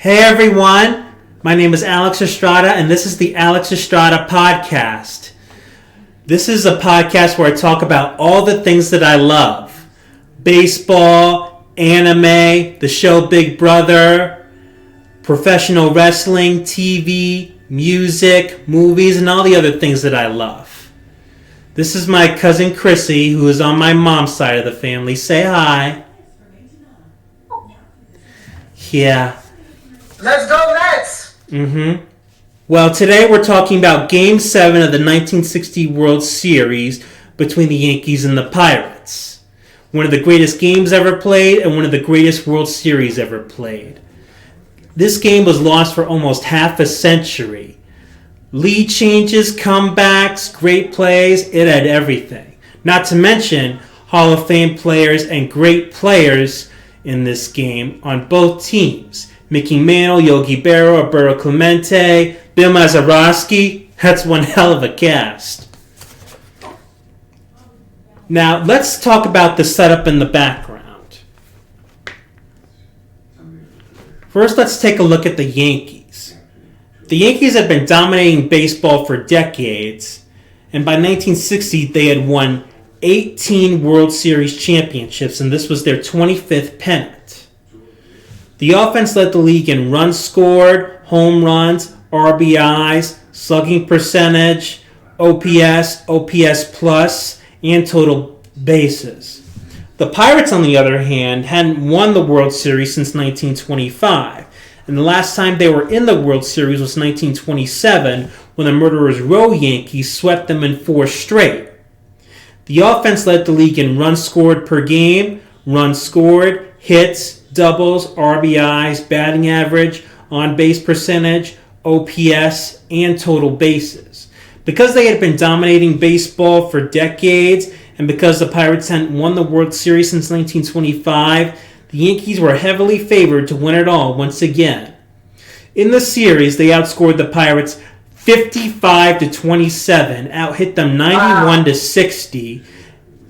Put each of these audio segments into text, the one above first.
Hey everyone, my name is Alex Estrada and this is the Alex Estrada podcast. This is a podcast where I talk about all the things that I love. Baseball, anime, the show Big Brother, professional wrestling, TV, music, movies, and all the other things that I love. This is my cousin Chrissy, who is on my mom's side of the family. Say hi. Yeah. Let's go Mets! Well, today we're talking about Game 7 of the 1960 World Series between the Yankees and the Pirates. One of the greatest games ever played and one of the greatest World Series ever played. This game was lost for almost half a century. Lead changes, comebacks, great plays, it had everything. Not to mention Hall of Fame players and great players in this game on both teams. Mickey Mantle, Yogi Berra, Roberto Clemente, Bill Mazeroski. That's one hell of a cast. Now, let's talk about the setup in the background. First, let's take a look at the Yankees. The Yankees had been dominating baseball for decades, and by 1960, they had won 18 World Series championships, and this was their 25th pennant. The offense led the league in runs scored, home runs, RBIs, slugging percentage, OPS, OPS plus, and total bases. The Pirates, on the other hand, hadn't won the World Series since 1925, and the last time they were in the World Series was 1927 when the Murderers Row Yankees swept them in 4 straight. The offense led the league in runs scored per game, runs scored, hits, doubles, RBIs, batting average, on-base percentage, OPS, and total bases. Because they had been dominating baseball for decades, and because the Pirates hadn't won the World Series since 1925, the Yankees were heavily favored to win it all once again. In the series, they outscored the Pirates 55-27, out-hit them 91-60.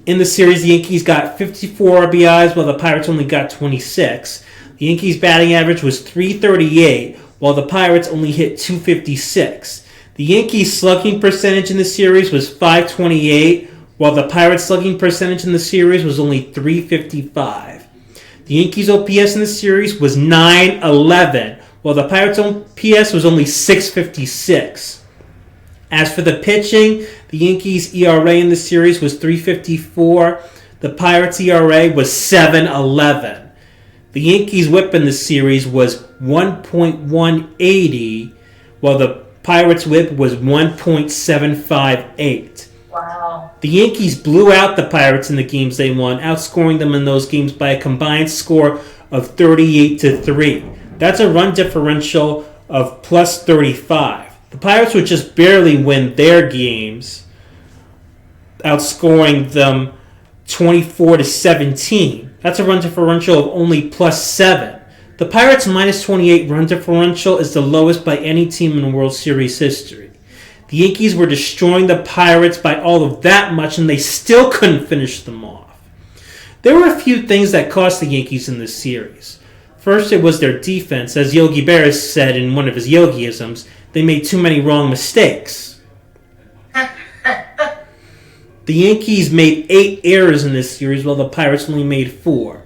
In the series, the Yankees got 54 RBIs while the Pirates only got 26. The Yankees' batting average was .338 while the Pirates only hit .256. The Yankees' slugging percentage in the series was .528 while the Pirates' slugging percentage in the series was only .355. The Yankees' OPS in the series was .911 while the Pirates' OPS was only .656. As for the pitching, the Yankees' ERA in the series was .354. The Pirates' ERA was .711. The Yankees' WHIP in the series was 1.180, while the Pirates' WHIP was 1.758. Wow. The Yankees blew out the Pirates in the games they won, outscoring them in those games by a combined score of 38-3. That's a run differential of plus 35. The Pirates would just barely win their games, outscoring them 24-17. That's a run differential of only plus 7. The Pirates' minus 28 run differential is the lowest by any team in World Series history. The Yankees were destroying the Pirates by all of that much, and they still couldn't finish them off. There were a few things that cost the Yankees in this series. First, it was their defense. As Yogi Berra said in one of his Yogiisms, they made too many wrong mistakes. The Yankees made 8 errors in this series, while the Pirates only made 4.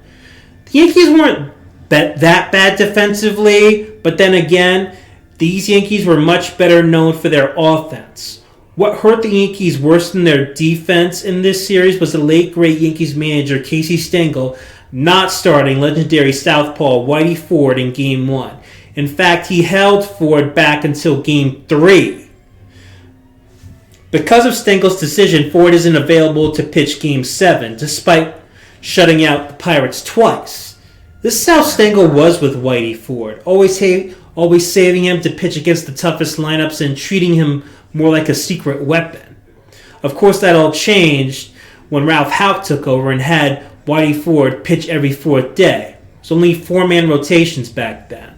The Yankees weren't that bad defensively, but then again, these Yankees were much better known for their offense. What hurt the Yankees worse than their defense in this series was the late great Yankees manager Casey Stengel not starting legendary southpaw Whitey Ford in Game 1. In fact, he held Ford back until Game 3. Because of Stengel's decision, Ford isn't available to pitch Game 7, despite shutting out the Pirates twice. This is how Stengel was with Whitey Ford, always saving him to pitch against the toughest lineups and treating him more like a secret weapon. Of course, that all changed when Ralph Houck took over and had Whitey Ford pitch every 4th day. It was only 4-man rotations back then.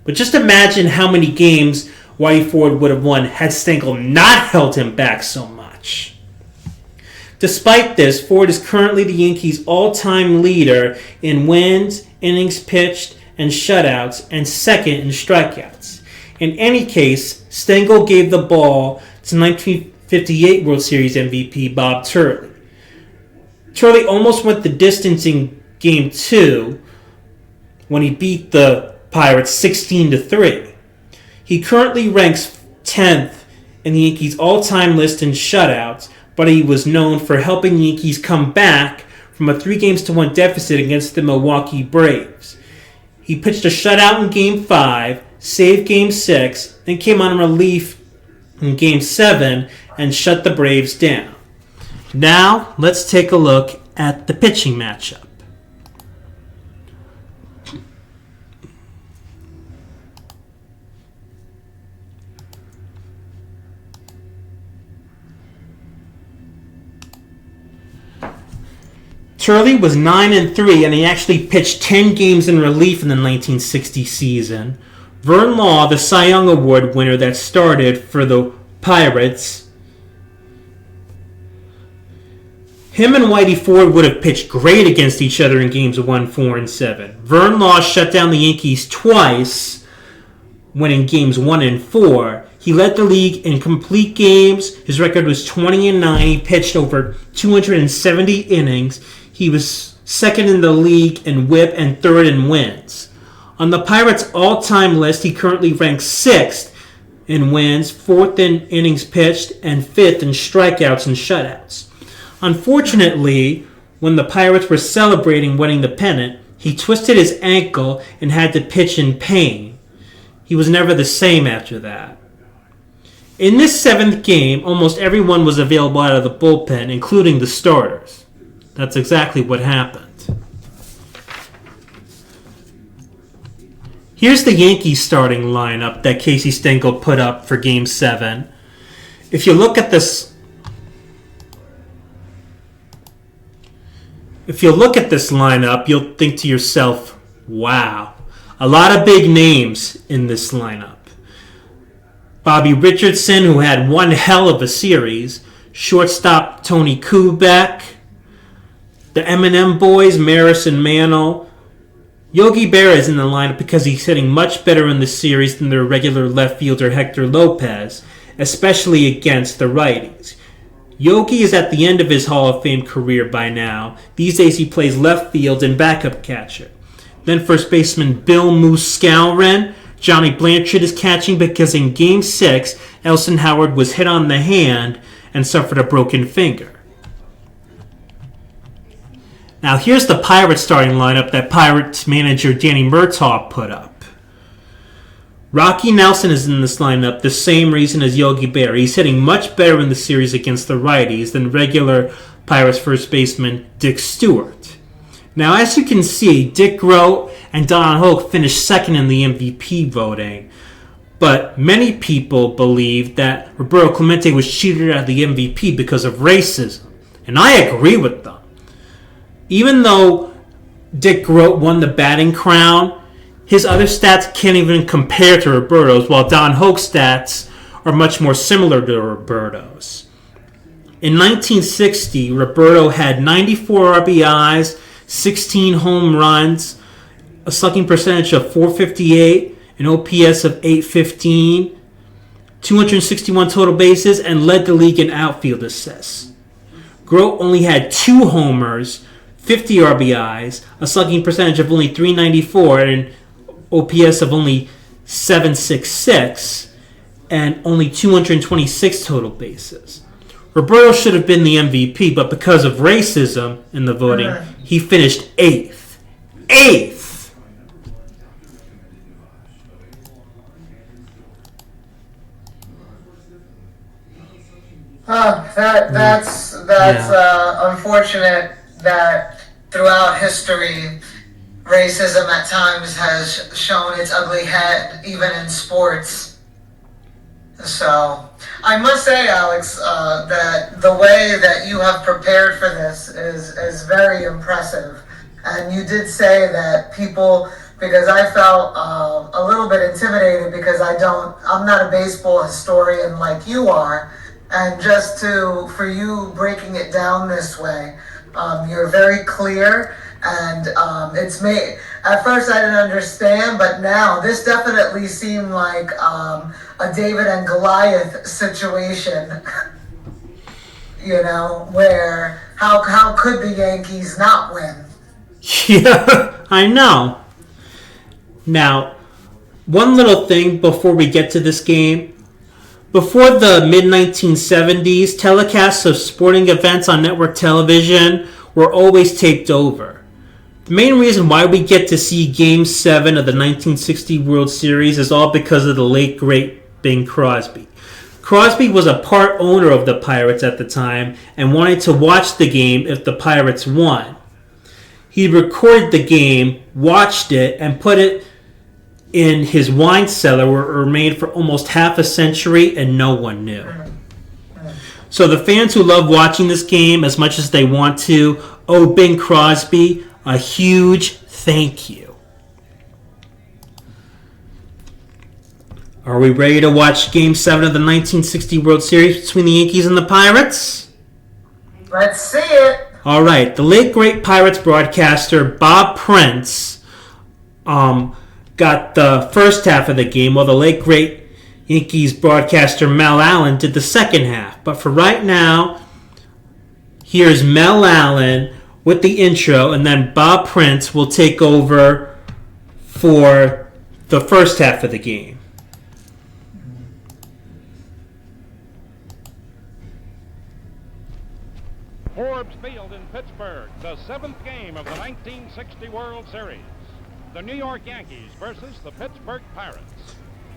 But just imagine how many games Whitey Ford would have won had Stengel not held him back so much. Despite this, Ford is currently the Yankees' all-time leader in wins, innings pitched, in shutouts and second in strikeouts. In any case, Stengel gave the ball to 1958 World Series MVP Bob Turley. Turley almost went the distance in Game 2 when he beat the Pirates 16-3. He currently ranks 10th in the Yankees' all-time list in shutouts, but he was known for helping the Yankees come back from a 3-1 deficit against the Milwaukee Braves. He pitched a shutout in Game 5, saved Game 6, then came on relief in Game 7 and shut the Braves down. Now, let's take a look at the pitching matchup. Turley was 9-3, and he actually pitched 10 games in relief in the 1960 season. Vern Law, the Cy Young Award winner that started for the Pirates, him and Whitey Ford would have pitched great against each other in games 1, 4, and 7. Vern Law shut down the Yankees twice, winning games 1 and 4. He led the league in complete games. His record was 20-9. He pitched over 270 innings. He was second in the league in WHIP and third in wins. On the Pirates' all-time list, he currently ranks 6th in wins, 4th in innings pitched, and 5th in strikeouts and shutouts. Unfortunately, when the Pirates were celebrating winning the pennant, he twisted his ankle and had to pitch in pain. He was never the same after that. In this 7th game, almost everyone was available out of the bullpen, including the starters. That's exactly what happened. Here's the Yankees starting lineup that Casey Stengel put up for Game 7. If you look at this lineup, you'll think to yourself, wow, a lot of big names in this lineup. Bobby Richardson, who had one hell of a series. Shortstop Tony Kubek. The M&M boys, Maris and Mantle. Yogi Berra is in the lineup because he's hitting much better in the series than their regular left fielder Hector Lopez, especially against the righties. Yogi is at the end of his Hall of Fame career by now. These days he plays left field and backup catcher. Then first baseman Bill Moose Skowron. Johnny Blanchard is catching because in Game 6, Elson Howard was hit on the hand and suffered a broken finger. Now here's the Pirates starting lineup that Pirates manager Danny Murtaugh put up. Rocky Nelson is in this lineup the same reason as Yogi Berra. He's hitting much better in the series against the righties than regular Pirates first baseman Dick Stewart. Now as you can see, Dick Groat and Don Hoak finished second in the MVP voting, but many people believe that Roberto Clemente was cheated out of the MVP because of racism, and I agree with them. Even though Dick Groat won the batting crown, his other stats can't even compare to Roberto's, while Don Hoak's stats are much more similar to Roberto's. In 1960, Roberto had 94 RBIs, 16 home runs, a slugging percentage of .458, an OPS of .815, 261 total bases, and led the league in outfield assists. Groat only had 2 homers, 50 RBIs, a slugging percentage of only .394, and an OPS of only .766, and only 226 total bases. Roberto should have been the MVP, but because of racism in the voting, he finished 8th. 8th! That's unfortunate that throughout history, racism at times has shown its ugly head, even in sports. So, I must say, Alex, that the way that you have prepared for this is very impressive. And you did say that people, because I felt a little bit intimidated because I'm not a baseball historian like you are. And just for you breaking it down this way, you're very clear And it's made. At first, I didn't understand, but now this definitely seemed like a David and Goliath situation. Where how could the Yankees not win? Yeah, I know. Now, one little thing before we get to this game. Before the mid 1970s, telecasts of sporting events on network television were always taped over. The main reason why we get to see Game 7 of the 1960 World Series is all because of the late, great Bing Crosby. Crosby was a part owner of the Pirates at the time and wanted to watch the game if the Pirates won. He recorded the game, watched it, and put it in his wine cellar where it remained for almost half a century and no one knew. So the fans who love watching this game as much as they want to owe Bing Crosby a huge thank you. Are we ready to watch Game 7 of the 1960 World Series between the Yankees and the Pirates? Let's see it. All right. The late great Pirates broadcaster Bob Prince got the first half of the game, while the late great Yankees broadcaster Mel Allen did the second half. But for right now, here's Mel Allen with the intro, and then Bob Prince will take over for the first half of the game. Forbes Field in Pittsburgh, the 7th game of the 1960 World Series. The New York Yankees versus the Pittsburgh Pirates.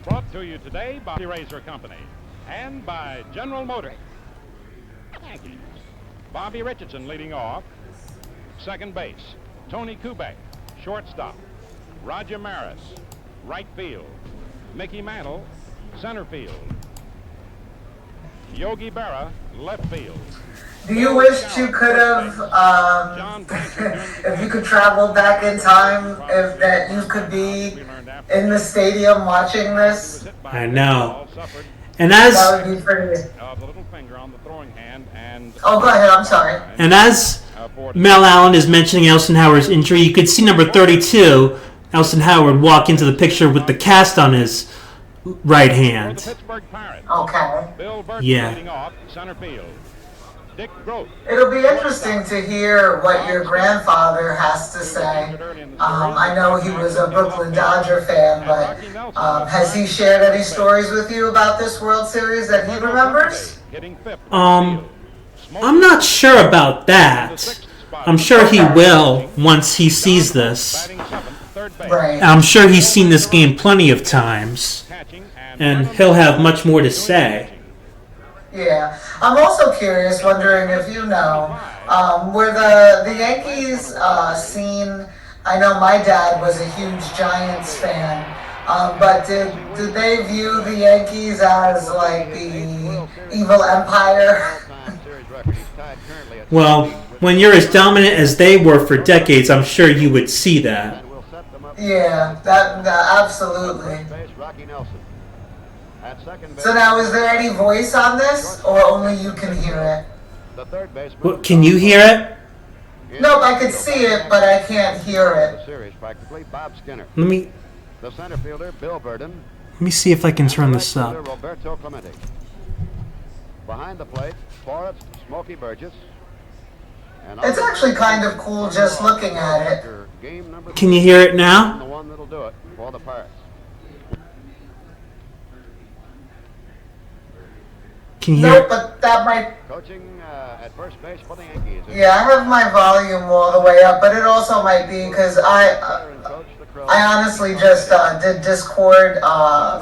Brought to you today by the Razor Company and by General Motors. Yankees. Bobby Richardson leading off. Second base, Tony Kubek. Shortstop, Roger Maris. Right field, Mickey Mantle. Center field, Yogi Berra. Left field. Do you wish you could have, if you could travel back in time, if that you could be in the stadium watching this? I know. And as that would be pretty. The little finger on the throwing hand and. Oh, go ahead. I'm sorry. And as Mel Allen is mentioning Elston Howard's injury, you could see number 32, Elston Howard, walk into the picture with the cast on his right hand. Okay. Yeah. Center field. It'll be interesting to hear what your grandfather has to say. I know he was a Brooklyn Dodger fan, but has he shared any stories with you about this World Series that he remembers? I'm not sure about that. I'm sure he will once he sees this. Right. I'm sure he's seen this game plenty of times, and he'll have much more to say. Yeah, I'm also curious, wondering if you know, were the Yankees seen? I know my dad was a huge Giants fan, but did they view the Yankees as like the evil empire? Well, when you're as dominant as they were for decades, I'm sure you would see that. Yeah, that absolutely. So now, is there any voice on this, or only you can hear it? Well, can you hear it? Nope, I could see it, but I can't hear it. Let me see if I can turn this up. Behind the plate, Forrest, Smokey Burgess. It's actually kind of cool just looking at it. Can you hear it now? The one that'll do it for the Pirates. Can you hear Nope, it? but that might. Coaching at first base for the Yankees. Yeah, I have my volume all the way up, but it also might be because I honestly just did Discord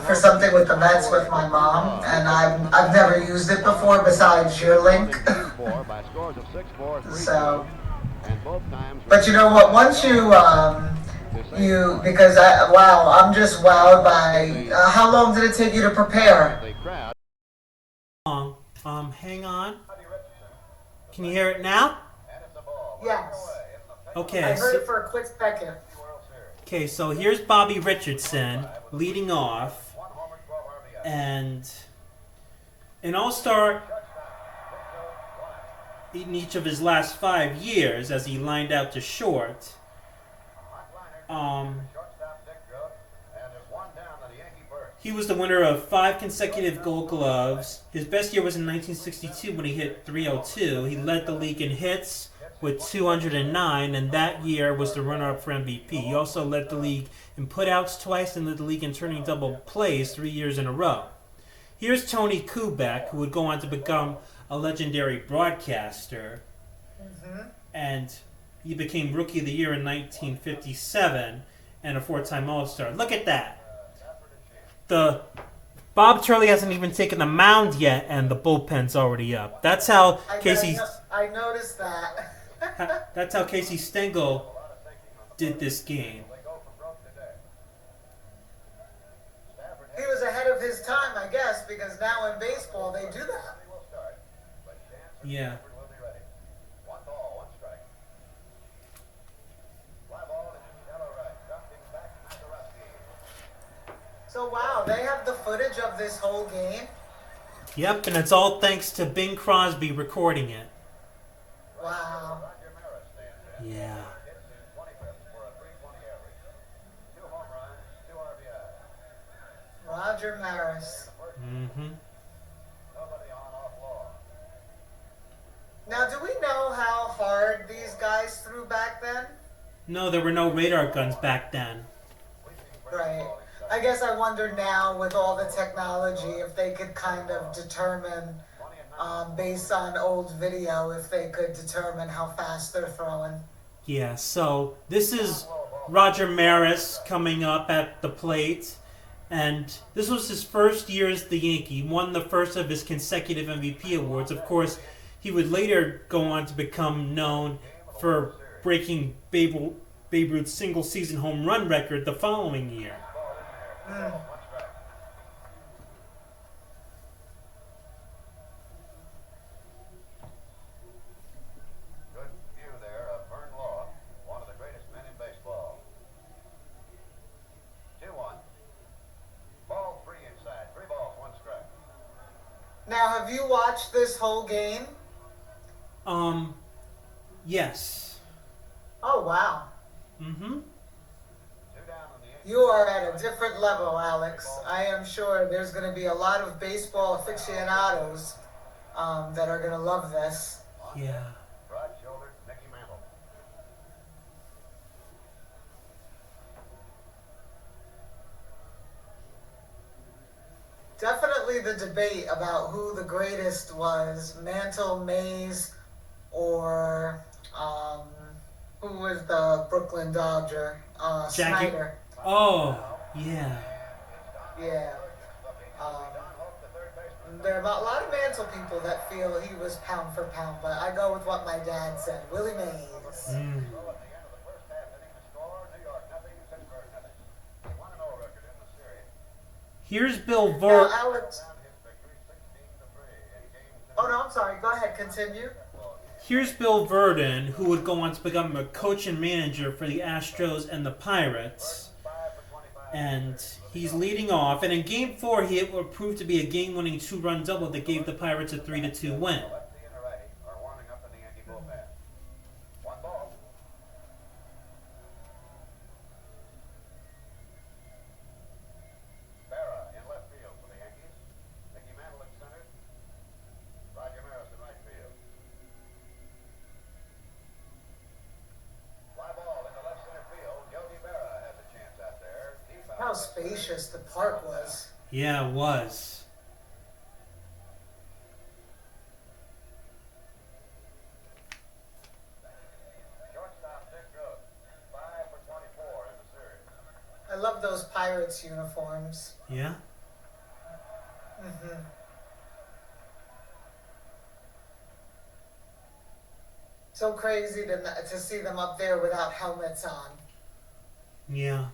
for something with the Mets with my mom, and I've never used it before besides your link. So, but you know what? Once you because I'm just wowed by how long did it take you to prepare? Hang on. Can you hear it now? Yes. Okay. I heard it for a quick second. Okay, so here's Bobby Richardson leading off, and an all-star. in each of his last 5 years as he lined out to short. Um, he was the winner of 5 consecutive Gold Gloves. His best year was in 1962 when he hit 302. He led the league in hits with 209, and that year was the runner-up for MVP. He also led the league in putouts twice and led the league in turning double plays 3 years in a row. Here's Tony Kubek, who would go on to become a legendary broadcaster, and he became Rookie of the Year in 1957 and a 4-time All-Star. Look at that. The Bob Turley hasn't even taken the mound yet, and the bullpen's already up. That's how Casey. I noticed that. That's how Casey Stengel did this game. He was ahead of his time, I guess, because now in baseball they do that. Yeah. So wow, they have the footage of this whole game. Yep, and it's all thanks to Bing Crosby recording it. Wow. Yeah. Roger Maris. Mm-hmm. Now, do we know how hard these guys threw back then? No, there were no radar guns back then. Right. I guess I wonder now with all the technology if they could kind of determine, based on old video, if they could determine how fast they're throwing. Yeah, so this is Roger Maris coming up at the plate. And this was his first year as the Yankee. He won the first of his consecutive MVP awards. Of course, he would later go on to become known for breaking Babe Ruth's single-season home run record the following year. Good view there of Vern Law, one of the greatest men in baseball. 2-1. Ball 3 inside. 3 balls, 1 strike. Now, have you watched this whole game? Yes. Oh, wow. Mm-hmm. You are at a different level, Alex. I am sure there's going to be a lot of baseball aficionados that are going to love this. Yeah. Broad-shouldered Mickey Mantle. Definitely the debate about who the greatest was, Mantle, Mays, or who was the Brooklyn Dodger? Jackie. Snyder. Oh, yeah. Yeah. There are a lot of Mantle people that feel he was pound for pound, but I go with what my dad said, Willie Mays. Mm. Here's Bill Now, Vert. Alex. Oh no, I'm sorry. Go ahead. Continue. Here's Bill Verdon, who would go on to become a coach and manager for the Astros and the Pirates. And he's leading off. And in Game 4, he would prove to be a game-winning 2-run double that gave the Pirates a 3-2 win. How spacious the park was. Yeah, it was. I love those Pirates uniforms. Yeah? Mm-hmm. So crazy to see them up there without helmets on. Yeah.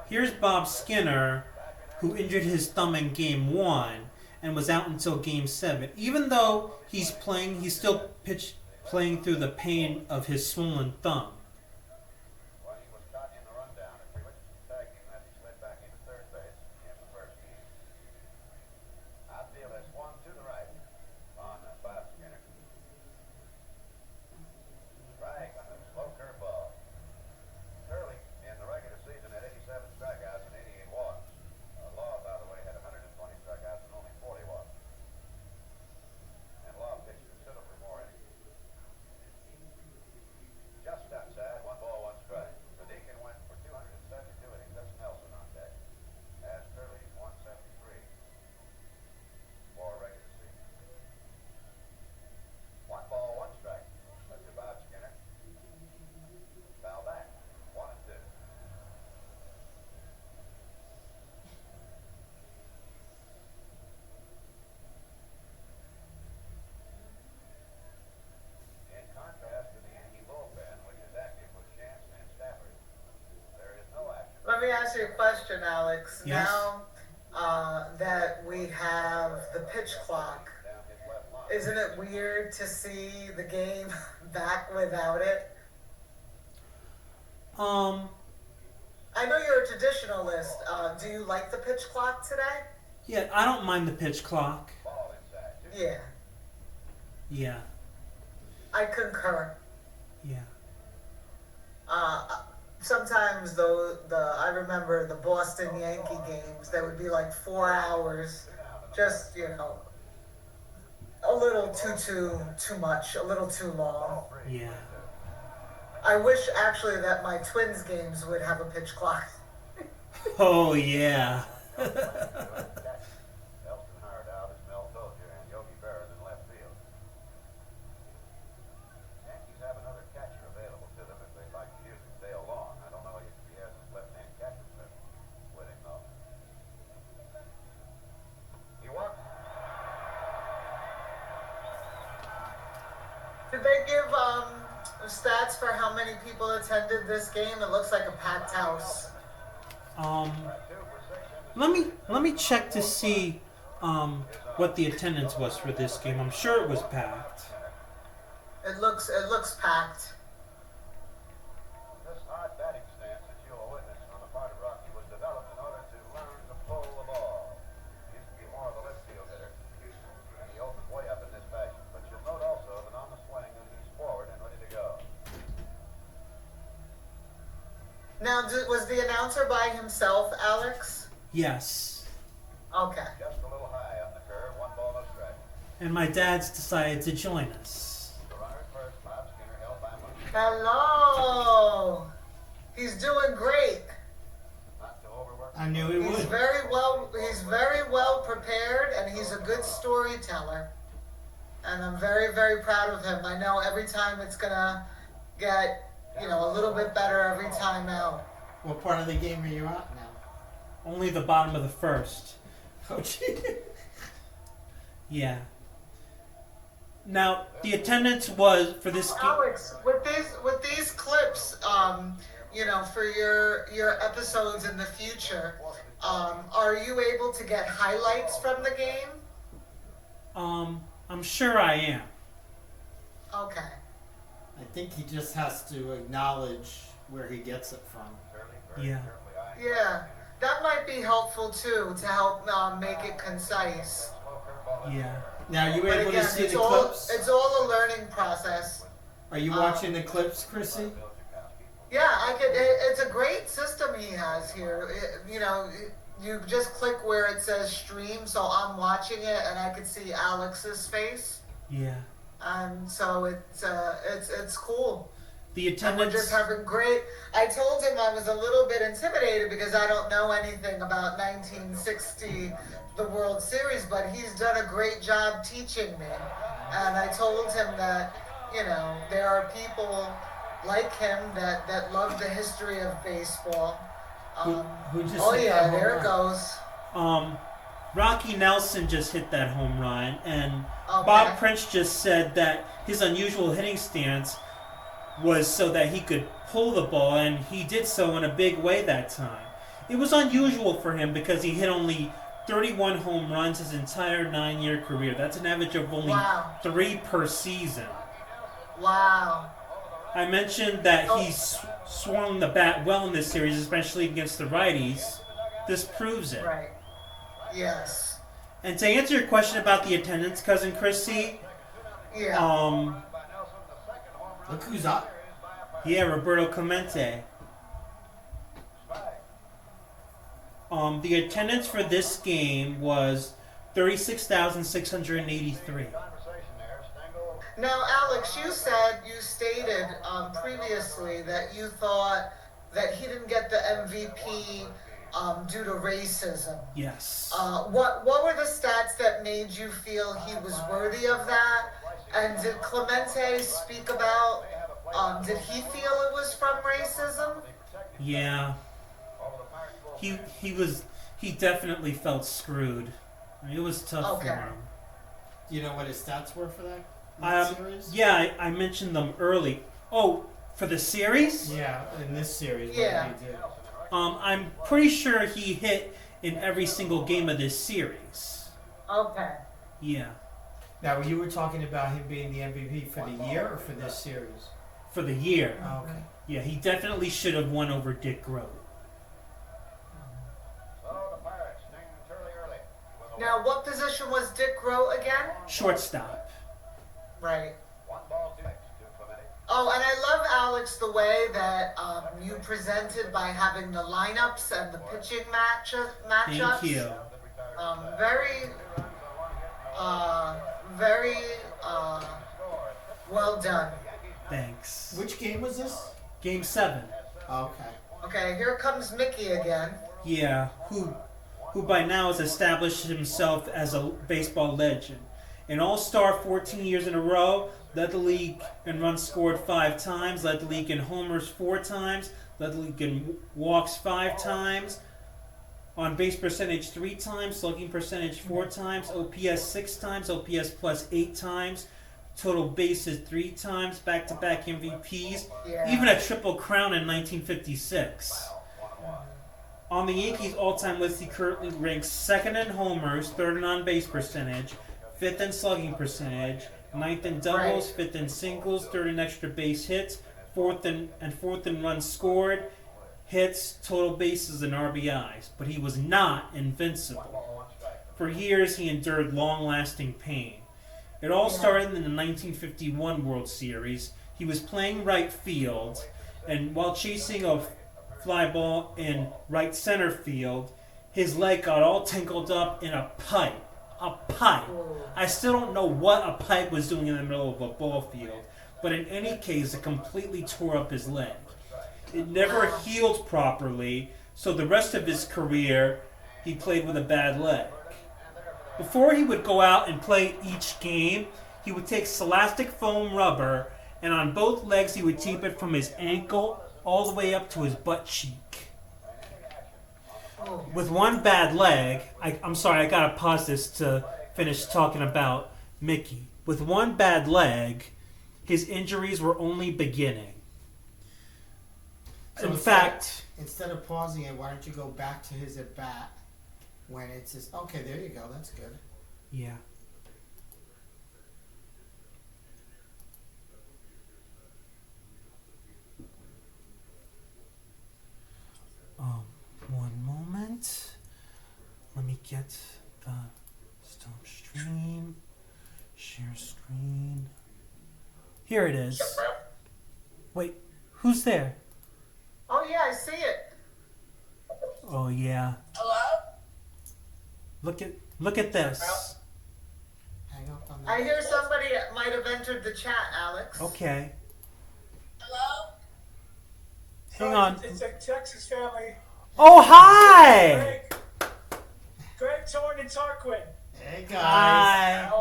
Here's Bob Skinner, who injured his thumb in Game 1 and was out until Game 7. Even though he's playing, he's still playing through the pain of his swollen thumb. Well, he was caught in the rundown at Richardson tagging him as he slid back into third base in the first game. Outfield has swung to the right on Bob Skinner. Strike on a slow curveball. Curly in the regular season had 87 strikeouts and 88 walks. Law, by the way, had 120 strikeouts and only 40 walks. And Law pitched considerably more innings. Just outside, 1-1 strike. The Deacon went for 272 innings. That's Nelson on deck. As Curly 173 for regular season. 1-1 strike. That's to Bob Skinner. Foul back. 1-2. In contrast to the Yankee bullpen, which is active with Jansen and Stafford, there is no action. Let me ask you a question, Alex. Yes. Now that we have the pitch clock, Down his left line. isn't it weird to see the game back without it? I know you're a traditionalist. Do you like the pitch clock today? Yeah, I don't mind the pitch clock. Ball inside. Yeah, Yeah, I concur. yeah. Sometimes though, I remember the Boston Yankee games. That would be like 4 hours, just a little too much, a little too long. Yeah. I wish actually that my Twins games would have a pitch clock. Oh, yeah. Elston hired out as Mel Dozier and Yogi Berra in left field. Yankees have another catcher available to them if they'd like to use him, Dale Long. I don't know if he has his left-hand catcher with him, though. He walked. Did they give stats for how many people attended this game? It looks like a packed house. Let me check to see what the attendance was for this game. I'm sure it was packed. It looks packed. This hard batting stance that you'll witness on the part of Rocky was developed in order to learn to pull the ball. He used to be more of a left field hitter, and he opens way up in this fashion. But you'll note also that on the swing that he's forward and ready to go. Now, was the announcer by himself, Alex? Yes. Okay. Just a little high on the curve, 1-1 strike. And my dad's decided to join us. The runner at first, Bob Skinner held by one. Hello. He's doing great. Not to overwork. I knew he He's would. very well prepared, and he's a good storyteller. And I'm very, very proud of him. I know every time it's gonna get, a little bit better every time out. What part of the game are you at now? Only the bottom of the first. Oh, gee. Yeah. Now, the attendance was for this game. Alex, with these clips, for your episodes in the future, are you able to get highlights from the game? I'm sure I am. Okay. I think he just has to acknowledge where he gets it from. Yeah. Yeah, that might be helpful too to help make it concise. Yeah. Now, are you But able again, to see it's the all clips? it's all a learning process. Are you watching the clips, Chrissy? Yeah, it's a great system he has here. You just click where it says stream, so I'm watching it and I can see Alex's face, Yeah. and so it's cool. The And we're attendance. just having great. I told him I was a little bit intimidated because I don't know anything about 1960, the World Series, but he's done a great job teaching me. And I told him that, there are people like him that love the history of baseball. Who just Oh hit yeah, that home there it run? goes. Rocky Nelson just hit that home run, and Okay. Bob Prince just said that his unusual hitting stance was so that he could pull the ball, and he did so in a big way that time. It was unusual for him because he hit only 31 home runs his entire 9-year career. That's an average of only Wow. 3 per season. Wow. I mentioned that he's swung the bat well in this series, especially against the righties. This proves it. Right. Yes. And to answer your question about the attendance, Cousin Chrissy, Yeah. Look who's up. yeah, Roberto Clemente. The attendance for this game was 36,683. Now, Alex, you stated previously that you thought that he didn't get the MVP due to racism. Yes. What were the stats that made you feel he was worthy of that? And did Clemente speak about? Did he feel it was from racism? Yeah. He definitely felt screwed. It was tough for him. Do you know what his stats were for that series? Yeah, I mentioned them early. Oh, for the series? Yeah, in this series. Yeah. What did he do? I'm pretty sure he hit in every single game of this series. Okay. Yeah, Now, you were talking about him being the MVP for the year or for this series? for the year. Oh, okay. Yeah, he definitely should have won over Dick Groat. Now, what position was Dick Groat again? Shortstop. Right. Oh, and I love, Alex, the way that you presented by having the lineups and the pitching matchups. Thank you. Very well done. Thanks. Which game was this? Game 7. Oh, okay. Okay, here comes Mickey again. Yeah, who by now has established himself as a baseball legend. An all-star 14 years in a row, led the league in runs scored 5 times, led the league in homers 4 times, led the league in walks 5 times, on base percentage 3 times, slugging percentage 4 times, OPS 6 times, OPS plus 8 times, total bases 3 times, back-to-back MVPs, Yeah. even a triple crown in 1956. On the Yankees' all-time list, he currently ranks 2nd in homers, 3rd in on-base percentage, 5th in slugging percentage, 9th in doubles, 5th in singles, 3rd in extra base hits, 4th in runs scored, hits, total bases, and RBIs. But he was not invincible. For years, he endured long-lasting pain. It all started in the 1951 World Series. He was playing right field, and while chasing a fly ball in right center field, his leg got all tangled up in a pipe. A pipe. I still don't know what a pipe was doing in the middle of a ball field, but in any case, it completely tore up his leg. It never healed properly, so the rest of his career, he played with a bad leg. Before he would go out and play each game, he would take celastic foam rubber, and on both legs he would tape it from his ankle all the way up to his butt cheek. With one bad leg, I'm sorry, I gotta pause this to finish talking about Mickey. With one bad leg, his injuries were only beginning. So instead of pausing it, why don't you go back to his at bat when it's his? Okay, there you go. That's good. Yeah. One moment. Let me get the stop stream. Share screen. Here it is. Wait, who's there? Oh yeah, I see it. Oh yeah. Hello? Look at this. Hang up on that. I hear somebody might have entered the chat, Alex. Okay. Hello? Hang on. It's a Texas family. Oh hi! Greg Torn and Tarquin. Hey guys. Hi.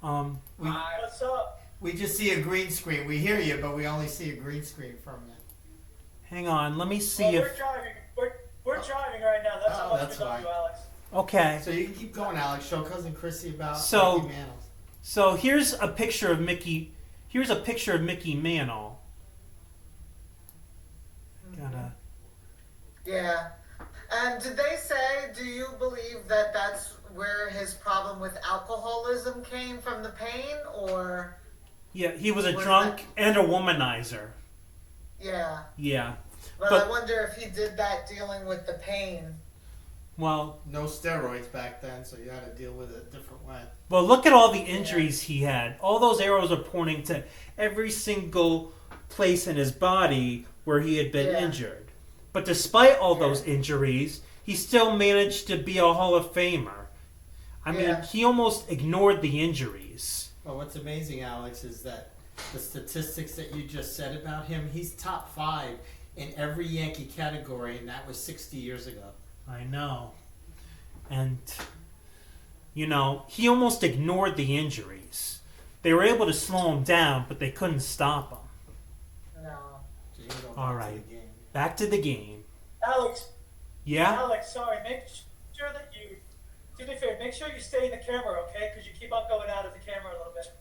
Al, We what's up? we just see a green screen. We hear you, but we only see a green screen from you. Hang on, let me see Well, we're if. driving. We're driving right now. That's how much that's we love fine. you, Alex. Okay. So you can keep going, Alex. Show cousin Chrissy about So- Mickey Mantle. So here's a picture of Mickey. Here's a picture of Mickey Mantle. Gotta. Yeah. And did they say, do you believe that that's where his problem with alcoholism came from, the pain, or? Yeah, he was a Was drunk that- and a womanizer. Yeah. Yeah. But But- I wonder if he did that dealing with the pain. Well, No steroids back then, so you had to deal with it a different way. well, look at all the injuries he had. All those arrows are pointing to every single place in his body where he had been Yeah. injured. But despite all those injuries, he still managed to be a Hall of Famer. I mean, Yeah. he almost ignored the injuries. Well, what's amazing, Alex, is that the statistics that you just said about him, he's top 5 in every Yankee category, and that was 60 years ago. I know. And, he almost ignored the injuries. They were able to slow him down, but they couldn't stop him. No. So you can go back All to right. the game. Back to the game. Alex, Yeah? Alex, sorry. Make sure that you do me a favor. Make sure you stay in the camera, okay? Because you keep on going out of the camera a little bit.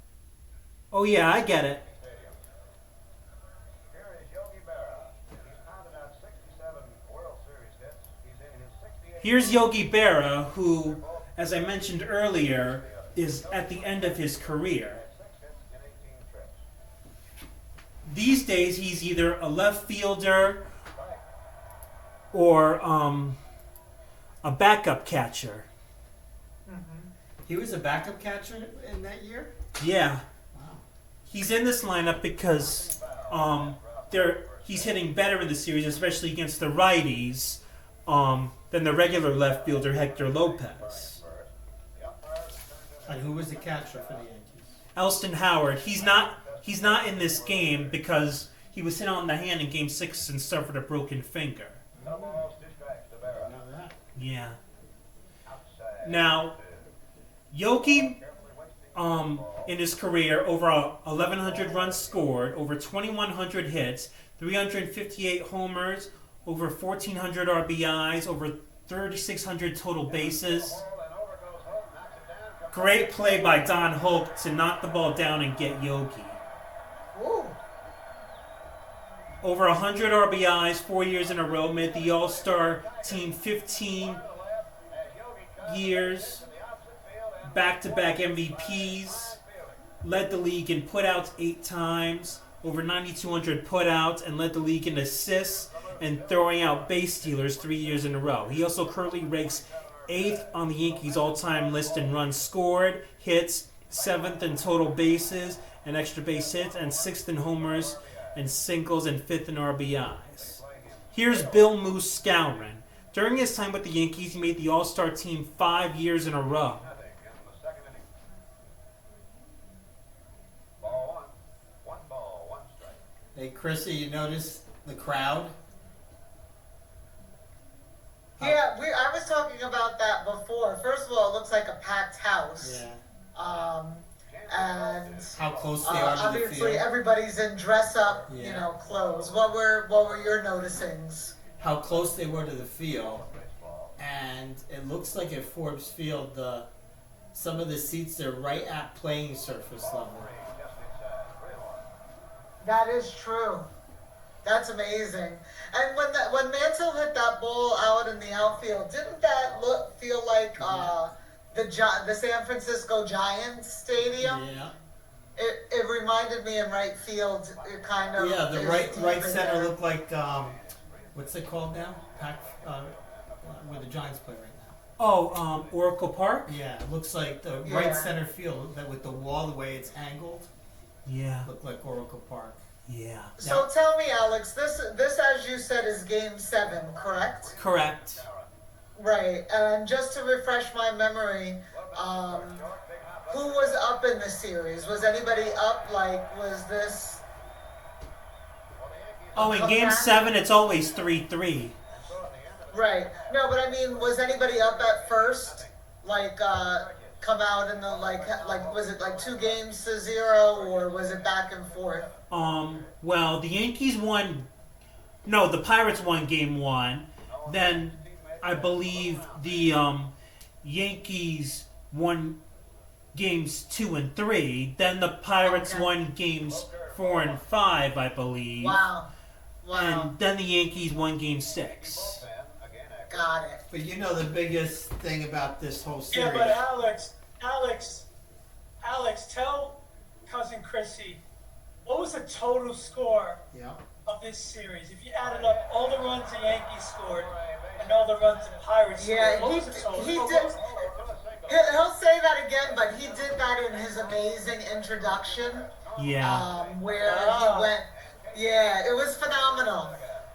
Oh, yeah, I get it. Stadium. Here is Yogi Berra. He's pounded out 67 World Series hits. He's in his 68th. Here's Yogi Berra, who, as I mentioned earlier, is at the end of his career. 6 hits in 18 trips. These days, he's either a left fielder or a backup catcher. He was a backup catcher in that year? Yeah. Wow. He's in this lineup because he's hitting better in the series, especially against the righties, than the regular left fielder Hector Lopez. And who was the catcher for the Yankees? Elston Howard, he's not in this game because he was hit on the hand in Game 6 and suffered a broken finger. No balls, 2 strikes to Berra. Know that. Yeah. Outside. Now, Yogi, in his career, over 1,100 runs scored, over 2,100 hits, 358 homers, over 1,400 RBIs, over 3,600 total bases. Great play by Don Hoke to knock the ball down and get Yogi. Ooh. Over 100 RBIs, 4 years in a row, made the All-Star team 15 years, back-to-back MVPs, led the league in putouts 8 times, over 9,200 putouts, and led the league in assists and throwing out base stealers 3 years in a row. He also currently ranks 8th on the Yankees all-time list in runs scored, hits, 7th in total bases and extra base hits, and 6th in homers and singles, and 5th in RBIs. Here's Bill Moose Skowron. During his time with the Yankees, he made the All-Star team 5 years in a row. Ball 1. 1 ball, 1 strike. Hey, Chrissy, you notice the crowd? Yeah, I was talking about that before. First of all, it looks like a packed house. Yeah. And How close they are to the obviously field. everybody's in dress-up, Yeah. clothes. What were your noticings? How close they were to the field. And it looks like at Forbes Field, some of the seats are right at playing surface level. That is true. That's amazing. And when Mantle hit that ball out in the outfield, didn't that feel like the San Francisco Giants stadium? Yeah. It reminded me in right field. It kind of Yeah, the is right deep in center there. looked like what's it called now? Where the Giants play right now. Oh, Oracle Park? Yeah, it looks like the Yeah. right center field that with the wall the way it's angled Yeah. looked like Oracle Park. Yeah. So tell me, Alex, this as you said is Game 7, correct? Correct. Right. And just to refresh my memory, who was up in the series? Was anybody up? Was this? Oh, in Game 7, it's always 3-3. Right. No, but I mean, was anybody up at first? Come out in the was it 2-0, or was it back and forth? Well, the Yankees won. No, the Pirates won Game 1. Then, I believe the Yankees won Games 2 and 3. Then the Pirates Okay. won Games 4 and 5, I believe. Wow. Wow. And then the Yankees won Game 6. got it. But you know the biggest thing about this whole series. Yeah, but Alex, tell cousin Chrissy, what was the total score Yeah. of this series? If you added up all the runs the Yankees scored and all the runs the Pirates scored, Yeah, what was the total? he did. He'll say that again, but he did that in his amazing introduction. Yeah. Where he went. Yeah, it was phenomenal.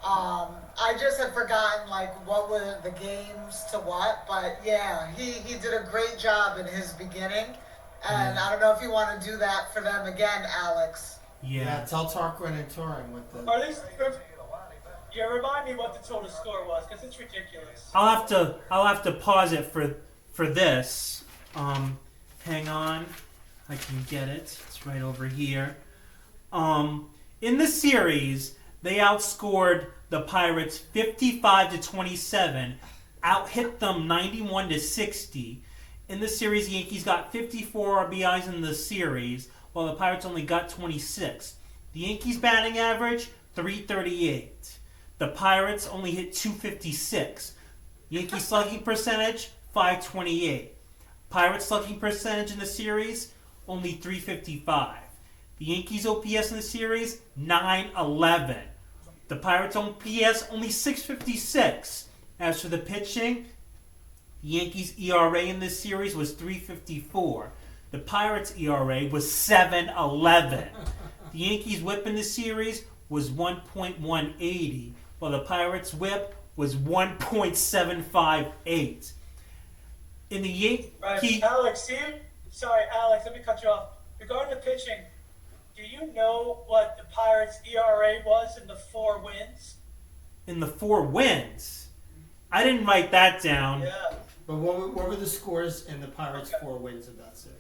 I just had forgotten like what were the games to what, but yeah, he did a great job in his beginning, and I don't know if you want to do that for them again, Alex. Yeah. Tell Tarquin and Turing what the. Or at least, yeah, remind me what the total score was, because it's ridiculous. I'll have to pause it for this. Hang on, I can get it. It's right over here. In the series, they outscored the Pirates 55-27, out-hit them 91-60. In the series, the Yankees got 54 RBIs in the series, while the Pirates only got 26. The Yankees' batting average, 338. The Pirates only hit 256. Yankees' slugging percentage, 528. Pirates' slugging percentage in the series, only 355. The Yankees' OPS in the series, 911. The Pirates' OPS, only 656. As for the pitching, the Yankees' ERA in this series was 3.54. The Pirates' ERA was 7.11. The Yankees' WHIP in this series was 1.180, while the Pirates' WHIP was 1.758. In the Yankees... Right, Alex, sorry, Alex, let me cut you off. Regarding the pitching, do you know what the Pirates' ERA was in the 4 wins? In the 4 wins? I didn't write that down. Yeah. But what were the scores in the Pirates' 4 wins of that series?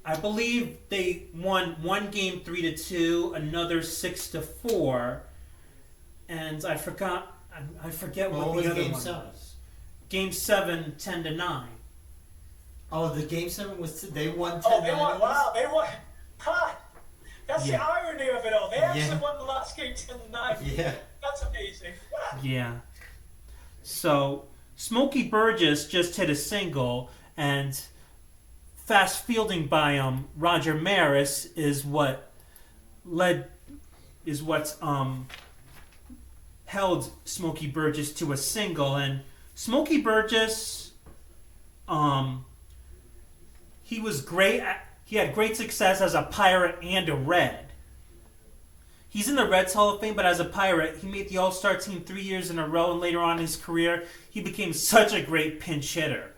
I believe they won one game 3-2, another 6-4, and I forget what the other game one 7? was. Game 7, 10-9. Oh, the game 7 was they won 10-9. Oh, they won! Wow, they won! Ha! That's Yeah. the irony of it all. They actually Yeah. won the last game 10-9. Yeah. That's amazing. Yeah. So Smokey Burgess just hit a single, and fast fielding by Roger Maris is what held Smokey Burgess to a single. And Smokey Burgess, he was great. He had great success as a Pirate and a Red. He's in the Reds Hall of Fame, but as a Pirate, he made the All-Star team 3 years in a row, and later on in his career, he became such a great pinch hitter.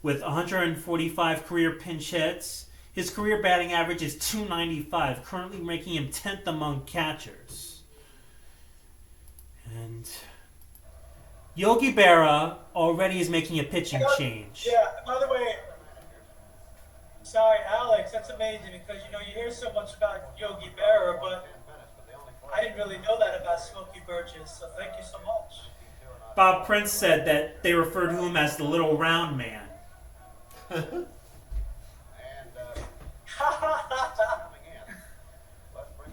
With 145 career pinch hits, his career batting average is .295, currently making him 10th among catchers. And Yogi Berra already is making a pitching change. Yeah, by the way, sorry, Alex, that's amazing because, you hear so much about Yogi Berra, but I didn't really know that about Smokey Burgess, so thank you so much. Bob Prince said that they refer to him as the Little Round Man.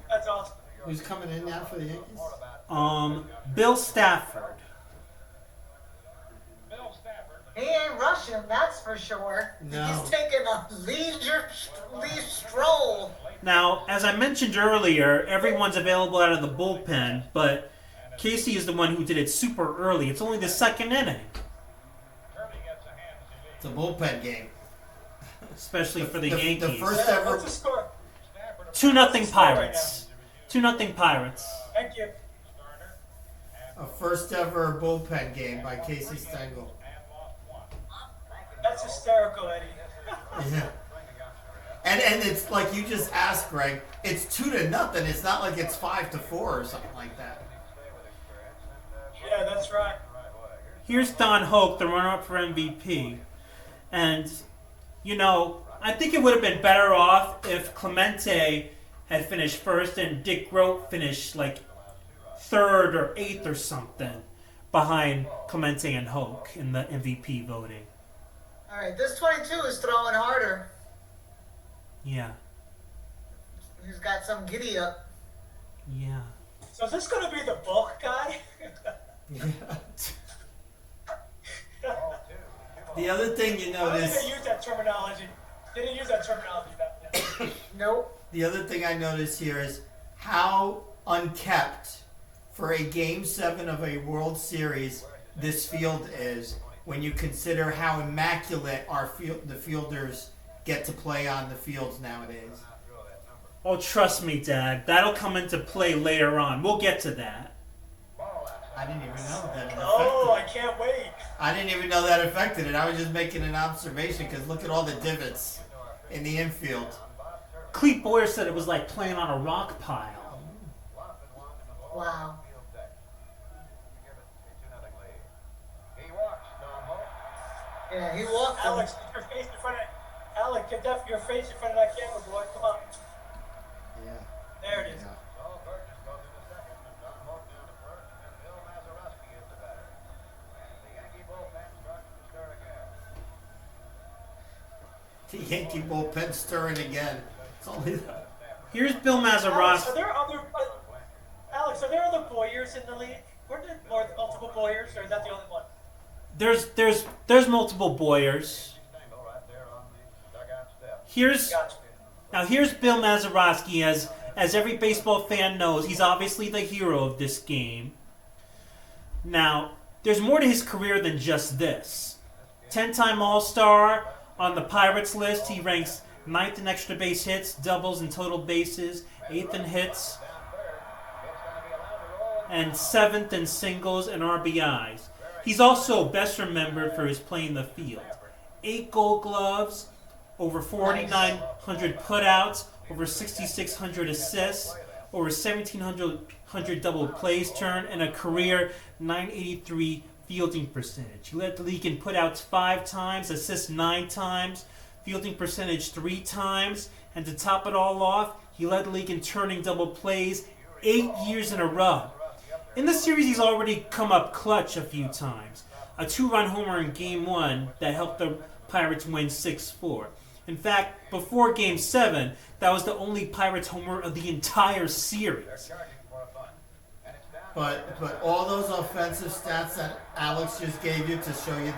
That's awesome. Who's coming in now for the Yankees? Bill Stafford. He ain't rushing, that's for sure. No. He's taking a leisure stroll. Now, as I mentioned earlier, everyone's available out of the bullpen, but Casey is the one who did it super early. It's only the second inning. It's a bullpen game. Especially for the The Yankees. first Yeah, ever. what's the score? 2-0 Pirates. 2-0 Pirates. Thank you. A first ever bullpen game by Casey Stengel. That's hysterical, Eddie. Yeah. And it's like you just asked, Greg. It's 2-0. It's not like it's 5-4 or something like that. Yeah, that's right. Here's Don Hoke, the runner-up for MVP. And, I think it would have been better off if Clemente had finished first and Dick Grote finished like 3rd or 8th or something behind Clemente and Hoke in the MVP voting. All right, this 22 is throwing harder. Yeah. He's got some giddy up. Yeah. So is this going to be the bulk guy? The other thing you I don't think notice. they use that terminology. They didn't use that terminology back then. Nope. The other thing I notice here is how unkept for a Game 7 of a World Series this field is when you consider how immaculate the fielders get to play on the fields nowadays. Oh, trust me, Dad. That'll come into play later on. We'll get to that. I didn't even know that it Oh, I affected. can't wait. I didn't even know that affected it. I was just making an observation because look at all the divots in the infield. Clete Boyer said it was like playing on a rock pile. Wow. Yeah, he walked him. Alex, get your face in front of Alex, get your face in front of that camera, boy. Come on. Yeah. There it is. Yeah. The Yankee bullpen stirring again. It's only that. Here's Bill Alex, Mazeroski. are there other Boyers in the league? Were there multiple Boyers, or is that the only one? There's multiple Boyers. Here's Bill Mazeroski. As every baseball fan knows, he's obviously the hero of this game. Now, there's more to his career than just this. 10-time All-Star on the Pirates list. He ranks 9th in extra base hits, doubles, and total bases, 8th in hits, and 7th in singles and RBIs. He's also best remembered for his play in the field. 8 Gold Gloves, over 4,900 putouts, over 6,600 assists, over 1,700 double plays turned, and a career 983 fielding percentage. He led the league in putouts 5 times, assists 9 times, fielding percentage 3 times, and to top it all off, he led the league in turning double plays 8 years in a row. In the series, he's already come up clutch a few times. A 2-run homer in Game 1 that helped the Pirates win 6-4. In fact, before Game 7, that was the only Pirates homer of the entire series. But all those offensive stats that Alex just gave you to show you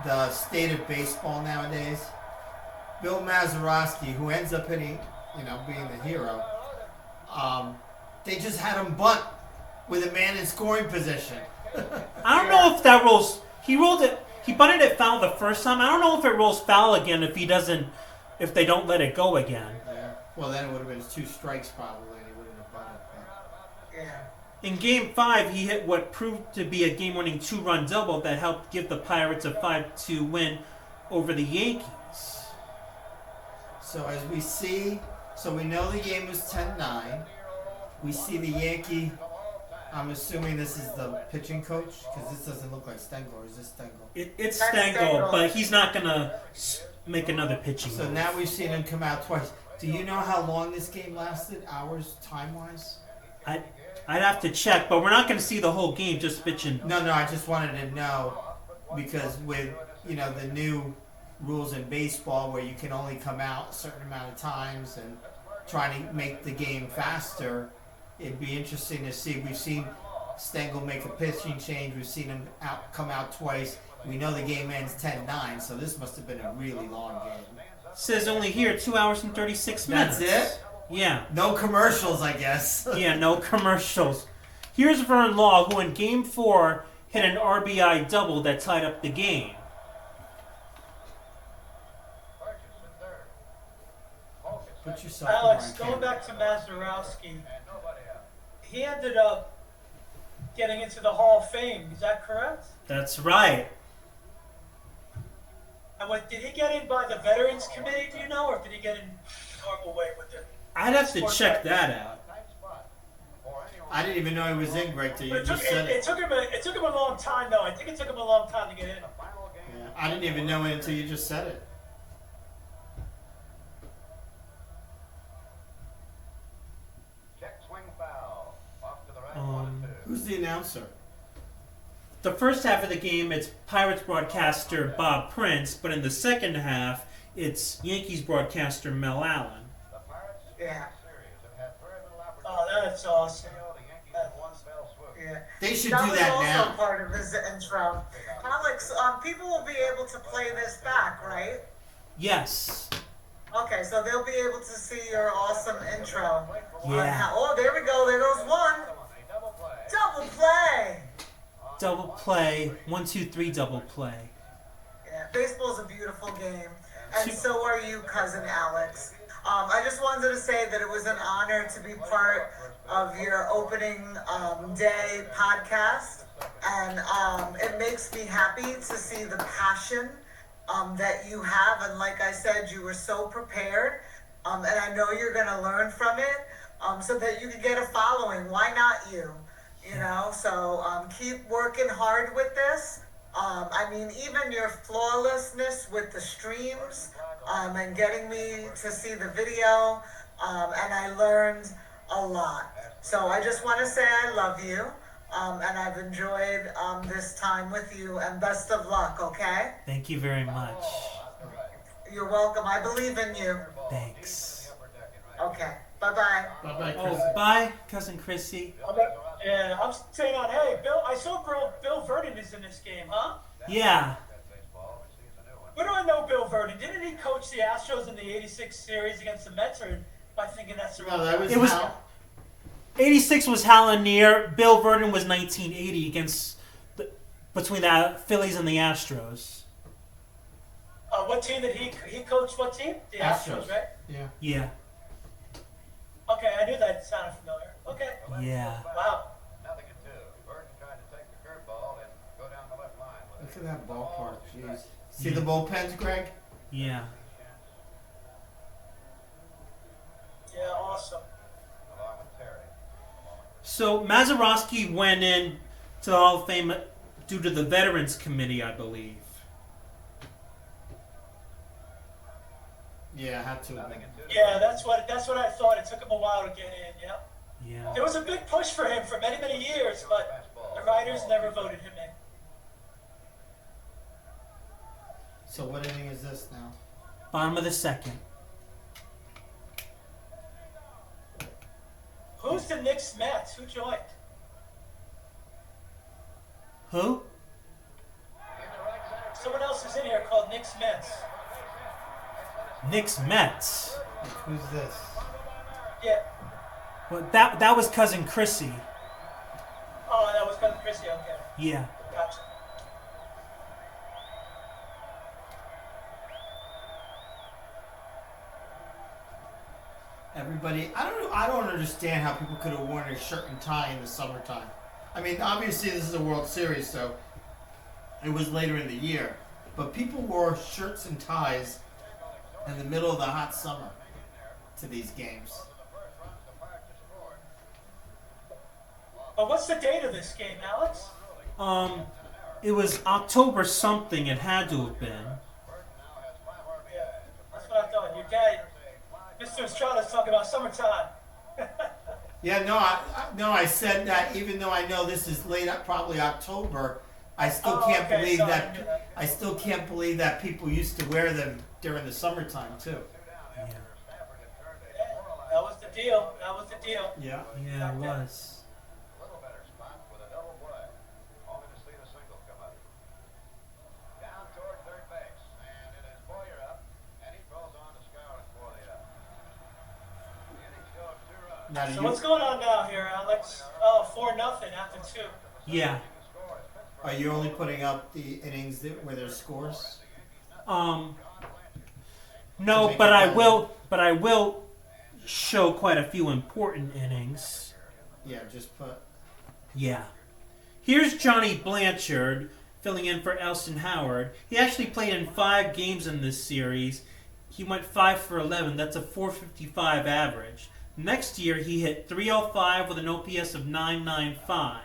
the state of baseball nowadays, Bill Mazeroski, who ends up hitting, being the hero, they just had him bunt with a man in scoring position. I don't know if that rolls. He rolled it. He bunted it foul the first time. I don't know if it rolls foul again if they don't let it go again. Yeah. Well, then it would have been 2 strikes probably, and he wouldn't have bunted. Yeah. In Game 5, he hit what proved to be a game-winning 2-run double that helped give the Pirates a 5-2 win over the Yankees. So as we see, we know the game was 10-9. We see the Yankee. I'm assuming this is the pitching coach because this doesn't look like Stengel. Or is this Stengel? It's That's Stengel, Stengel. but he's not gonna make another pitching So move. now we've seen him come out twice. Do you know how long this game lasted, hours, time-wise? I'd have to check, but we're not going to see the whole game just pitching. No, I just wanted to know because with the new rules in baseball where you can only come out a certain amount of times and trying to make the game faster, it'd be interesting to see. We've seen Stengel make a pitching change. We've seen him come out twice. We know the game ends 10-9, so this must have been a really long game. Says only here 2 hours and 36 minutes. That's it? Yeah. No commercials, I guess. Yeah, no commercials. Here's Vern Law, who in Game 4 hit an RBI double that tied up the game. Put yourself Alex, on going camera. back to Mazeroski, he ended up getting into the Hall of Fame. Is that correct? That's right. And did he get in by the Veterans Committee, do you know, or did he get in the normal way with it? I'd have to check that out. I didn't even know he was in, Greg, till you But just said it. it took him a long time, though. I think it took him a long time to get in. Yeah, I didn't even know it until you just said it. Check swing foul. Off to the right. Who's the announcer? The first half of the game, it's Pirates broadcaster Bob Prince, but in the second half, it's Yankees broadcaster Mel Allen. The Pirates Yeah. series have had very little Oh, opportunity. that's awesome. The Yankees in one fell swoop. Yeah. They should That do was that also now. part of his intro. Alex Alex, people will be able to play this back, right? Yes. Okay, so they'll be able to see your awesome intro. Yeah. Oh, there we go. There goes one. Double play. Double play. 1, 2, 3 double play. Yeah, baseball's a beautiful game, and so are you, cousin Alex. I just wanted to say that it was an honor to be part of your opening day podcast, and it makes me happy to see the passion that you have. And like I said, you were so prepared, and I know you're going to learn from it, so that you can get a following. Why not you? You know, so keep working hard with this. I mean, even your flawlessness with the streams and getting me to see the video, and I learned a lot. So I just want to say I love you, and I've enjoyed this time with you, and best of luck, okay? Thank you very much. You're welcome. I believe in you. Thanks. Okay. Bye-bye. Bye-bye, Oh, Chris. bye, cousin Chrissy. Yeah, I'm saying on, hey, Bill, I saw Bill Vernon is in this game, huh? Yeah. Where do I know Bill Vernon? Didn't he coach the Astros in the 86 series against the Mets, or am I thinking that's the wrong No, that was It was- Hal. 86 was Hal Lanier. Bill Vernon was 1980 between the Phillies and the Astros. What team did he coach? What team? The Astros, right? Yeah. Yeah. Okay, I knew that sounded familiar. Okay. Yeah. Wow. Nothing at two. Burton tried to take the curveball and go down the left line with Look at that ballpark. Jeez. See the bullpens, Greg? Yeah. Yeah, awesome. along with Terry. So Mazeroski went in to the Hall of Fame due to the Veterans Committee, I believe. Yeah, had to. Yeah, that's what I thought. It took him a while to get in. Yeah. Yeah. There was a big push for him for many, many years, but the writers never voted him in. So what inning is this now? Bottom of the second. Who's the Knicks Mets? Who joined? Who? Someone else is in here called Knicks Mets. Knicks Mets. Like, who's this? Yeah. Well, that was cousin Chrissy. Oh, that was Cousin Chrissy. Okay. Yeah. Gotcha. Everybody, I don't understand how people could have worn a shirt and tie in the summertime. I mean, obviously this is a World Series, so it was later in the year. But people wore shirts and ties in the middle of the hot summer to these games. But what's the date of this game, Alex? It was October something. It had to have been. Yeah, that's what I thought. Your dad, Mr. Estrada's talking about summertime. Yeah, no, I said that even though I know this is late, probably October, I still Oh, can't okay, believe sorry, that. I knew that. I still can't believe that people used to wear them during the summertime too. Yeah. That was the deal. That was the deal. Yeah. Yeah, it was. A little better spot with a double play. Only to see the single come up. Down toward third base. And it is Boyer up. And he throws on to Skowron for the out. The inning showed 2 runs. Now, do So you, what's going on now here, Alex? Oh, 4-0 after 2. Yeah. are you only putting up the innings where there's scores? No, but I will. But I will show quite a few important innings. Yeah, just put. Yeah. Here's Johnny Blanchard filling in for Elston Howard. He actually played in 5 games in this series. He went 5 for 11. That's a 455 average. Next year, he hit 305 with an OPS of 995.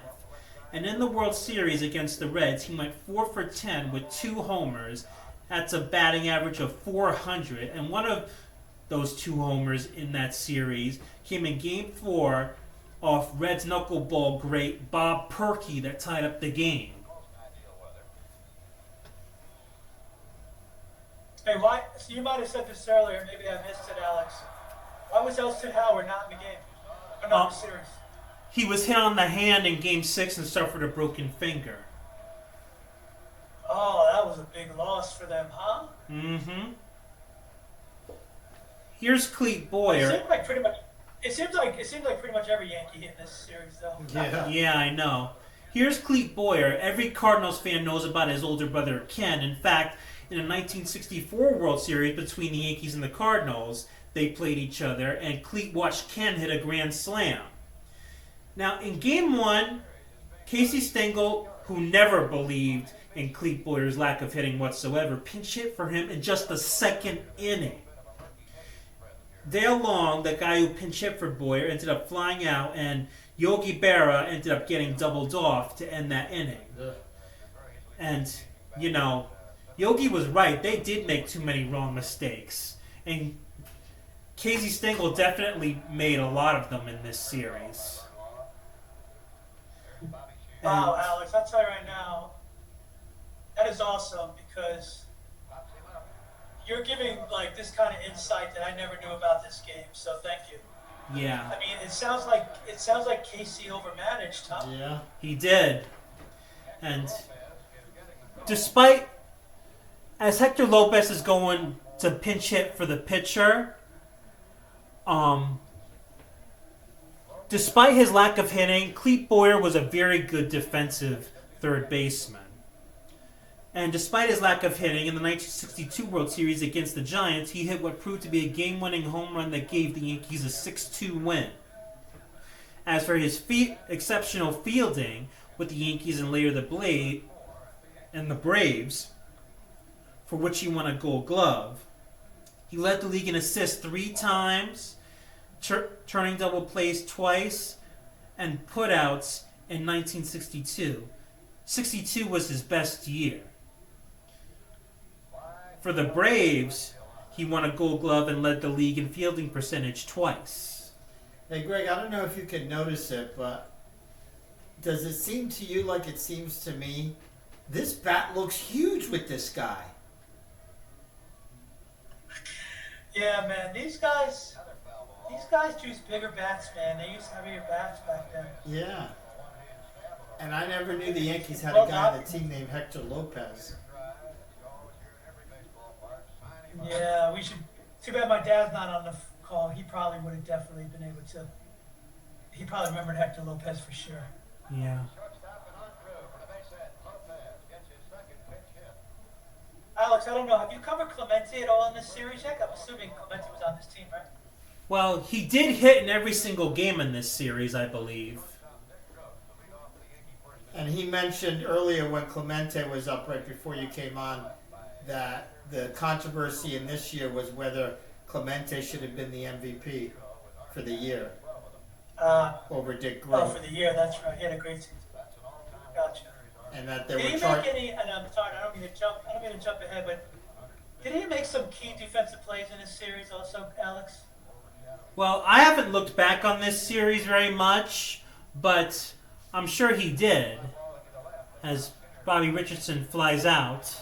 And in the World Series against the Reds, he went 4 for 10 with 2 homers. That's a batting average of 400. And one of those 2 homers in that series came in Game 4 off Reds knuckleball great Bob Perky that tied up the game. Hey, why? So you might have said this earlier. Maybe I missed it, Alex. Why was Elston Howard not in the game? Or not in the series? He was hit on the hand in Game 6 and suffered a broken finger. Oh, was a big loss for them, huh? Mm-hmm. Here's Clete It Boyer. seemed like pretty much. It seems like pretty much every Yankee hit in this series, though. Yeah. Yeah, I know. Here's Clete Boyer. Every Cardinals fan knows about his older brother Ken. In fact, in a 1964 World Series between the Yankees and the Cardinals, they played each other, and Clete watched Ken hit a grand slam. Now, in Game 1, Casey Stengel, who never believed in Clete Boyer's lack of hitting whatsoever, pinch hit for him in just the second inning. Dale Long, the guy who pinch hit for Boyer, ended up flying out, and Yogi Berra ended up getting doubled off to end that inning. And, you know, Yogi was right. They did make too many wrong mistakes. And Casey Stengel definitely made a lot of them in this series. Wow, Alex, I'll tell you right now, that is awesome because you're giving like this kind of insight that I never knew about this game. So thank you. Yeah, I mean, it sounds like Casey overmanaged, huh? Yeah. he did. And despite, as Hector Lopez is going to pinch hit for the pitcher, despite his lack of hitting, Clete Boyer was a very good defensive third baseman. And despite his lack of hitting, in the 1962 World Series against the Giants, he hit what proved to be a game-winning home run that gave the Yankees a 6-2 win. As for his exceptional fielding with the Yankees and later the Braves, for which he won a Gold Glove, he led the league in assists 3 times, turning double plays twice, and putouts in 1962. 62 was his best year. For the Braves, he won a Gold Glove and led the league in fielding percentage twice. Hey, Greg, I don't know if you can notice it, but does it seem to you like it seems to me? This bat looks huge with this guy. Yeah, man, these guys choose bigger bats, man. They used heavier bats back then. Yeah. And I never knew the Yankees had a guy on the team named Hector Lopez. Yeah, we should. Too bad my dad's not on the call. He probably would have definitely been able to. He probably remembered Hector Lopez for sure. Yeah. Alex, I don't know. Have you covered Clemente at all in this series yet? I'm assuming Clemente was on this team, right? Well, he did hit in every single game in this series, I believe. And he mentioned earlier when Clemente was up right before you came on that the controversy in this year was whether Clemente should have been the MVP for the year over Dick Oh, Grove. for the year, that's right. He had a great season. Gotcha. And that they Did were he trying. make any? And I'm sorry, I don't mean to jump ahead, but did he make some key defensive plays in this series also, Alex? Well, I haven't looked back on this series very much, but I'm sure he did, as Bobby Richardson flies out.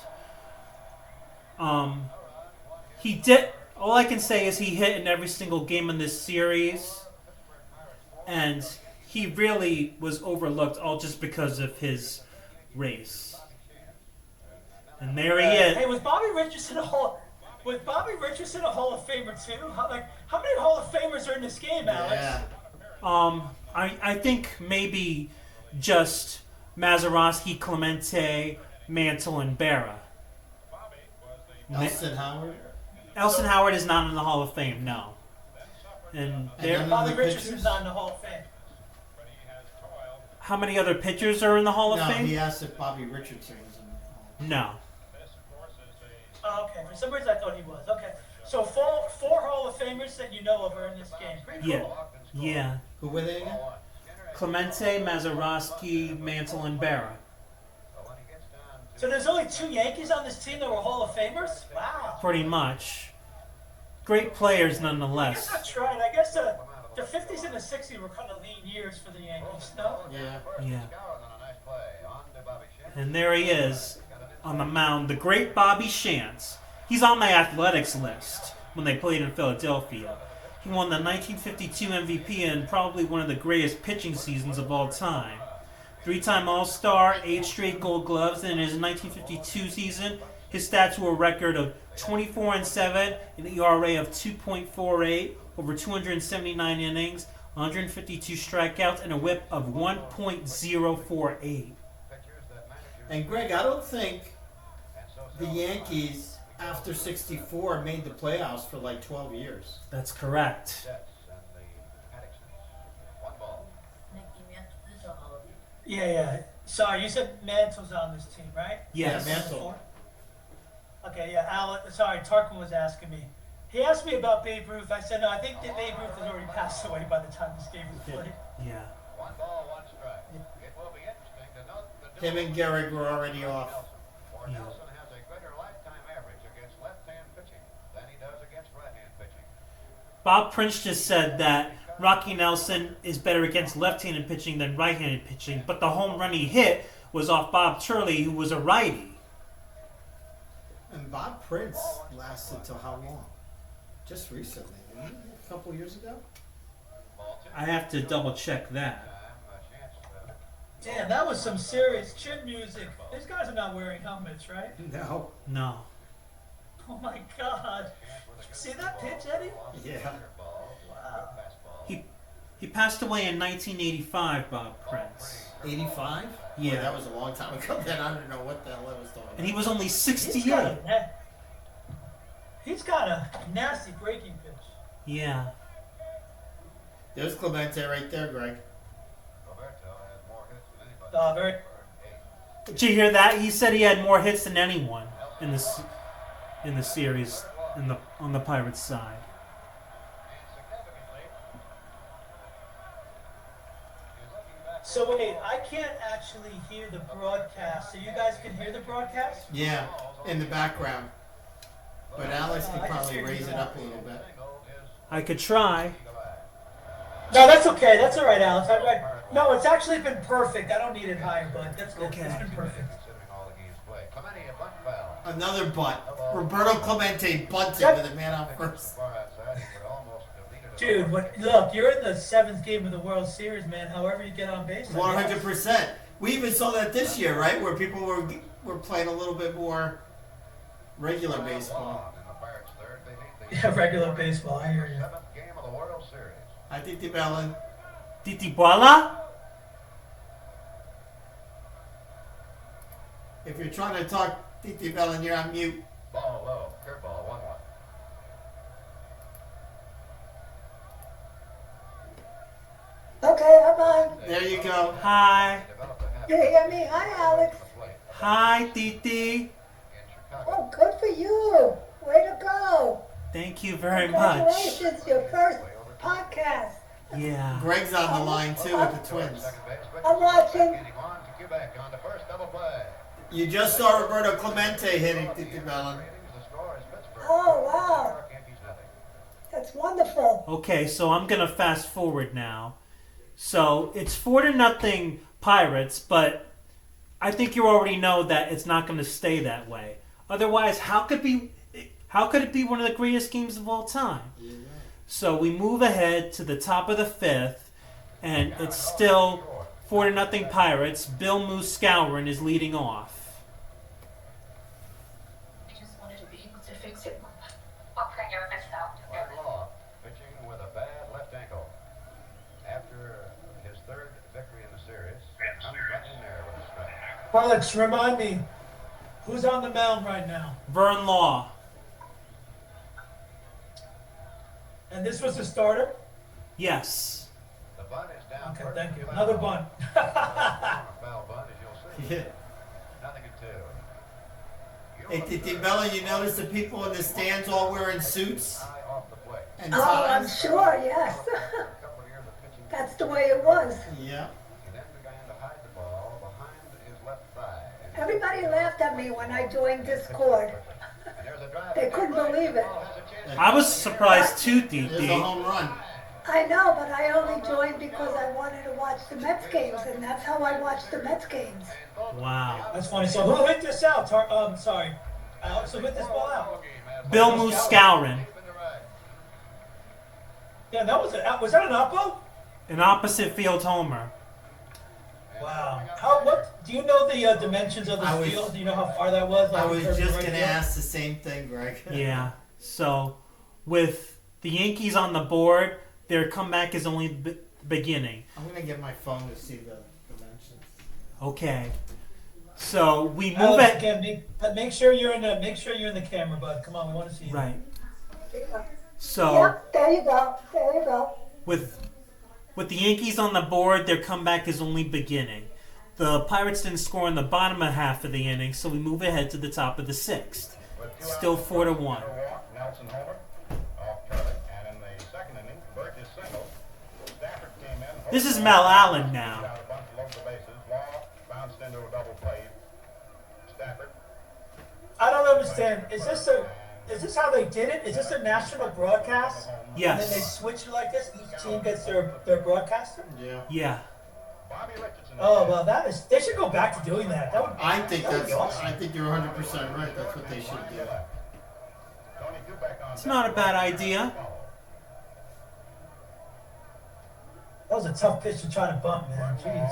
He did. All I can say is he hit in every single game in this series, and he really was overlooked all just because of his race. And there he is. Hey, was Bobby Richardson a Hall of Famer too? How many Hall of Famers are in this game, Alex? Yeah. I think maybe just Mazeroski, Clemente, Mantle, and Berra. Nelson Howard. Elson Howard is not in the Hall of Fame, no. And none Bobby of the Richardson's pitchers? not in the Hall of Fame. how many other pitchers are in the Hall of No, Fame? he asked if Bobby Richardson was in the Hall. No. Oh, okay. For some reason, I thought he was. Okay. So four Hall of Famers that you know of are in this game. Pretty Yeah. cool. Yeah. Who were they again? Clemente, Mazeroski, Mantle, and Berra. So there's only 2 Yankees on this team that were Hall of Famers? Wow. Pretty much. Great players I guess nonetheless. that's right. I guess the 50s and the 60s were kind of lean years for the Yankees, no? Yeah. Yeah. And there he is on the mound, the great Bobby Shantz. He's on my athletics list when they played in Philadelphia. He won the 1952 MVP and probably one of the greatest pitching seasons of all time. Three-time All-Star, 8 straight Gold Gloves, and in his 1952 season, his stats were a record of 24-7, an ERA of 2.48, over 279 innings, 152 strikeouts, and a WHIP of 1.048. And Greg, I don't think the Yankees after '64 made the playoffs for like 12 years. That's correct. Yeah. Sorry, you said Mantle's on this team, right? Yes. Yeah, Mantle. Okay, yeah. Sorry, Tarquin was asking me. He asked me about Babe Ruth. I said, no, I think that Babe Ruth has already passed away by the time this game was played. Yeah. 1 ball, 1 strike. It will be interesting to note that Him and Gehrig were already off. For Nelson has a greater lifetime average against left-hand pitching than he does against right-hand pitching. Bob Prince just said that Rocky Nelson is better against left-handed pitching than right-handed pitching, but the home run he hit was off Bob Turley, who was a righty. And Bob Prince lasted till how long? Just recently, didn't he? A couple years ago? I have to double-check that. Damn, that was some serious chin music. These guys are not wearing helmets, right? No. No. Oh my God. See that pitch, Eddie? Yeah. Wow. He passed away in 1985, Bob Prince. 85? Yeah. Boy, that was a long time ago. Then I don't know what the hell I was talking about. And he was only He's 68. got a nasty breaking pitch. Yeah. There's Clemente right there, Greg. Roberto has more hits than anybody. Very. Did you hear that? He said he had more hits than anyone in the series on the Pirates side. So wait, I can't actually hear the broadcast. So you guys can hear the broadcast? Yeah, in the background. But Alex can probably raise it up a little bit. I could try. No, that's okay. That's all right, Alex. No, it's actually been perfect. I don't need it higher, bud. That's good. Okay. It's been perfect. Considering all the games played. Clemente, a bunt foul. Another bunt. Roberto Clemente bunted with a man on first. Far outside, he would almost have needed a Dude, look, you're in the 7th game of the World Series, man. However you get on base. 100%. We even saw that this year, right? Where people were playing a little bit more regular baseball. In the Pirates' third, they beat the Yeah, regular baseball. I hear you. 7th game of the World Series. I think the Bellin. Titipuala? If you're trying to talk Titi Bellin, you're on mute. Ball low, curveball, 1-1. Okay, I'm on. There you go. Hi. Developed a habit You hear me? Hi, Alex. at the plate. Hi, Titi. In Chicago. Oh, good for you. Way to go. Thank you very much. Congratulations, your first podcast. Yeah. Greg's on the line too with the Twins. Second base, quick. I'm watching. Getting on to Quebec on the first double play. You just saw Roberto Clemente hitting Titi Bellin. The score is Pittsburgh. Oh, wow. New York Yankees nothing. That's wonderful. Okay, so I'm gonna fast forward now. So it's 4-0 Pirates, but I think you already know that it's not gonna stay that way. Otherwise, how could it be one of the greatest games of all time? So we move ahead to the top of the 5th, and it's still 4-0 Pirates. Bill Moose Skowron is leading off. I just wanted to be able to fix it. I'll pray your best out. Mike Law pitching with a bad left ankle. After his third victory in the series, comes right in there with a strike. Alex, remind me, who's on the mound right now? Vern Law. And this was the starter? Yes. The bunt is down. Okay, first thank and you. foul. Another bunt. A foul bunt, as you'll see. Yeah. 0-2. Hey, Titi Bellin, you notice the people in the stands all wearing suits High off the plate. and Oh, I'm ties? sure, yes. A couple of years of pitching. That's the way it was. Yeah. He then began to hide the ball behind his left thigh. And Everybody laughed at me when I joined Discord. there's a drive. They couldn't believe it. Ball has a chance. I was surprised too, There's Titi. a home run. I know, but I only joined because I wanted to watch the Mets games, and that's how I watch the Mets games. Wow. That's funny. So who hit this out? Sorry. Alex, who hit this ball out? Bill Moose Skowron. Yeah, was that an oppo? An opposite field homer. Wow. What? Do you know the dimensions of I the was- field? Do you know how far that was? I Like, in was terms of just right gonna field? ask the same thing, Greg. Yeah. So, with the Yankees on the board, their comeback is only the beginning. I'm gonna get my phone to see the dimensions. Okay. So we move Alex, it. again, make sure you're in the camera, bud. Come on, we want to see you. Right. Yeah, So there you go. There you go. with the Yankees on the board, their comeback is only beginning. The Pirates didn't score in the bottom half of the inning, so we move ahead to the top of the sixth. Still 4-1. Nelson homer off Turley, and in the second inning, Burgess singled. Stafford came in. This is Mel Allen now. Got a bunch along the bases. Law bounced into a double play. Stafford. I don't understand. Is this how they did it? Is this a national broadcast? And then they Yes. switch it like this. Each team gets their broadcaster. Yeah. Yeah. Bobby Richardson. Oh well, they should go back to doing that. That would. I think that would that's. be awesome. I think you're 100% right. That's what they should do. Tony Kubek on It's not a bad idea. That was a tough pitch to try to bump, man. Jeez.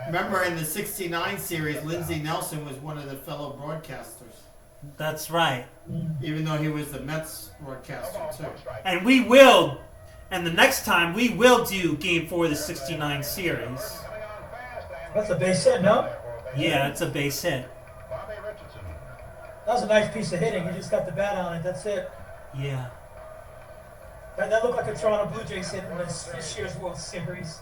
Remember in the '69 series, Lindsey Nelson was one of the fellow broadcasters, That's right. even though he was the Mets broadcaster too. And we will, and the next time we will do Game 4 of the 69 series. That's a base hit, no? Yeah, it's a base hit. Bobby Richardson. That was a nice piece of hitting. He just got the bat on it. That's it. Yeah. That looked like a Toronto Blue Jays hit in this year's World Series.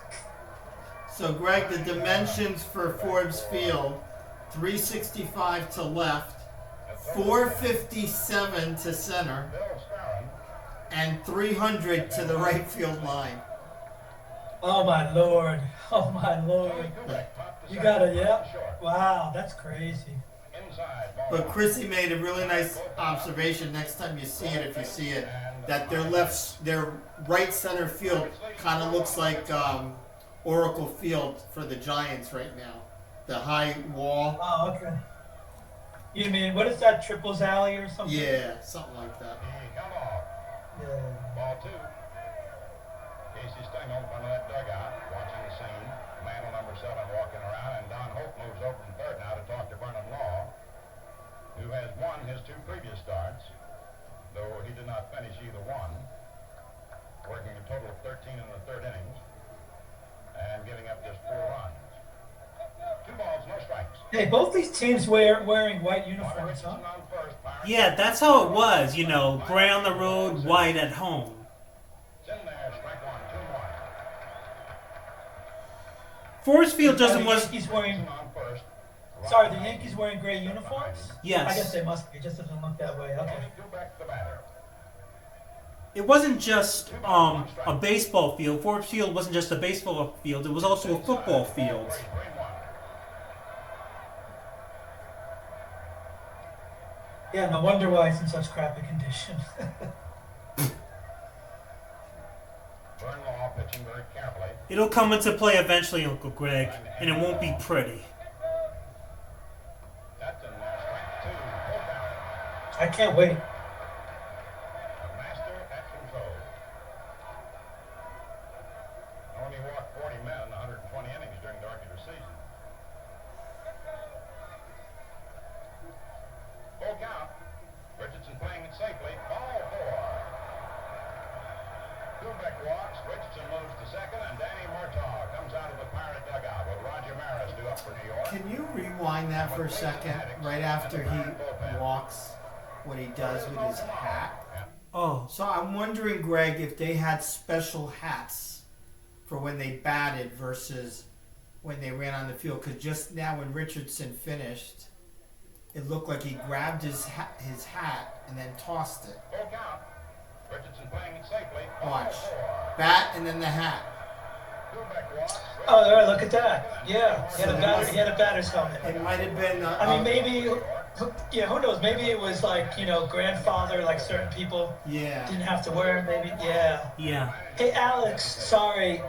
So, Greg, the dimensions for Forbes Field: 365 to left, 457 to center, Bill Scarron. and 300 to the right field line. Oh my lord. Oh my lord. Kubek top to You second, got it, yeah? short. Wow, that's crazy. Inside. Ball But one. Chrissy made a really nice observation. Next time you see it, if you see it, that their right center field kind of looks like Oracle Field for the Giants right now. The high wall. Oh, okay. You mean, what is that, Triples Alley or something? Yeah, something like that. He come off. Yeah. Ball two. Casey Stengel in front of that dugout, watching the scene. Man on number 7 walking around, and Don Hope moves over from third now to talk to Vernon Law, who has won his 2 previous starts, though he did not finish either one, working a total of 13 in the third innings, and giving up just 4 runs. 2 balls, no strikes. Hey, both these teams wearing white Bobby uniforms, huh? Richardson on first. Pirates Yeah, that's how it was. You know, gray on the road, white at home. it's in there, strike 1, 2-1. Forest Field doesn't the was. Yankees wearing. On first. Sorry, the Yankees wearing gray uniforms. Yes. I guess they must be. It just doesn't look that way. Okay. Tony Kubek, the batter. It wasn't just a baseball field. Forbes Field wasn't just a baseball field. It was also a football field. 3-1. Yeah, no wonder why it's in such crappy condition. Vern Law pitching very carefully. It'll come into play eventually, Uncle Greg, and it won't be pretty. That's in there, strike 2. Full count. I can't wait. A master at control. Only walked 40 men in 120 innings during the regular season. Full count. Richardson playing it safely. Ball 4. Kubek walks. Richardson moves to second, and Danny Murtaugh comes out of the Pirate dugout with Roger Maris due up for New York. Can you rewind that for a second? Right after he walks, what he does with his hat. Oh, So I'm wondering, Greg, if they had special hats for when they batted versus when they ran on the field. Because just now when Richardson finished, it looked like he grabbed his hat and then tossed it. Full count. Richardson playing it safely. Ball Watch. 4. Bat and then the hat. Kubek walks. Oh, all right, look at that. Yeah, he had a batter's helmet. It might have been. I mean, maybe, yeah, who knows? Maybe it was like, grandfather, like certain people Yeah. didn't have to wear it, maybe. Yeah. yeah. Hey, Alex, sorry.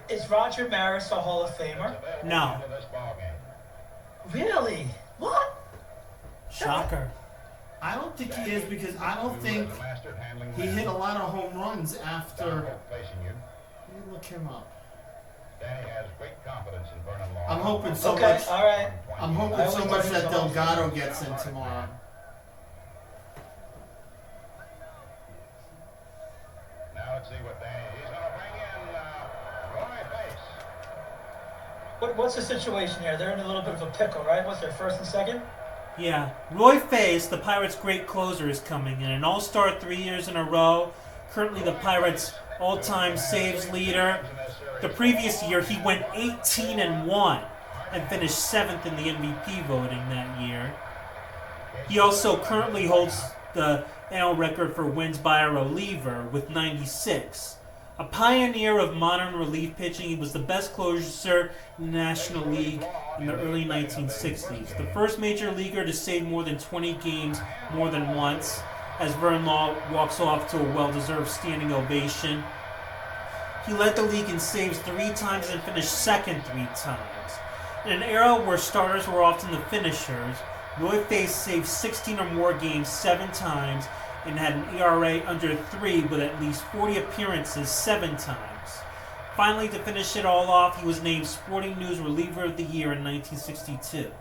Is Roger Maris a Hall of Famer? No. Into this ball game. Really? What? Shocker. I don't think he is because I don't think The master at handling he man. hit a lot of home runs Don after. Hope facing you. Let me look him up. Danny has great confidence in Vernon Law. I'm hoping so Okay, much. all right. I'm hoping I so always much thought he that was a Hall of Delgado gets in tomorrow. Now let's see what Danny. He's going to bring in Roy Pace. What's the situation here? They're in a little bit of a pickle, right? What's their first and second? Yeah, Roy Face, the Pirates' great closer, is coming in. An all-star 3 years in a row. Currently the Pirates' all-time saves leader. The previous year he went 18-1 and finished 7th in the MVP voting that year. He also currently holds the NL record for wins by a reliever with 96. A pioneer of modern relief pitching, he was the best closer in the National League in the early 1960s. The first major leaguer to save more than 20 games more than once, as Vernon Law walks off to a well-deserved standing ovation. He led the league in saves 3 times and finished second 3 times. In an era where starters were often the finishers, Roy Face saved 16 or more games 7 times and had an ERA under 3 with at least 40 appearances 7 times. Finally, to finish it all off, he was named Sporting News Reliever of the Year in 1962.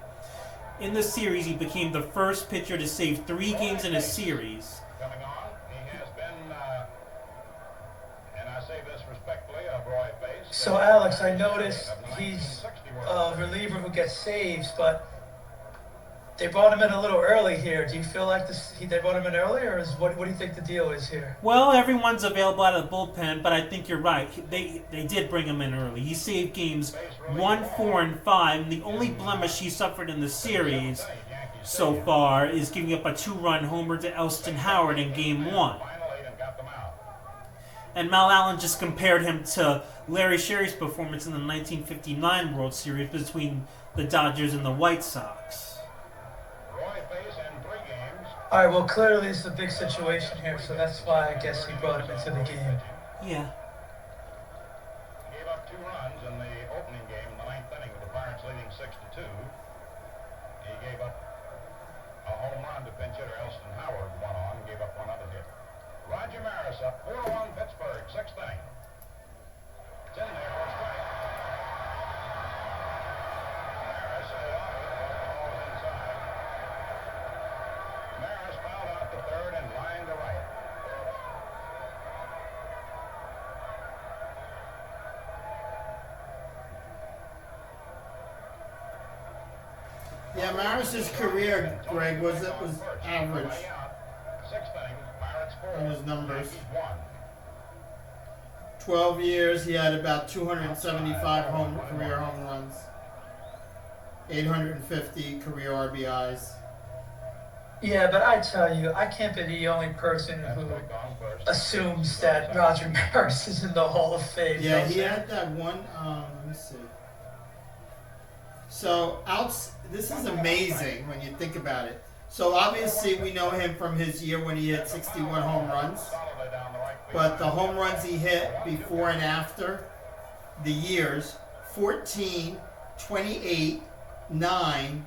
In the series, he became the first pitcher to save 3 games in a series. Coming on, he has been, and I say this respectfully, Roy Pace. So, Alex, I noticed he's a reliever who gets saves, but they brought him in a little early here. Do you feel like they brought him in early, or what do you think the deal is here? Well, everyone's available out of the bullpen, but I think you're right. They did bring him in early. He saved games 1, 4, and 5, and the only blemish he suffered in the series so far is giving up a 2-run homer to Elston Howard in Game 1. And Mal Allen just compared him to Larry Sherry's performance in the 1959 World Series between the Dodgers and the White Sox. All right, well, clearly this is a big situation here, so that's why I guess he brought him into the game. Yeah. He gave up 2 runs in the opening game in the 9th inning with the Pirates leading 6-2. He gave up a home run to pinch hitter Elston Howard, 1 on, and gave up 1 other hit. Roger Maris up 4-1 Pittsburgh, 6th inning. It's in there for a strike. Maris hit off it, the ball was inside. Maris fouled out to third and line to right. Yeah, Maris's career, Greg, was average. 6th inning, Pirates 4. In his numbers. Yankees 1. 12 years, he had about 275 career home runs, 850 career RBIs. Yeah, but I tell you, I can't be the only person who assumes that Roger Maris is in the Hall of Fame. Yeah, he had that one. Let me see. So, this is amazing when you think about it. So, obviously, we know him from his year when he hit 61 home runs. But the home runs he hit before and after the years 14, 28, 9,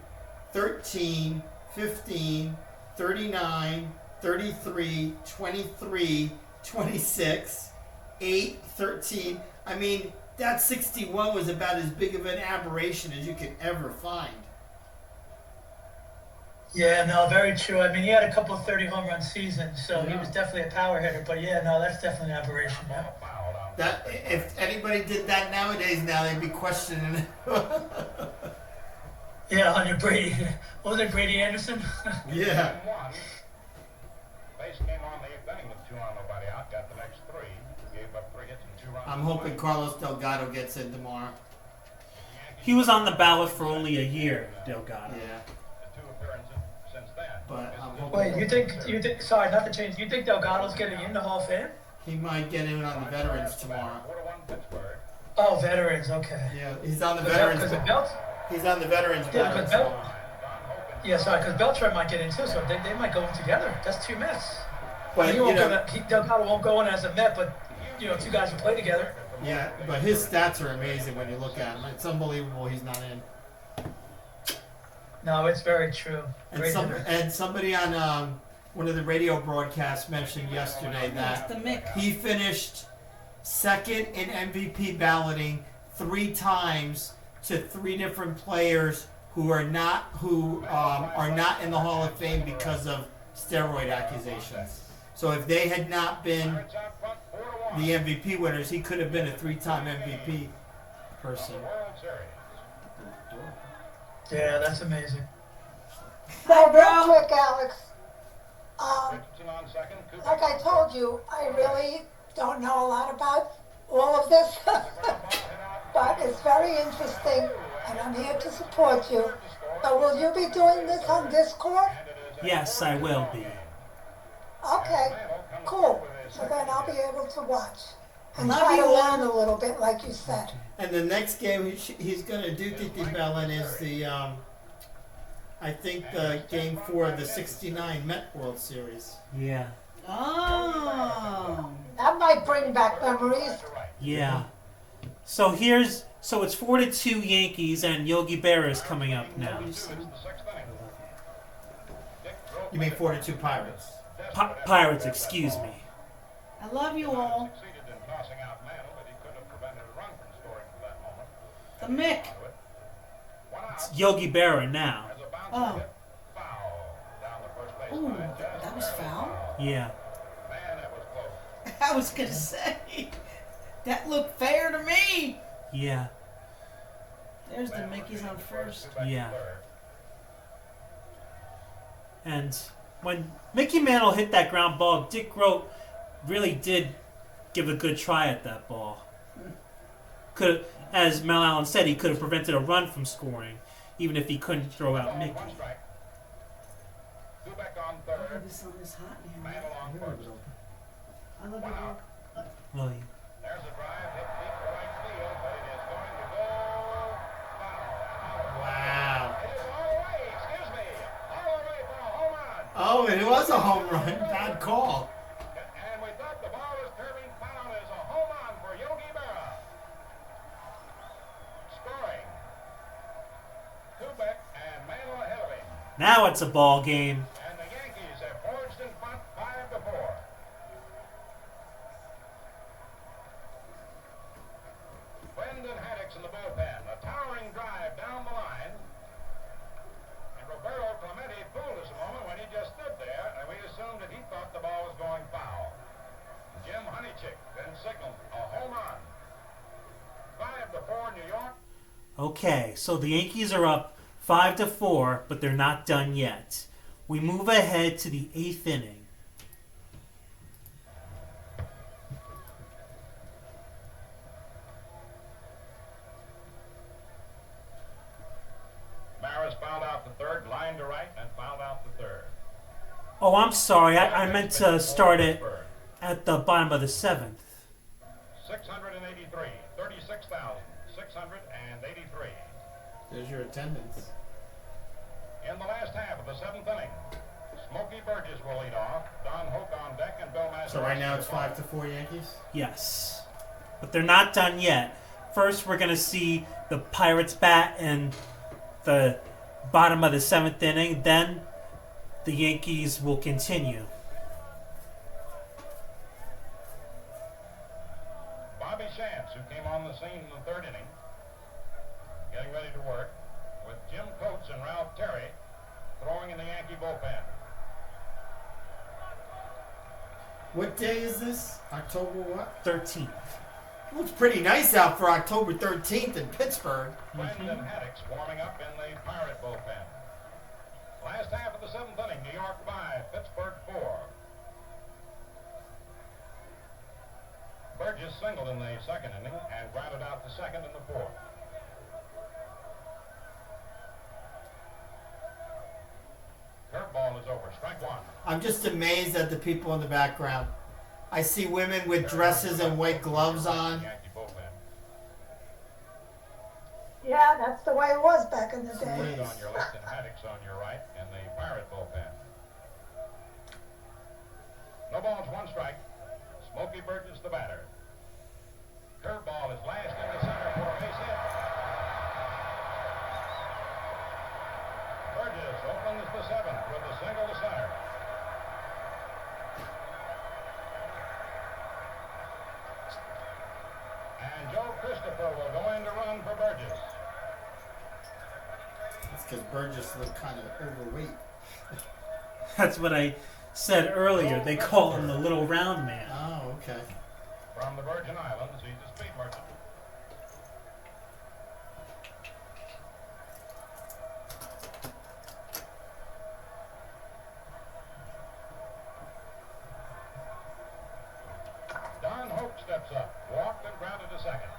13, 15, 39, 33, 23, 26, 8, 13. I mean, that 61 was about as big of an aberration as you could ever find. Yeah, no, very true. I mean, he had a couple of 30 home run seasons, so he was definitely a power hitter. But yeah, no, that's definitely an aberration. Yeah. That if anybody did that nowadays, now they'd be questioning it. Yeah, under Brady. Wasn't it Brady Anderson? Yeah. Base came on the 8th inning with 2 on, nobody out. Got the next 3. Gave up 3 hits and 2 runs. I'm hoping Carlos Delgado gets in tomorrow. He was on the ballot for only a year, Delgado. Yeah. The 2 appearances since then. But I'm hoping. Wait, you think? Sorry, not to change. You think Delgado's getting in the Hall of Fame? He might get in on the veterans tomorrow. 4-1 Pittsburgh. Oh, veterans. Okay. Yeah, he's on the veterans. Because of Belt. He's on the veterans Yeah, ballot but Belt. tomorrow. Yeah, sorry, because Beltran might get in too, so they might go in together. That's 2 Mets. But Delgado won't go in as a Met, but 2 guys who play together. Yeah, but his stats are amazing when you look at him. It's unbelievable he's not in. No, it's very true. And somebody on one of the radio broadcasts mentioned yesterday that he finished second in MVP balloting 3 times to 3 different players who are not in the Hall of Fame because of steroid accusations. So if they had not been the MVP winners, he could have been a 3-time MVP person. Yeah, that's amazing. Now, real quick, Alex. Like I told you, I really don't know a lot about all of this, but it's very interesting, and I'm here to support you. So will you be doing this on Discord? Yes, I will be. Okay, cool. So then I'll be able to watch and Love try you to all. learn a little bit, like you said. And the next game he's going to do, Titi Bellin, is the, I think, the game 4 of the '69 Met World Series. Yeah. Oh. That might bring back memories. Yeah. So it's 4-2 Yankees, and Yogi Berra is coming up now. You mean 42 Pirates? Pirates, excuse me. I love you all. The Mick. It's Yogi Berra now. Oh. Ooh, that was foul. Yeah. I was gonna say that looked fair to me. Yeah. There's the Mickey's on first. Yeah. And when Mickey Mantle hit that ground ball, Dick Groat really did give a good try at that ball. Could, as Mel Allen said, he could have prevented a run from scoring, even if he couldn't throw out Mickey. Oh, the sun is hot now. I love you all. Well, There's a drive hit deep to right field, but it is going to go foul. Wow. It is all the way, excuse me. All the way for a home run. Oh, it was a home run. Bad call. And we thought the ball was curving foul as a home run for Yogi Berra. Scoring. Kubek and Mantle ahead of him. now it's a ball game. And the Yankees have forged in front 5-4. Brendan Haddock's in the bullpen. A towering drive down the line. And Roberto Clemente fooled us a moment when he just stood there, and we assumed that he thought the ball was going foul. Jim Honeychick then signaled a home run. 5-4 New York. Okay, so the Yankees are up 5-4, but they're not done yet. We move ahead to the 8th inning. Maris fouled out the third, line to right, and fouled out the third. Oh, I'm sorry. I meant to start it at the bottom of the 7th. 683, 36,683. There's your attendance. In the last half of the 7th inning, Smokey Burgess will lead off, Don Hoke on deck, and Bill Massey. So right now it's 5-4 Yankees? Yes. But they're not done yet. First, we're going to see the Pirates bat in the bottom of the 7th inning. Then the Yankees will continue. Bobby Shantz, who came on the scene in the 3rd inning, getting ready to work, with Jim Coates and Ralph Terry throwing in the Yankee bullpen. What day is this? October what? 13th. Looks pretty nice out for October 13th in Pittsburgh. Brendan Haddock's warming up in the Pirate bullpen. Last half of the 7th inning, New York 5, Pittsburgh 4. Burgess singled in the 2nd inning and grounded out the 2nd and the 4th. Curveball is over. Strike 1. I'm just amazed at the people in the background. I see women with dresses and white gloves on. Yankee bullpen. Yeah, that's the way it was back in the Wood day. on your left and Haddock's on your right in the Pirate bullpen. No balls, 1 strike. Smokey Burgess the batter. Curveball is last in the center for a base hit. Burgess opens the 7th with a single to center. And Joe Christopher will go into because Burgess looked kind of overweight. That's what I said earlier. They call him the little round man. Oh, okay. From the Virgin Islands, he's a speed merchant. Don Hope steps up, walked and grounded to second.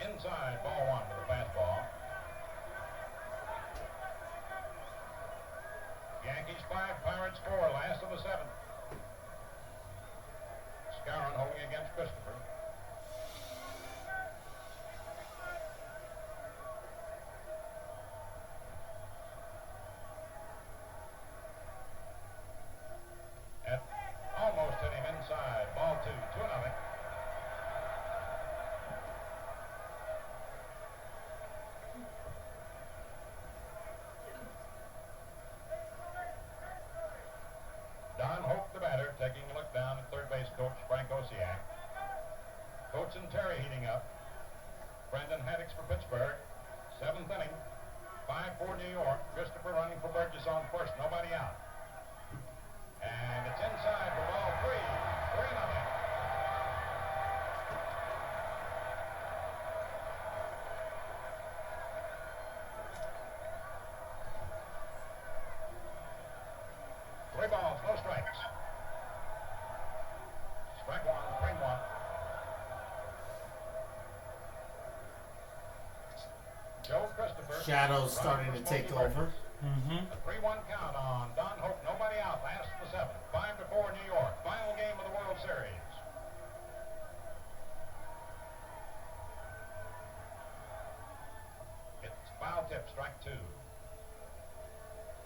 Inside, ball one with a fastball. Yankees 5, Pirates 4, last of the 7th. Scowen holding against Christopher. Almost hit him inside. Ball 2, 2-0. Don Hope, the batter, taking a look down at third base coach Frank Osiak. Coach and Terry heating up. Brendan Haddix for Pittsburgh. 7th inning. 5-4 New York. Christopher running for Burgess on first. Nobody out. And it's inside for ball 3. 3-0. Three balls, no strikes. Strike one, bring one. Joe Christopher. Shadows starting to take over. Mm-hmm. A 3-1 count on Don Hope. Nobody out. Last of the 7th. 5-4 New York. Final game of the World Series. It's foul tip, strike 2.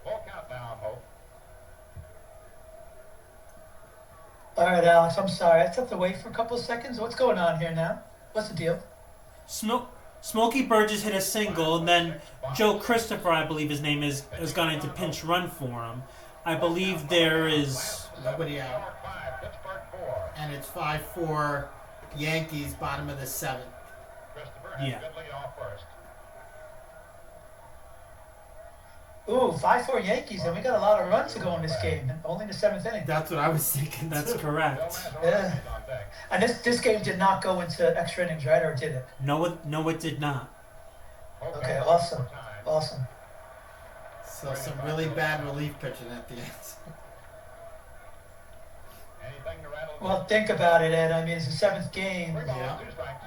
Full count now on Hope. All right, Alex, I'm sorry. I have to wait for a couple of seconds. What's going on here now? What's the deal? Smokey Burgess hit a single, and then Joe Christopher, I believe his name is, has gone into pinch run for him. I believe there is Nobody out. 5, Pittsburgh 4. And it's 5-4 Yankees, bottom of the 7th. Christopher has Yeah. a good lead off first. Ooh, 5-4 Yankees, and we got a lot of runs to go in this game. Only in the 7th inning. That's what I was thinking. that's too. correct. Yeah. And this game did not go into extra innings, right? Or did it? No, it did not. Okay, awesome. Awesome. So some really bad relief pitching at the end. Anything to rattle? Well, think about it, Ed. I mean, it's the 7th game. Yeah.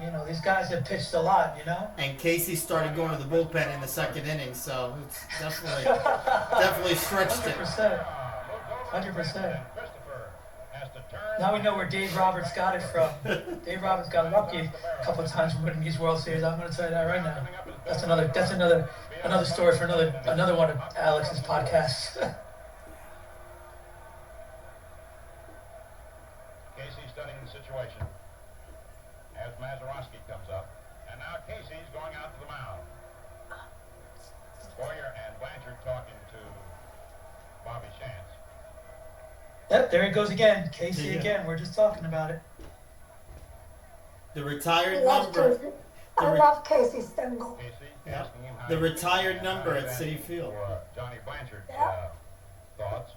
You know, these guys have pitched a lot, you know? And Casey started going to the bullpen in the 2nd inning, so it's definitely stretched it. 100%. 100%. Now we know where Dave Roberts got it from. Dave Roberts got lucky a couple of times winning these World Series. I'm going to tell you that right now. That's another story for another one of Alex's podcasts. Casey studying the situation as Mazeroski comes up. And now Casey's going out to the mound. Boyer and Blanchard talking to Bobby Shantz. Yep, there it goes again. Casey again. We're just talking about it. The I retired love number. Casey. I love Casey Stengel. Casey Yeah. asking him how The he retired and number how at he Citi Field. for, Johnny Blanchard's Yeah. thoughts.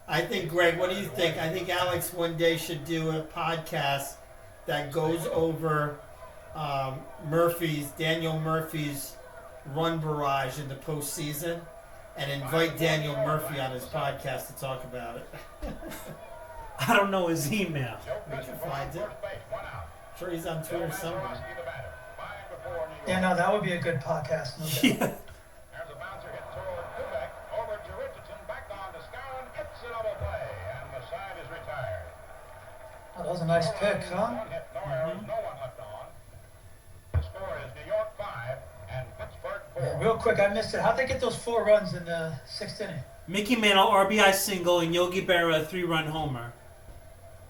I think, Greg, what do you think? I think Alex one day should do a podcast that goes over Daniel Murphy's run barrage in the postseason and invite Daniel Murphy on his podcast to talk about it. I don't know his email. We can find it. I'm sure he's on Twitter somewhere. Yeah, no, that would be a good podcast. No doubt. Yeah. There's a bouncer hit toward Kubek, over to Richardson, back on to Scowen. It's a double play, and the side is retired. Oh, that was a nice pick, huh? One hit, no errors, no one left on. The score is New York 5 and Pittsburgh 4. Yeah, real quick, I missed it. How'd they get those 4 runs in the 6th inning? Mickey Mantle RBI single and Yogi Berra a 3-run homer.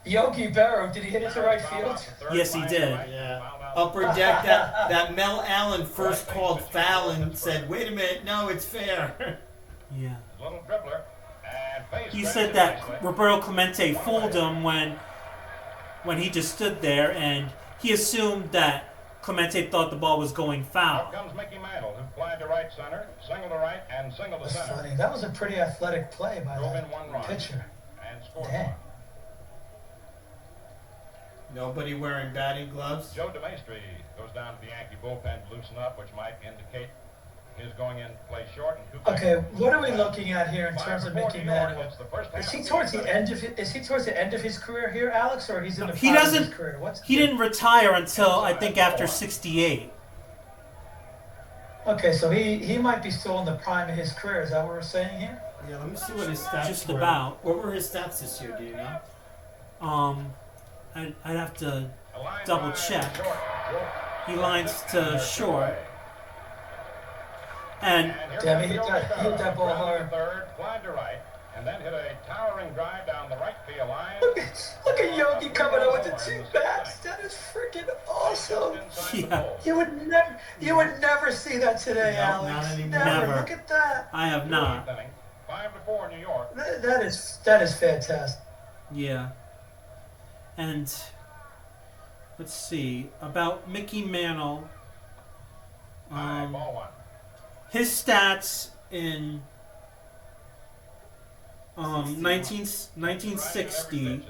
Yogi Berra, did he hit it to right field? Yes, he did. Yeah. Upper deck, that Mel Allen first called foul and said, wait a minute, no, it's fair. Yeah. Little dribbler, and he said that Roberto Clemente fooled him when he just stood there, and he assumed that Clemente thought the ball was going foul. Out comes Mickey Mantle, who flied to right center, single to right, and single to That's center. funny. That was a pretty athletic play by Drove in one run that pitcher. and scored Damn. one. Nobody wearing batting gloves. Joe DeMaestri goes down to the Yankee bullpen to loosen up, which might indicate his going in to play short. And Kupek, Okay, what are we looking at here in terms of 5-4 Mickey New York. Mantle? It's the first Is half he of towards the season. end of is he towards the end of his career here, Alex, or he's in the He prime of his doesn't. career? What's He didn't retire until I think after 68. Okay, so he might be still in the prime of his career. Is that what we're saying here? Yeah, let me see what his stats Just were. about. What were his stats this year? Do you know? I'd have to A line double drive check. short. He lines to short, and Damn, he hit that ball hard. Third, fly to right, and then hit a towering drive down the right field line. Look at Yogi coming out with the two bats. That is freaking awesome. yeah, You would never see that today, No, Alex. not anymore. Never. Look at that. I have not. 5-4 New York. That is fantastic. Yeah, and let's see about Mickey Mantle. Ball one. His stats in 1960,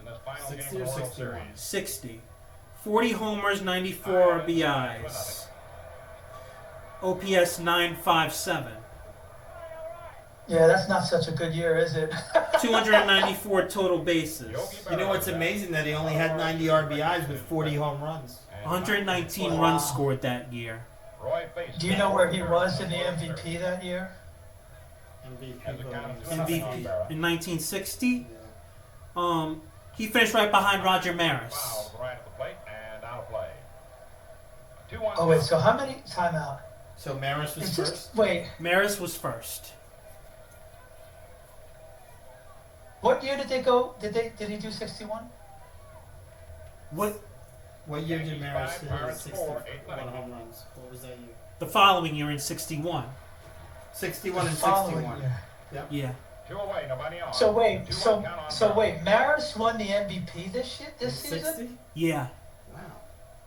60 or 61? 60. 40 homers, 94 RBIs. OPS 957. Yeah, that's not such a good year, is it? 294 total bases. You know what's amazing? That he only had 90 RBIs with 40 home runs. 119 runs scored that year. Do you know where he was in the MVP that year? MVP voting. MVP in 1960. He finished right behind Roger Maris. Foul to the right of the plate and out of play. 2-1. Oh wait, so how many timeout? So Maris was It's first. just wait. Maris was first. What year did they go? Did he do 61? What year did Maris hit Pirates 61 score, 8-0. home runs? What was that year? The following year in 61. 61 and Following 61. year. Yeah. 2 away, nobody on. So wait, 2-1 so count on so Burns. wait, Maris won the MVP this season? 60? Yeah. Wow.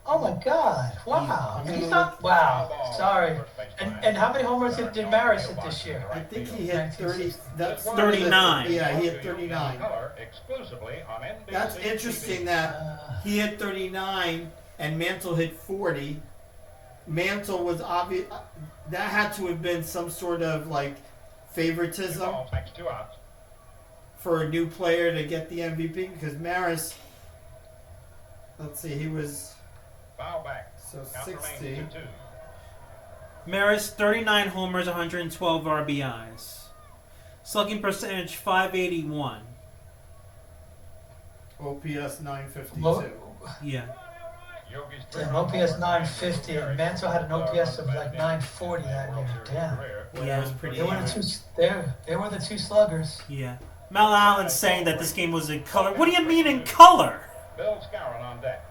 Oh my God! Wow, I'm and he's gonna not. Wow, sorry. And how many home runs did Maris hit this year? I think he hit 30. That's 39. Yeah, he hit 39. Color exclusively on NBC That's interesting that he hit 39 and Mantle hit 40. Mantle was obvious. That had to have been some sort of like favoritism Next 2 outs. for a new player to get the MVP because Maris. Let's see, he was Foul back. so Count 60. remains 2-2. Maris 39 homers, 112 RBIs. Slugging percentage 581. OPS 952. Well, Yeah. Yogi's damn, OPS 950, and Mantle had an OPS of like 940 that year. Damn. Well, Yeah. that was pretty. They were the average. they were the two sluggers. Yeah. Mel Allen's saying that this game was in color. What do you mean in color? Bill Skowron on deck.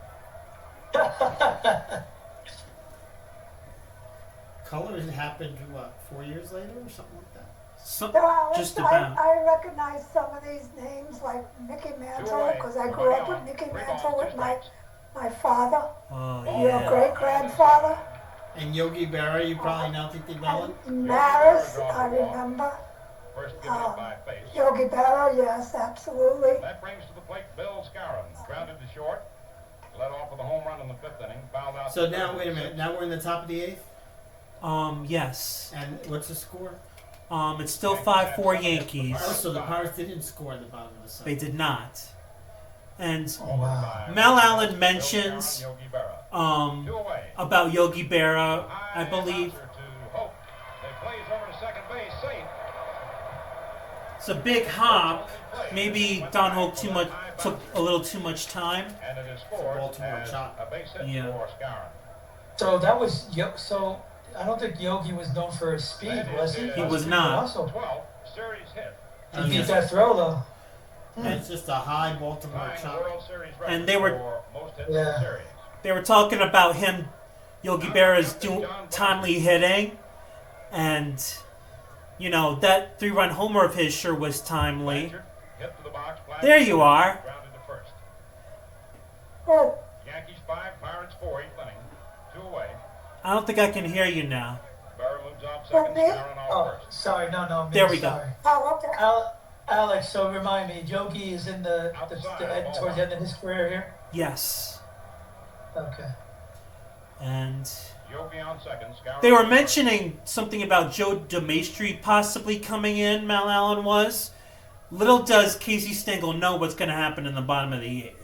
Colors happened what 4 years later or something like that. So, So Alex, just about. I recognize some of these names like Mickey Mantle because I grew up with Mickey Mantle with my father, Oh, your yeah. great grandfather, And Yogi Berra, you probably now think about it. and Maris. I remember First given up by face. Yogi Berra. Yes, absolutely. That brings to the plate Bill Skowron. Grounded to short. Led off with a home run in the 5th inning. Fouled out. So the now, third. wait a minute. Now we're in the top of the 8th. Yes. And what's the score? It's still 5-4 Yankees. Oh, so the Pirates didn't score in the bottom of the They 7th. did not. And Oh wow. Mel Allen Bill mentions Skowron, Yogi Berra. 2 away. about Yogi Berra, I High believe. bouncer to Hope. They plays over to second base, safe. It's a big hop. Maybe Don Hope took a little too much time. And it is scored Baltimore as chop. a base hit Yeah. for Skowron. So that was so. I don't think Yogi was known for his speed, was he? He was not. Also, 12th series hit. he beat that throw though. It's just a high Baltimore Tying chop. World Series record And they were- for most hits Yeah. in the series. They were talking about him, Yogi Berra's timely hitting, and that 3-run homer of his sure was timely. Hit to the box. There you are. Grounded to first. Good. Yankees 5, Pirates 4, 8th inning. 2 away. I don't think I can hear you now. Barra moves off second. me? Skowron off Oh, first. sorry, no, me, There we go. sorry. Oh, okay. Alex, so remind me, Yogi is in the Outside, towards the end of his career here? Yes. Okay. And Yogi on second. Skowron they were on first. mentioning something about Joe DeMaestri possibly coming in, Mal Allen was. Little does Casey Stengel know what's going to happen in the bottom of the 8th.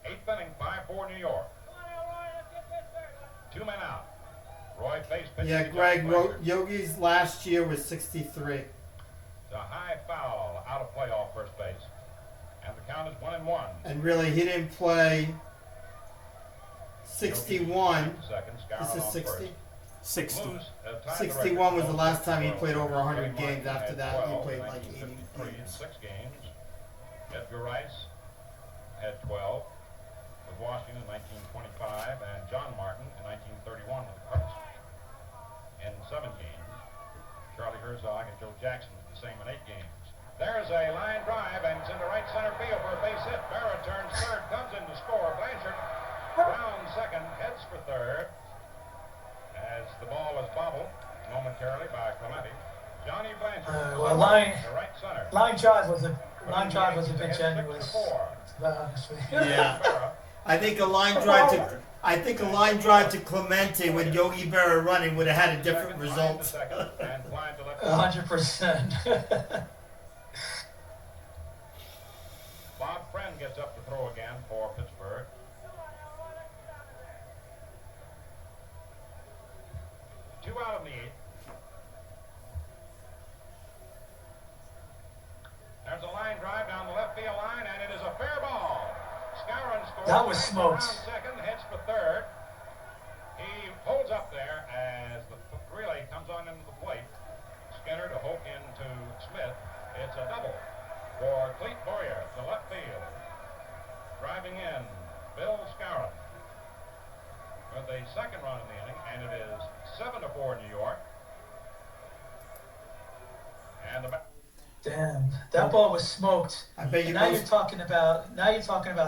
8th inning, 5-4 New York. 2 men out. Roy Pace pitches Yeah, to Greg Johnny wrote Blanchard. Yogi's last year was 63. It's a high foul out of play off first base. And the count is 1-1. And really, he didn't play 61. Second, Skowron This is on 60. first. 60. Moose, tied the 61 was record. the last time he Moose played over 100 Martin games. After had that, he 12 played in like 80 1953 in games. 6 games. Edgar Rice had 12 with Washington in 1925, and John Martin in 1931 with the Cardinals. In 7 games, Charlie Herzog and Joe Jackson did the same in 8 games. There's a line drive, and it's into right center field for a base hit. Barra turns third, comes in to score. Blanchard round second, heads for third. As the ball was bobbled momentarily by Clemente, Johnny Blanchard Well, line to right center. drive was a bit generous. 4. To be honest with you. Yeah. I think a line drive to Clemente with Yogi Berra running would have had a different result. Second, and flying to left. 100%. Bob Friend gets up to throw again for Pittsburgh. Two out in the 8th. There's a line drive down the left field line, and it is a fair ball. Skowron scores. That was Around smoked. second, heads for third. He holds up there as the relay comes on into the plate. Skinner to Hoke into Smith. It's a double for Clete Boyer to left field. Driving in, Bill Skowron with a second run in the inning, and it is 7-4 New York. And the Damn, that ball was smoked. I bet you Now most- you're talking about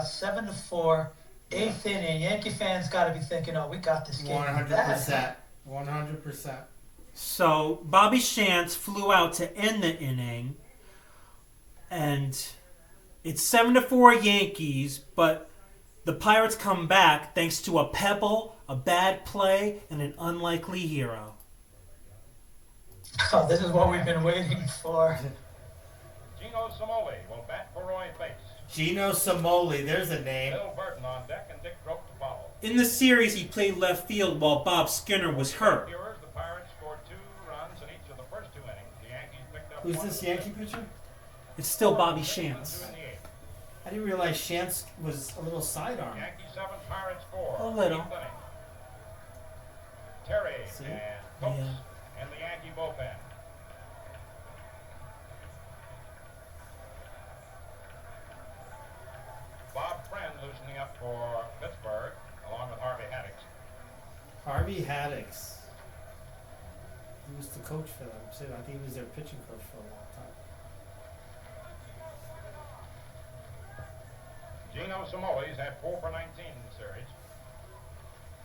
7-4, 8th inning. Yankee fans got to be thinking, "Oh, we got this game." 100%. 100%. So Bobby Shantz flew out to end the inning, and it's 7-4 Yankees, but the Pirates come back thanks to a pebble, a bad play, and an unlikely hero. Oh, this is what we've been waiting for. Gino Samoli will bat for Roy Pace. Gino Samoli, there's a name. Bill Burton on deck and Dick Grope to follow. In the series, he played left field while Bob Skinner was hurt. Viewers, the Pirates scored 2 runs in each of the first 2 innings. The Yankees picked up Who's one this in the Yankee sixth, pitcher? It's still Bobby and 2 Shantz. in the 8th. I didn't realize Shantz was a little sidearm. Yankees 7, Pirates 4. A little. 8th inning. Terry See? and Copes Yeah. in the Yankee bullpen. Bob Friend loosening up for Pittsburgh, along with Harvey Haddix. Harvey Haddix. He was the coach for them. So I think he was their pitching coach for a long time. Gino Samoli's had 4 for 19 in the series.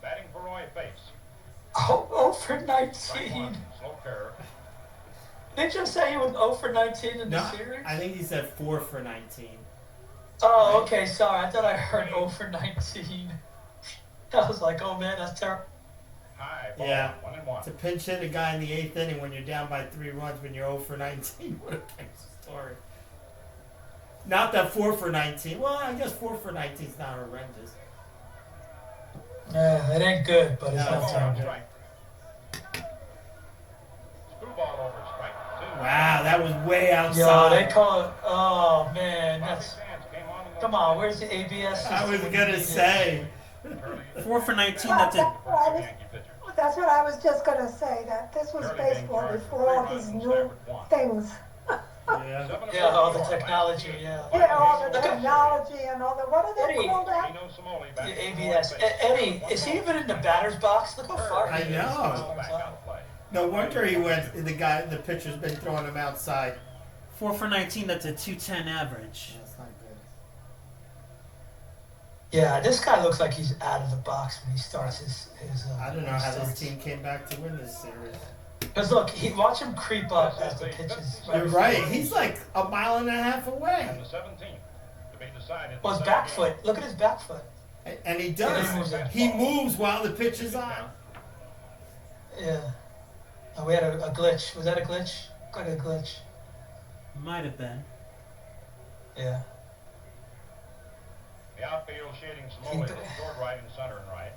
Batting for Roy Pace. Oh, for Strike 19. 1, slow curve. Did you say he was 0 for 19 in the No, series? I think he said 4 for 19. Oh, okay, sorry. I thought I heard 0 for 19. I was like, oh man, that's terrible. High ball, Yeah. 1-1. To pinch hit a guy in the 8th inning when you're down by 3 runs when you're 0 for 19 would have been the story. Not that 4 for 19. Well, I guess 4 for 19 is not horrendous. Yeah, it ain't good, but it's No, not it's Ball not on terrible. strike. Screwball over strike 2. Wow, that was way Yo, outside. they call it. Oh man, Bobby that's. Sands came on in the Come on, where's the ABS? I was system? gonna say. Curly 4 for 19, Well, that's it. that's what I was- Yankee pitcher. That's what I was just gonna say, that this was Curly being baseball charged before with all 3 these runs, new Stafford 1. things. Yeah. 7-4 Yeah, all the New York. technology, yeah. Yeah, all the Look at- technology and all the, what do they Eddie. call that? Gino Samoli The batting for Roy ABS. Pace. Eddie, is he even in the batter's box? Look how far I he is. know. Back out of play. No wonder he went. The pitcher's been throwing him outside. 4 for 19. That's a 210 average. That's not good. Yeah, this guy looks like he's out of the box when he starts his. I don't know how this team came back to win this series. Because look, watch him creep up as the pitches. You're right. He's like a mile and a half away. And the 17th to be decided. Well, his back foot. Look at his back foot. And he does. He moves while the pitch is on. Yeah. Oh, we had a glitch. Was that a glitch? Looked like a glitch. Might have been. Yeah. The outfield shading slowly toward right and center and right.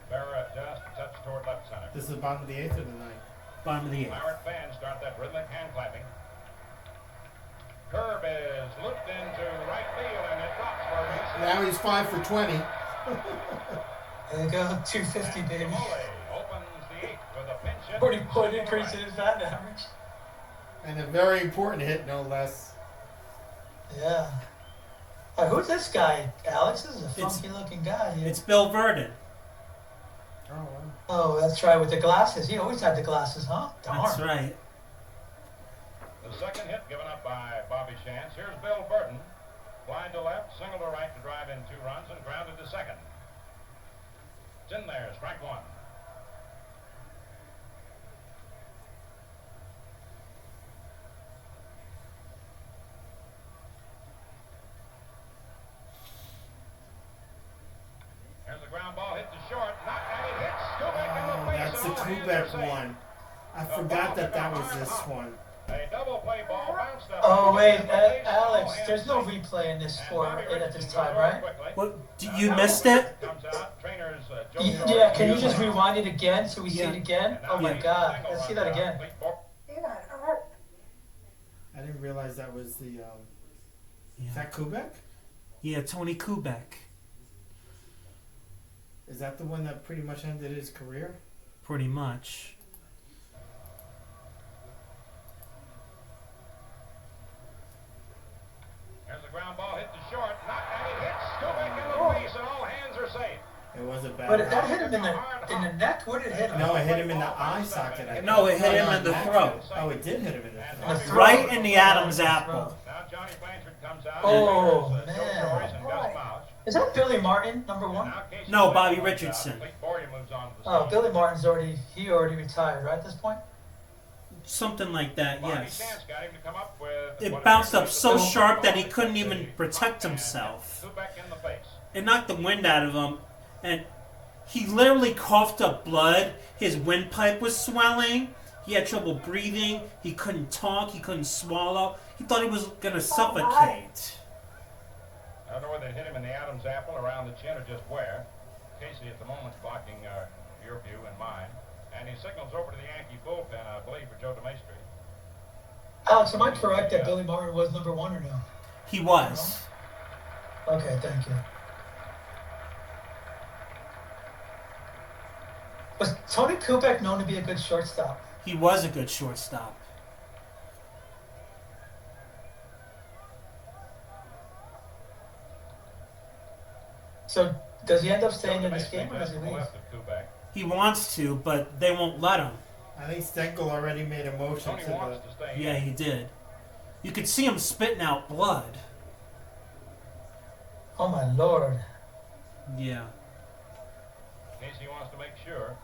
Berra just a touch toward left center. This is the bottom of the 8th or the 9th? Bottom of the 8th. Pirate fans start that rhythmic hand clapping. Curve is looped into right field and it drops for a base. Now he's 5 for 20. There you go, 250, baby. Opens the 8th with a pinch hit. 40-point increase in his bat average. And a very important hit, no less. Yeah. Who's this guy, Alex? This is a funky-looking guy here. It's Bill Verdon. Oh, wow. Oh, that's right, with the glasses. He always had the glasses, huh? Darn. That's right. The second hit given up by Bobby Shantz. Here's Bill Burton. Fly to left, single to right to drive in 2 runs and grounded to second. It's in there, strike 1. There's a ground ball hit to short, not and it hits Kubek in the face. That's the Kubek one. I forgot that was this one. A double play ball bounced up. Oh, wait, Alex, there's no replay in this sport at this time, right? What? You missed it? Yeah, can you just rewind it again so we see it again? Oh my God, let's see that again. I didn't realize that was the. Is that Kubek? Yeah, Tony Kubek. Is that the one that pretty much ended his career? Pretty much. There's a ground ball hit to short, not and it hits Kubek in the face, and all hands are safe. It was a bad. But that hit him in the neck. Where did it hit him? No, it hit him in the eye socket. I think. No, it hit him in the throat. Oh, it did hit him in the throat. Right in the Adam's apple. Now Johnny Blanchard comes out. Oh, and Joe man. Torres and Gus Mouch. Is that Billy Martin, number 1? Now Casey No, Bobby Blanchard comes Richardson. out. Lee Boria moves on to the Oh, scene. Billy Martin's already retired, right, at this point? Something like that, Bobby yes. Shantz got him to come up with It what bounced up appears so to be sharp that he ball couldn't hit even the protect butt and himself. Kubek in the face. It knocked the wind out of him, and he literally coughed up blood. His windpipe was swelling. He had trouble breathing. He couldn't talk. He couldn't swallow. He thought he was going to suffocate. I don't know whether it hit him in the Adam's apple, around the chin, or just where. Casey at the moment is blocking your view and mine. And he signals over to the Yankee bullpen, I believe, for Joe DeMaestri. Alex, am I correct that Billy Martin was number 1 or no? He was. Okay, thank you. Was Tony Kubek known to be a good shortstop? He was a good shortstop. So, does he end up staying Joe in this DeMaestri game or does just he to the leave? left of Kubek. He wants to, but they won't let him. I think Stenkel already made a motion Tony to wants to stay Yeah, in. he did. You could see him spitting out blood. Oh my Lord. Yeah. Casey wants to make sure.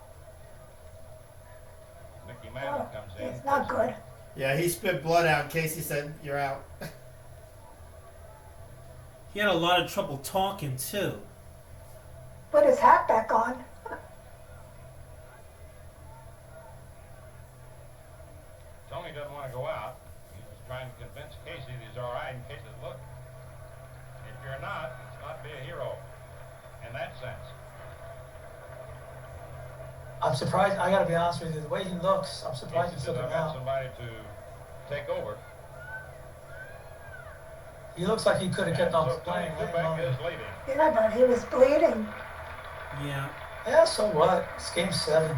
Mickey Mantle comes in. It's not good. Yeah, he spit blood out. Casey said, "You're out." He had a lot of trouble talking, too. Put his hat back on. Tony doesn't want to go out. He's just trying to convince Casey that he's all right. And Casey says, look, if you're not, it's not be a hero in that sense. I'm surprised. I gotta be honest with you. The way he looks, I'm surprised Casey he took says, him I've got out. somebody to take over. He looks like he could have kept And on so Tony playing. Kubek is leaving. Yeah, but he was bleeding. Yeah. Yeah, so what? It's game 7.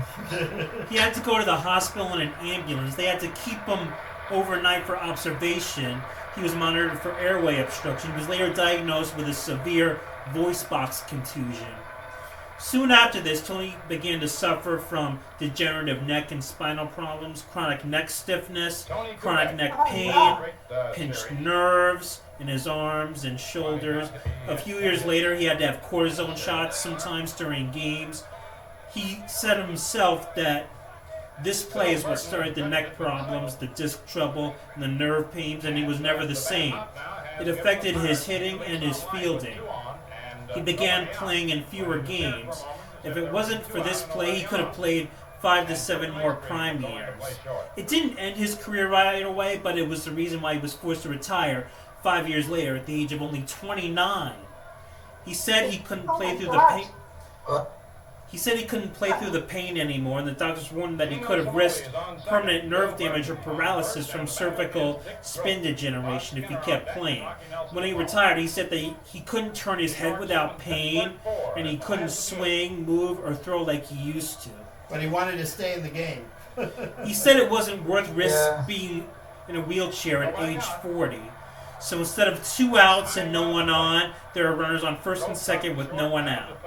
He had to go to the hospital in an ambulance. They had to keep him overnight for observation. He was monitored for airway obstruction. He was later diagnosed with a severe voice box contusion. Soon after this, Tony began to suffer from degenerative neck and spinal problems, chronic neck stiffness, chronic neck pain, pinched nerves in his arms and shoulders. A few years later, he had to have cortisone shots sometimes during games. He said himself that this play is what started the neck problems, the disc trouble, and the nerve pains, and he was never the same. It affected his hitting and his fielding. He began playing in fewer games. If it wasn't for this play, he could have played 5 to 7 more prime years. It didn't end his career right away, but it was the reason why he was forced to retire 5 years later at the age of only 29. He said he couldn't play through the pain. He said he couldn't play through the pain anymore, and the doctors warned that he could have risked permanent nerve damage or paralysis from cervical spin degeneration if he kept playing. When he retired, he said that he couldn't turn his head without pain, and he couldn't swing, move, or throw like he used to. But he wanted to stay in the game. He said it wasn't worth risk being in a wheelchair at age 40. So instead of 2 outs and no one on, there are runners on first and second with no one out.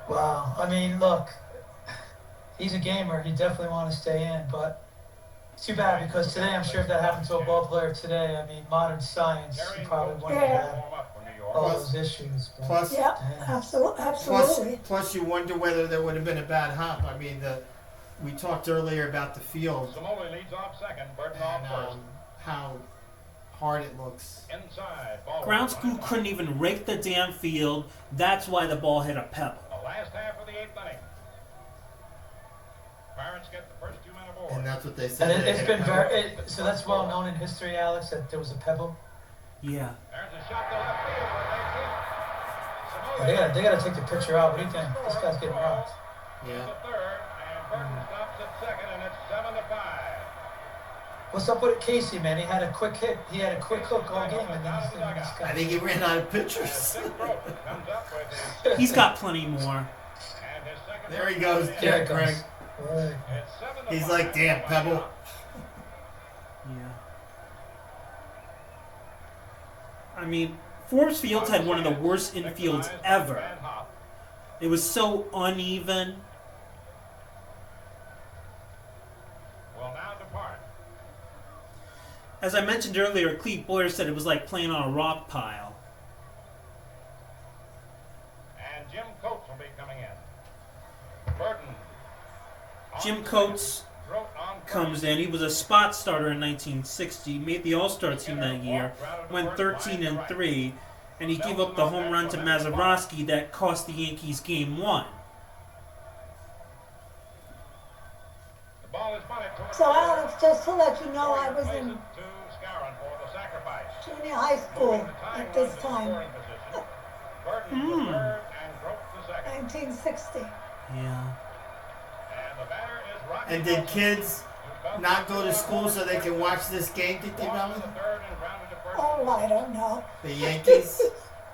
Wow. I mean, look, he's a gamer. He definitely wanted to stay in, but it's too bad because today, I'm sure if that happened to a ball player today, I mean, modern science, he probably wouldn't have all those issues. But, Plus, Yeah, absolutely. plus, you wonder whether there would have been a bad hop. I mean, we talked earlier about the field Samoli leads off second, Burton off and first. how hard it looks. Inside, ball Ground one. crew couldn't even rake the damn field. That's why the ball hit a pebble. The last half of the 8th inning. Pirates get the first 2 men aboard. And that's what they said. And it's been very, so that's well known in history, Alex, that there was a pebble. Yeah. There's a shot to left field where They gotta take the pitcher out. What do you think? This guy's getting rocked. Yeah. the third, and Burton stops at second, and it's 7-5. What's up with Casey, man? He had a quick hit. He had a quick hook all game, and then this guy. I think he ran out of pitchers. Comes up with his, He's got plenty more. and his second. There he goes, There it Greg. goes. Right. It's 7-5. He's like, damn, Pebble. Yeah. I mean, Forbes Fields had one of the worst infields ever. It was so uneven. Will now depart. As I mentioned earlier, Cleve Boyer said it was like playing on a rock pile. And Jim Coates will be coming in. Burton. Jim Coates comes in. He was a spot starter in 1960, made the All-Star team that year, went 13-3, and he gave up the home run to Mazeroski that cost the Yankees Game 1. The ball is bunted toward So Alex, just to let you know, I was in to Skowron for the sacrifice. junior high school at this time, Burton the third and Grote the second. 1960. Yeah. And the batter is Rocky And did Wilson, kids who comes not go to school so they can watch this game, did they, on Melvin? to the third and grounded to first. Oh, I don't know. The Yankees?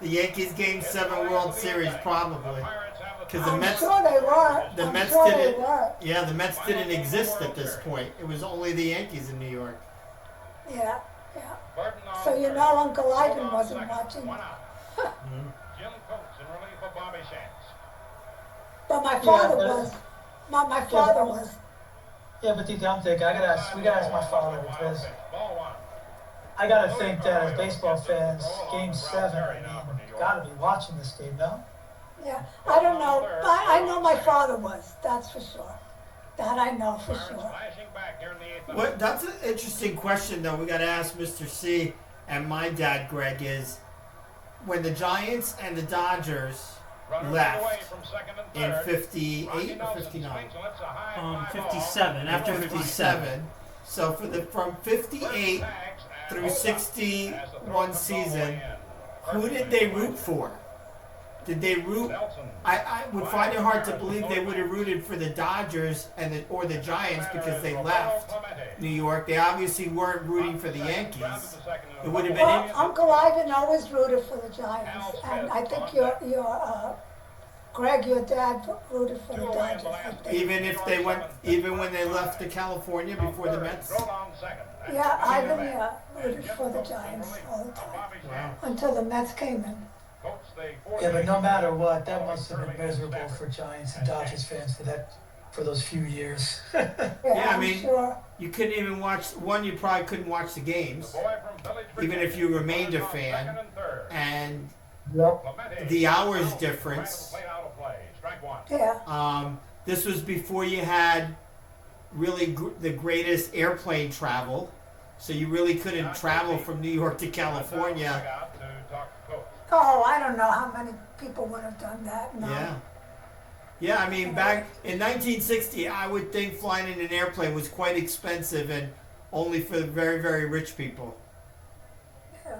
The Yankees Game 7 World Series, probably. Pirates have the Because the I'm Mets, sure they were. the I'm Mets sure they didn't, were. yeah, the Mets didn't exist at this point. It was only the Yankees in New York. Yeah, yeah. Burton on So you third. know Uncle Ivan Hold on wasn't second. watching. One out. Jim Coates in relief of Bobby Shanks. But my father but- was. My father was. Yeah, but Tito, I'm thinking, we gotta ask my father because Ball one. I gotta think that as baseball fans, Game 7, I mean, gotta be watching this game, no? Yeah, I don't know. I know my father was. That's for sure. That I know for Pirates sure. flashing back here in the 8th inning. What? That's an interesting question, though. We got to ask Mr. C and my dad, Greg, is when the Giants and the Dodgers Runner left away from second and in third. 58 Rocky or Nelson 59? swings and lets a high fly ball. 57. After 57. So from 58 through 61 season, who did they root for? Did they root? I would find it hard to believe they would have rooted for the Dodgers or the Giants because they left New York. They obviously weren't rooting for the Yankees. It would have been Well, Uncle Ivan always rooted for the Giants, and I think Greg, your dad rooted for the Dodgers. I think. even when they left to California before the Mets. Yeah, Ivan, yeah. rooted for the Giants all the time Wow. until the Mets came in. Yeah, but no matter what, that must have been miserable for Giants and Dodgers fans for those few years. Yeah, I I'm mean, sure. you couldn't even watch. One, you probably couldn't watch the games, even if you remained a fan, and Yep. the hours difference. Yeah. This was before you had really the greatest airplane travel, so you really couldn't travel from New York to California. Oh, I don't know how many people would have done that. No. Yeah. Yeah, I mean, back in 1960, I would think flying in an airplane was quite expensive and only for the very, very rich people. Yeah.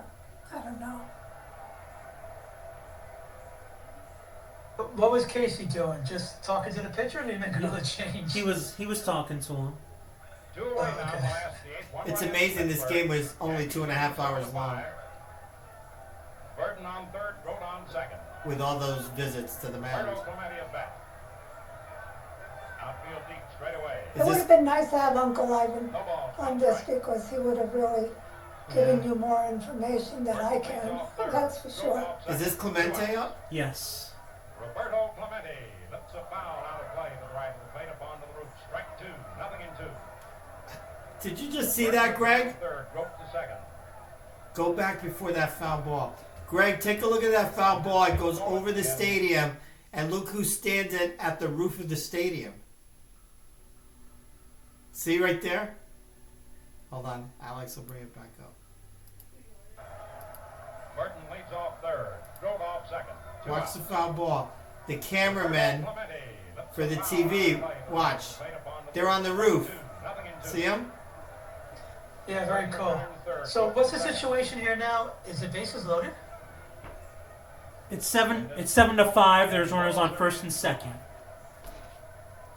I don't know. What was Casey doing? Just talking to the pitcher, or did he make another change? He was talking to him. It's amazing this game was only 2.5 hours long Burton on third, Grote on second. with all those visits to the mound. Roberto Clemente at bat. Outfield deep straight away. It would have been nice to have Uncle Ivan No ball. on this because he would have really given you more information than I can. That's for sure. Is this Clemente up? Yes. Roberto Clemente lifts a foul out of play to the right of the plate up onto the roof. Strike two, nothing in two. Did you just see that, Greg? Third, Grote to second. Go back before that foul ball. Greg, take a look at that foul ball. It goes over the stadium, and look who's standing at the roof of the stadium. See right there? Hold on. Alex will bring it back up. Burton leads off third. Grote off second. Two Watch outs. the foul ball. The cameramen Clemente lifts for the a foul TV, out of play to the watch. plate up onto the They're on the roof. nothing in two. See them? Yeah, very cool. So what's the situation here now? Is the bases loaded? It's 7-5. There's runners on first and second.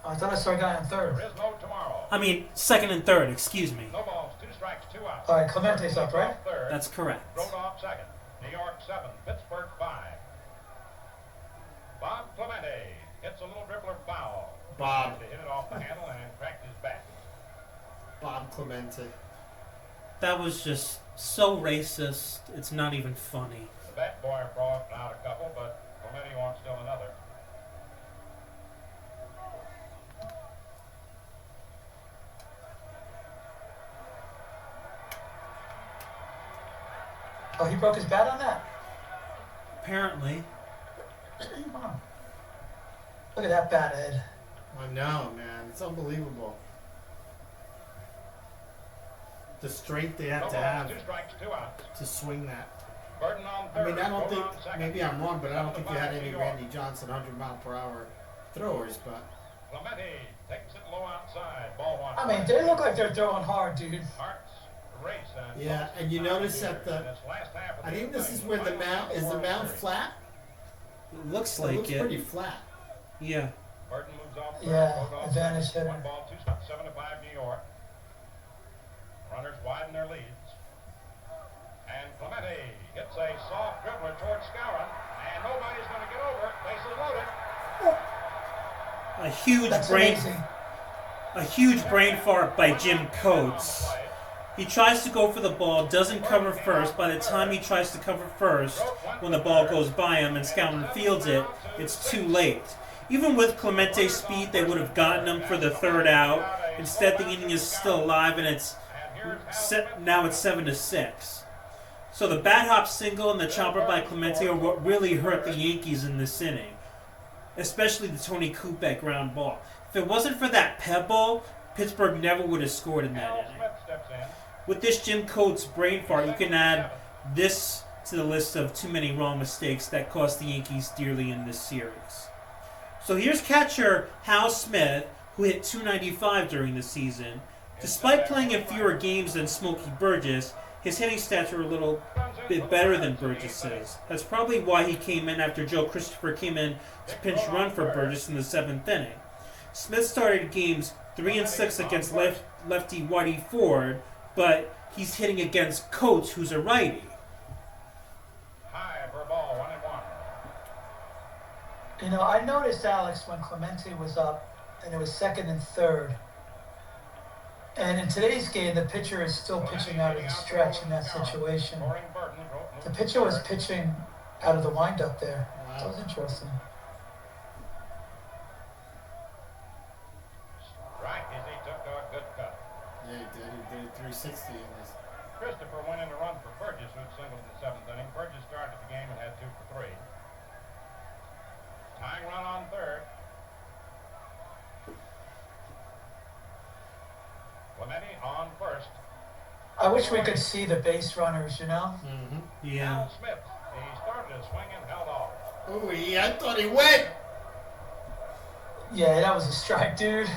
Oh, I thought I saw a guy on third. There is no tomorrow. I mean, second and third. Excuse me. No balls, two strikes, two outs. All right, Clemente's up, right? Third. That's correct. Grote off second. New York 7, Pittsburgh 5. Bob Clemente hits a little dribbler foul. Bob. To hit it off the handle and cracked his bat. Bob Clemente. That was just so racist. It's not even funny. The bat boy brought out a couple, but Clemente wants still another. Oh, he broke his bat on that? Apparently. Huh. Look at that bat, Ed. I know, man. It's unbelievable. The strength they No have to balls, have two strikes, two outs. to swing that. Burton on I third. mean, I don't Grote think, on second. maybe I'm wrong, but I don't 7 to think you had 5 any New York. Randy Johnson 100-mile-per-hour throwers, but Clemente takes it low outside. Ball one. I mean, they look like they're throwing hard, dude. Hearts race and yeah. And you notice that in this last half of I the think this inning, is where the final mound, is the World mound Series. flat? It looks It like looks it. pretty flat. Yeah. Burton moves off. Yeah, Grote off advantage second. hitter. One ball, two strikes, 7 to 5 New York. Runners widen their leads. And Clemente hits a soft dribbler towards Skowron, and nobody's going to get over it. Bases loaded. A huge That's brain, amazing. a huge brain fart by Jim Coates. He tries to go for the ball, doesn't cover first. By the time he tries to cover first, when the ball goes by him and Skowron fields it, it's too late. Even with Clemente's speed, they would have gotten him for the third out. Instead, the inning is still alive, and now it's 7-6. So the bat hop single and the chopper by Clemente are what really hurt the Yankees in this inning, especially the Tony Kubek ground ball. If it wasn't for that pebble, Pittsburgh never would have scored in that inning. Smith steps in. With this Jim Coates brain fart, you can add this to the list of too many wrong mistakes that cost the Yankees dearly in this series. So here's catcher Hal Smith, who hit .295 during the season. Despite playing in fewer games than Smokey Burgess, his hitting stats are a little bit better than Burgess's. That's probably why he came in after Joe Christopher came in to pinch run for Burgess in the 7th inning. Smith started games 3 and 6 against lefty Whitey Ford, but he's hitting against Coates, who's a righty. High for a ball, 1-1. You know, I noticed, Alex, when Clemente was up and it was second and third, And in today's game, the pitcher is still pitching out of the stretch in that situation. The pitcher was pitching out of the windup there. That was interesting. Right, as he took a good cut. Yeah, he did. He did 360 in this. Christopher went in to run for Burgess, who'd singled in the 7th inning. Burgess started the game and had 2 for 3. Tying run on third. Clemente on first. I wish we could see the base runners, you know? Yeah. Al Smith. He started his swing and held off. Oh, yeah, I thought he went. Yeah, that was a strike, dude.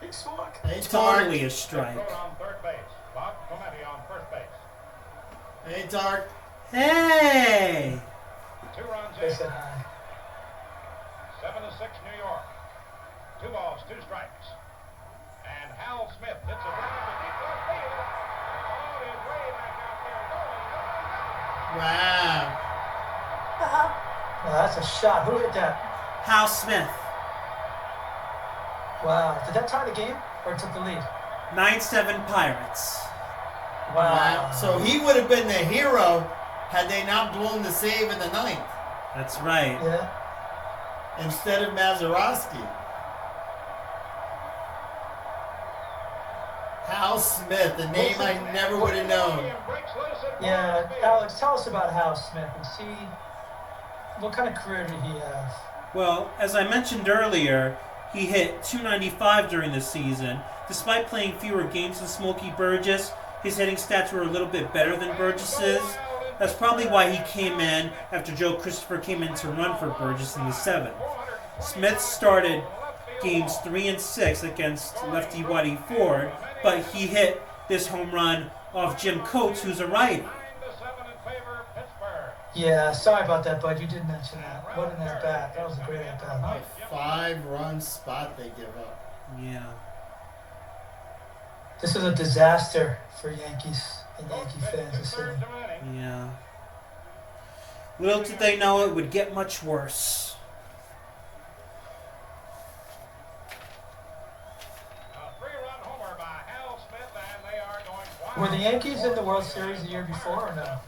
Big swag. Hey, Tark. Totally a strike. Throw on third base. Bob Clemente on first base. Hey, Tark. Hey! 2 runs They in. said hi. 7-6 New York. 2 balls, 2 strikes. And Hal Smith hits a drive to deep left field. Oh, he's way back out there. Wow. Well, that's a shot. Who hit that? Hal Smith. Wow. Did that tie the game or took the lead? 9-7 Pirates. Wow. So he would have been the hero had they not blown the save in the 9th That's right. Yeah. instead of Mazeroski. Hal Smith, the name I never would have known. Yeah. Alex, tell us about Hal Smith and see what kind of career did he have? Well, as I mentioned earlier, he hit .295 during the season. Despite playing fewer games than Smokey Burgess, his hitting stats were a little bit better than Burgess's. That's probably why he came in after Joe Christopher came in to run for Burgess in the 7th. Smith started games 3 and 6 against lefty Whitey Ford, but he hit this home run off Jim Coates, who's a righty. Yeah, sorry about that, bud. You did mention that. What an at bat. That was a great at bat. A 5-run spot they give up. Yeah. This is a disaster for Yankees and Yankee fans this city. Yeah. Little did they know it would get much worse. Were the Yankees in the World Series the year before or no?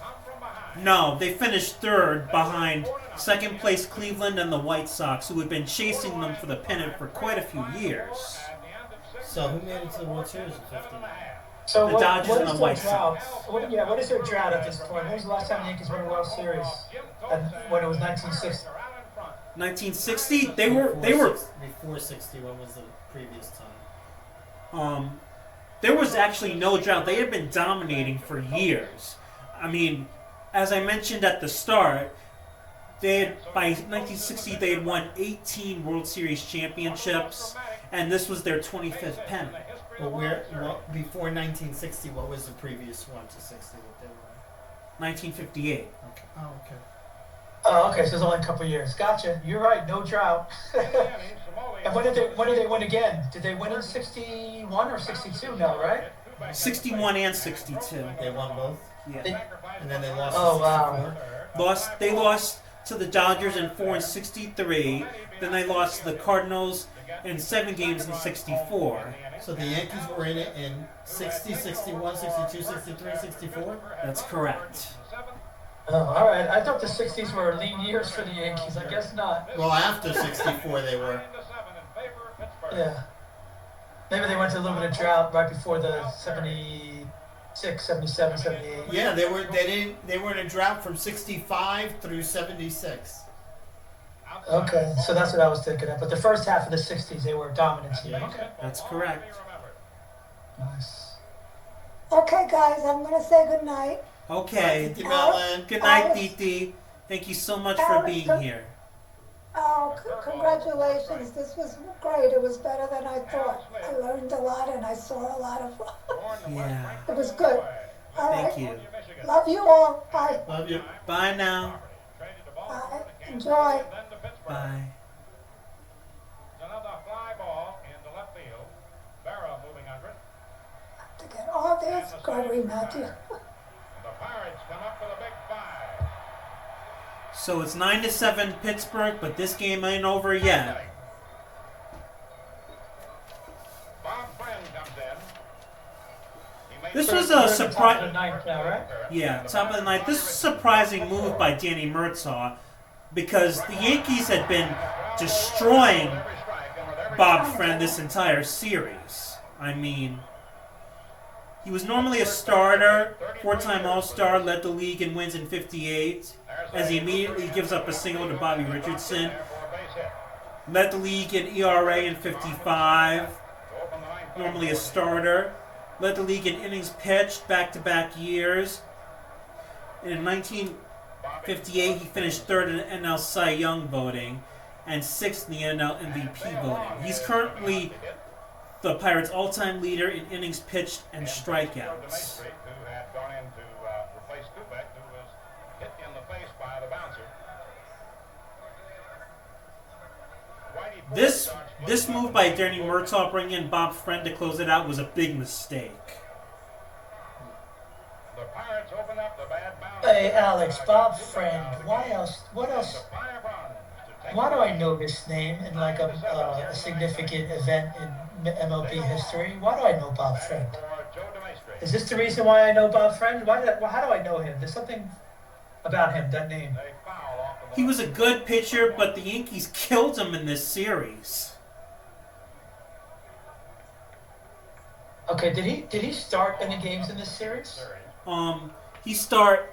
No, they finished 3rd behind second place Cleveland and the White Sox, who had been chasing them for the pennant for quite a few years. So who made it to the World Series in 59? So The what, Dodgers what and is the their White drought? Sox. What is their drought at this point? When was the last time the Yankees won a World Series? When it was 1960. 1960, they were Before 60, what was the previous time? there was actually no drought. They had been dominating for years. I mean, as I mentioned at the start, by 1960 they had won 18 World Series championships, and this was their 25th pennant. But before 1960, what was the previous one to 60 that they were 1958. in? Okay. Oh, okay. Oh, okay, so it's only a couple of years. Gotcha. You're right. No drought. And when did they win again? Did they win in 61 or 62? No, right? 61 and 62. They won both? Yeah. And then they lost Oh, in 64? They lost to the Dodgers in 4 and 63. Then they lost to the Cardinals in 7 games in 64. So the Yankees were in it in 60, 61, 62, 63, 64? That's correct. Oh, all right. I thought the 60s were lean years for the Yankees. I guess not. Well, after 64 they were. Yeah. Maybe they went to a little bit of drought right before the 76, 77, 78. Yeah, they were in a drought from 65 through 76. Okay, so that's what I was thinking of. But the first half of the 60s, they were a dominant team. Okay. That's correct. Nice. Okay, guys, I'm going to say good night. Okay. Titi Mellon. Good night, Titi. Thank you so much for being here. Oh, congratulations. This was great. It was better than I thought. I learned a lot and I saw a lot of... Yeah. It was good. All right. Thank you. Love you all. Bye. Love you. Bye now. Bye. Enjoy. Bye. Another fly ball into left field. Barrow moving under it. To get all this, Gregory Matthew. The Pirates come up with a big 5. So it's 9-7 Pittsburgh, but this game ain't over yet. Bob Friend comes in. This was We're a at the top of the surprise. ninth now, right? Yeah, top of the ninth. This was a surprising move by Danny Murtaugh because the Yankees had been destroying Bob Friend this entire series. I mean, he was normally a starter, four-time All-Star, led the league in wins in '58, as he immediately gives up a single to Bobby Richardson. Led the league in ERA in '55, normally a starter. Led the league in innings pitched back-to-back years. And in 1958, he finished third in the NL Cy Young voting and sixth in the NL MVP voting. He's currently the Pirates' all-time leader in innings pitched and strikeouts. Who had gone in to replace Kubek, who was hit in the face by the bouncer. This move by Danny Murtaugh bringing in Bob Friend to close it out was a big mistake. The Pirates opened up the bad bouncer. Hey, Alex, Bob Friend. Why else? What else? Why do I know this name in like a significant event in MLB history? Why do I know Bob Friend? Is this the reason why I know Bob Friend? How do I know him? There's something about him, that name. He was a good pitcher, but the Yankees killed him in this series. Okay, did he start any games in this series? He started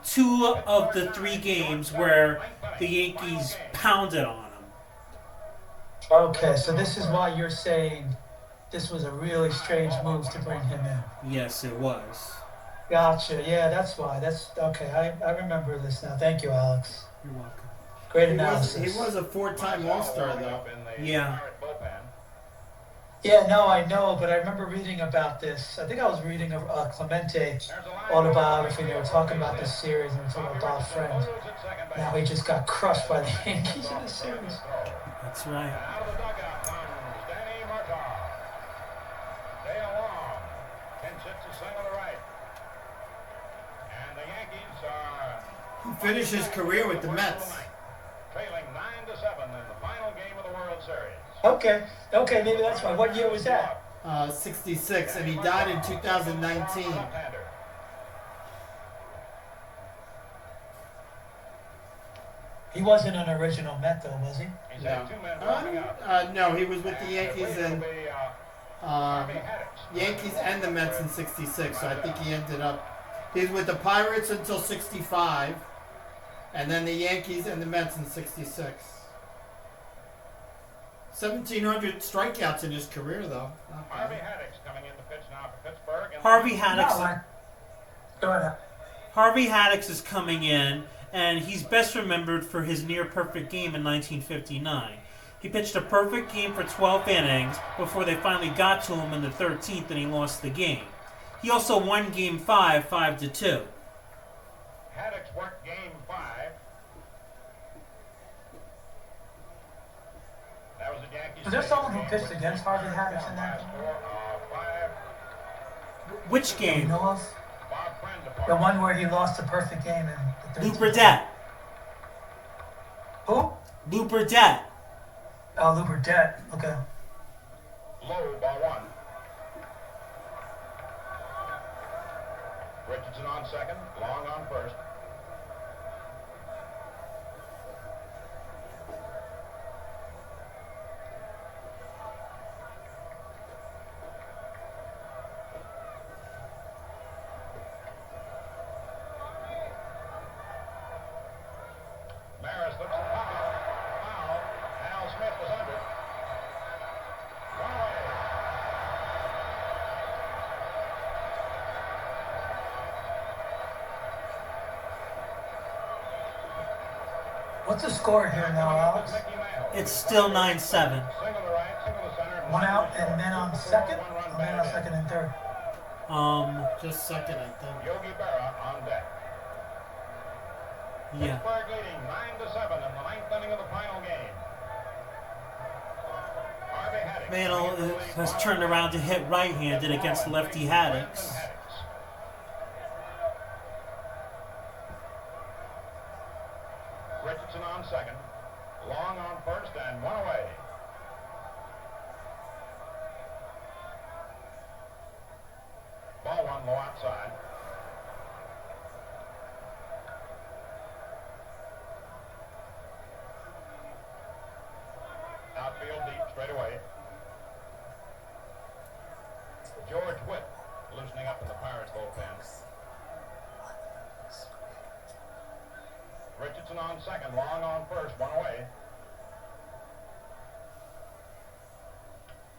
two of the three games where the Yankees pounded on him. Okay, so this is why you're saying this was a really strange move to bring him in. Yes, it was. Gotcha. Yeah, that's why. That's okay. I remember this now. Thank you, Alex. You're welcome. Great analysis. He was a four-time All-Star, though. Yeah. Yeah, no, I know, but I remember reading about this. I think I was reading a Clemente autobiography. They were talking about this series and they were talking about Bob Friend. Now he just got crushed by the Yankees in this series. That's right. Out of the dugout comes Danny Murtaugh. Dale Long. 10 hits a single to right. And the Yankees are He finished his career with the Mets. trailing 9-7 in the final game of the World Series. Okay, maybe that's why. What year was that? 66, and he died in 2019. He wasn't an original Met, though, was he? No, he was with the Yankees and the Mets in '66. So I think he ended up. He was with the Pirates until '65, and then the Yankees and the Mets in '66. 1,700 strikeouts in his career, though. Harvey Haddock's coming in to pitch now for Pittsburgh. Harvey Haddock is coming in, and he's best remembered for his near-perfect game in 1959. He pitched a perfect game for 12 innings before they finally got to him in the 13th and he lost the game. He also won Game 5, 5-2. Haddock's worked Game 5. That was the Yankees. Was there someone who pitched against Harvey Haddock in that game? Which Do you game? know of? The one where he lost a perfect game in the 13th. Lou Burdette. Who? Lou Burdette. Oh, Lou Burdette. Okay. Low by 1. Richardson on second, Long on first. Maris looks at foul. Al Smith was under. One away. What's the score here now, Alex? It's still 9-7. Single to right, single to center. One out and men on second? Or men on second and third? Just second, I think. Yogi Berra on deck. Yeah. Pittsburgh leading 9-7 in the ninth inning of the final game. Harvey Haddock. Mantle has turned around to hit right-handed against lefty Haddocks. Richardson on second, Long on first, and one away. low outside. Outfield deep, straight away. George Witt loosening up in the Pirates bullpen. Richardson on second, Long on first, one away.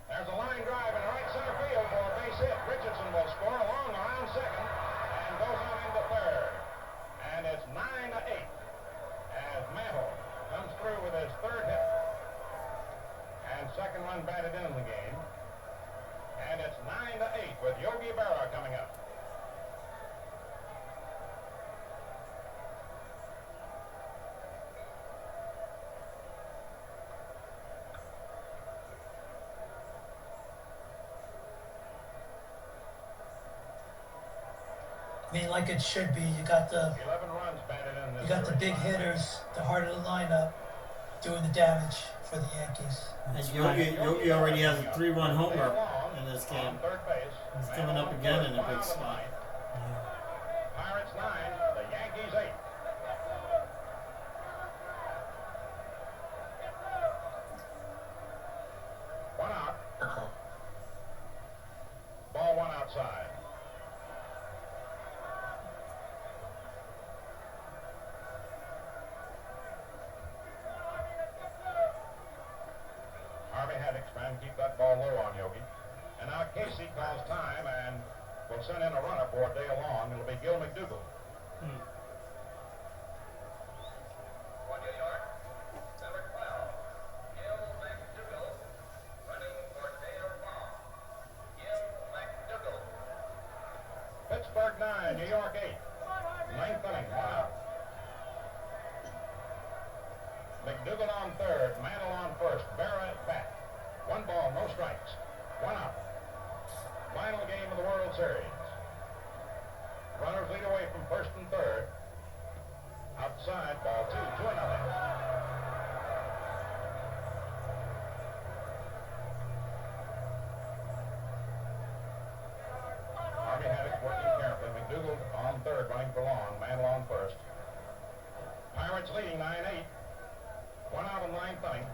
There's a line drive in right center field for a base hit. Richardson will score. Long around second and goes on into third. And it's 9-8 as Mantle comes through with his third hit. And second run batted in the game. And it's 9-8 with Yogi Berra coming up. I mean, like it should be. You got the 11 runs batted in this you got the series. big hitters, the heart of the lineup, doing the damage for the Yankees. That's And right. Yogi already has a 3-run homer Long in this on game. third base. He's Mantle coming up on again first, in a one big out of the spot. ninth. Pirates 9, the Yankees 8. One out. Ball one outside. Harvey Haddix trying to keep that ball low on Yogi. And now Casey calls time and will send in a runner for Dale Long. It'll be Gil McDougall. For New York, number 12, Gil McDougall, running for Dale Long. Gil McDougall. Pittsburgh 9, New York 8. Ninth inning, one out. McDougall on third, Mantle on first, Berra at bat. One ball, no strikes. One out. Final game of the World Series. Runners lead away from first and third. Outside, ball 2-0. Harvey Haddix working carefully. McDougall on third, running for Long. Mantle on first. Pirates leading 9-8. One out in ninth inning.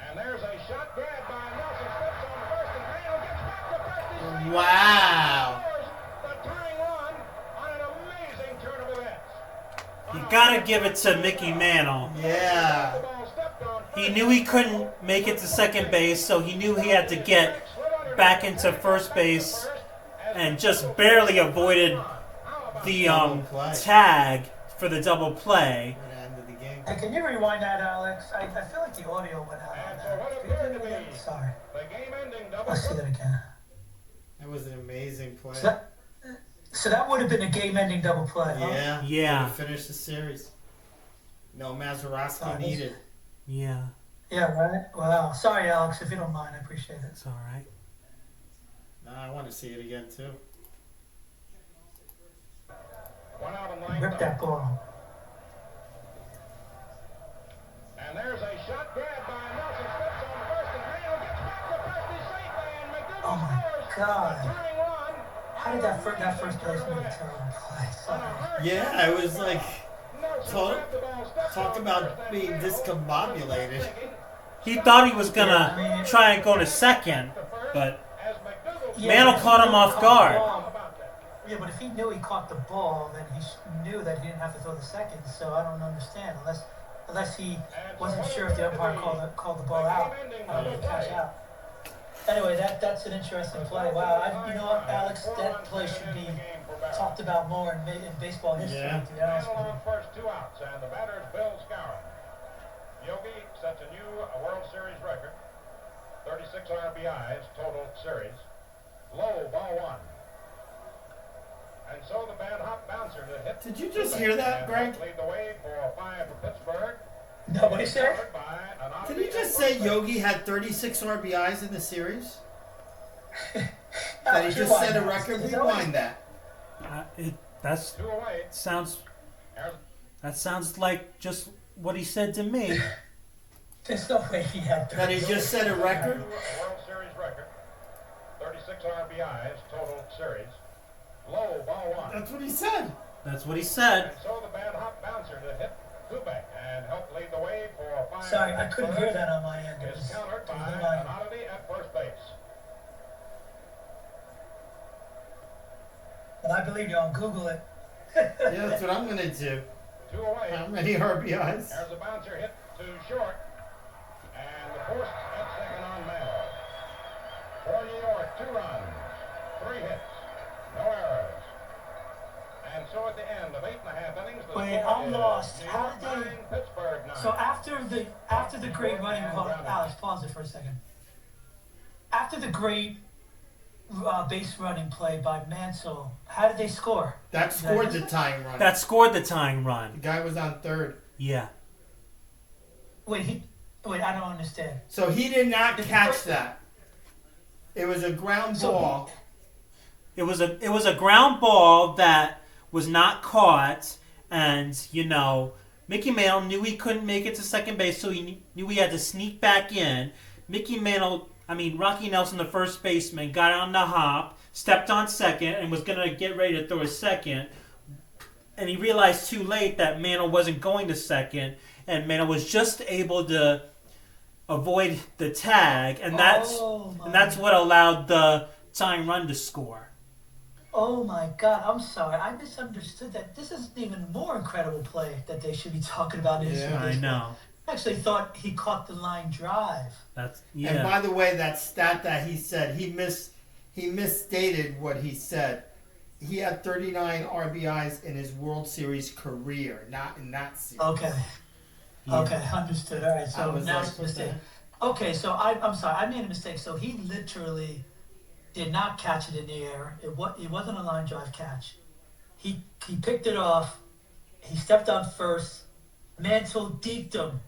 And there's a shot grab by Nelson. Slips on first and Mantle gets back to first. He saves it. Wow. Scores the tying run on an amazing turn of events. You gotta give it to Mickey Mantle. Yeah. The ball stepped on first. He knew he couldn't make it to second base, so he knew he had to get back into first base and just barely avoided the tag for the double play. At the end of the game. Hey, can you rewind that, Alex? I feel like the audio went out. And on for what that. Can you appeared do to it again? be Sorry. the game-ending double Let's see that again. That was an amazing play. So that would have been a game-ending double play, huh? Yeah. Yeah. Finish the series. No Mazeroski Oh, needed. Yeah, Yeah, right? Wow. Sorry, Alex, if you don't mind. I appreciate it. it's all right. No, I want to see it again too. one out in ninth Rip inning. that ball. And there's a shot grab by Nelson. Slips on first and Mantle gets back to first. He's safe and McDougall Oh, my scores God. the tying run. How did that first place make a terrible play? Sorry. Yeah, it was like Nelson talk, grabbed the ball, stepped talk on about first, and being Mantle discombobulated. He thought he was gonna try and go to second, but as McDougall Yeah, Mantle but if caught he him knew off he caught guard. the ball- Yeah, but if he knew he caught the ball, then he knew that he didn't have to throw the second. So I don't understand unless he wasn't sure if the umpire called the ball out or the catch out. Anyway, that's an interesting play. Wow, you know what, Alex, that play should be talked about more in baseball history. Yeah. To be honest Mantle with on first, two outs, and the batter is Bill Skowron. Yogi sets a new World Series record. 36 RBIs total series. Low, ball one. And so the bad hop bouncer that hit. Did you just hear that, Greg? Lead the way for 5 for Pittsburgh. you. No, what he said? Covered by an Did you just say Yogi had 36 RBIs in the series? That he just set a record? Rewind that. That's Two away. sounds There's that sounds like just what he said to me. There's no way he had That he just set a record? a World Series record. 6 RBIs total series. Low, ball 1. That's what he said. That's what he said. And so the bad hot bouncer to hit Kubek and help lead the way for 5. Sorry, I couldn't hear that on my end. It Is was countered by the line. an oddity at first base. But I believe you. I'll Google it. Yeah, that's what I'm gonna do. 2 away. How many RBIs? There's a bouncer hit to short. And the force at second on Mantle. For New York, 2 runs, 3 hits, no errors. And so at the end of 8.5 innings, the Wait, score I'm is lost. New How York did they- 9, Pittsburgh 9. So after the great running, Alex, pause it for a second. After the great base running play by Mansell, how did they score? That scored the tying run. That scored the tying The run. guy was on third. Yeah. Wait, I don't understand. So he did not catch that. It was a ground ball. It was a ground ball that was not caught, and Mickey Mantle knew he couldn't make it to second base, so he knew he had to sneak back in. Rocky Nelson, the first baseman, got on the hop, stepped on second, and was gonna get ready to throw a second, and he realized too late that Mantle wasn't going to second, and Mantle was just able to avoid the tag, and that's what allowed the tying run to score. Oh my God, I'm sorry. I misunderstood that. This is an even more incredible play that they should be talking about in Yeah, I know. I actually thought he caught the line drive. And by the way, that stat that he said, he misstated what he said. He had 39 RBIs in his World Series career, not in that series. Okay. Yeah. Okay, understood. All right, so was now like, it's a mistake. Okay, so I'm sorry, I made a mistake. So he literally did not catch it in the air. It wasn't a line drive catch. He picked it off. He stepped on first. Mantle deked him.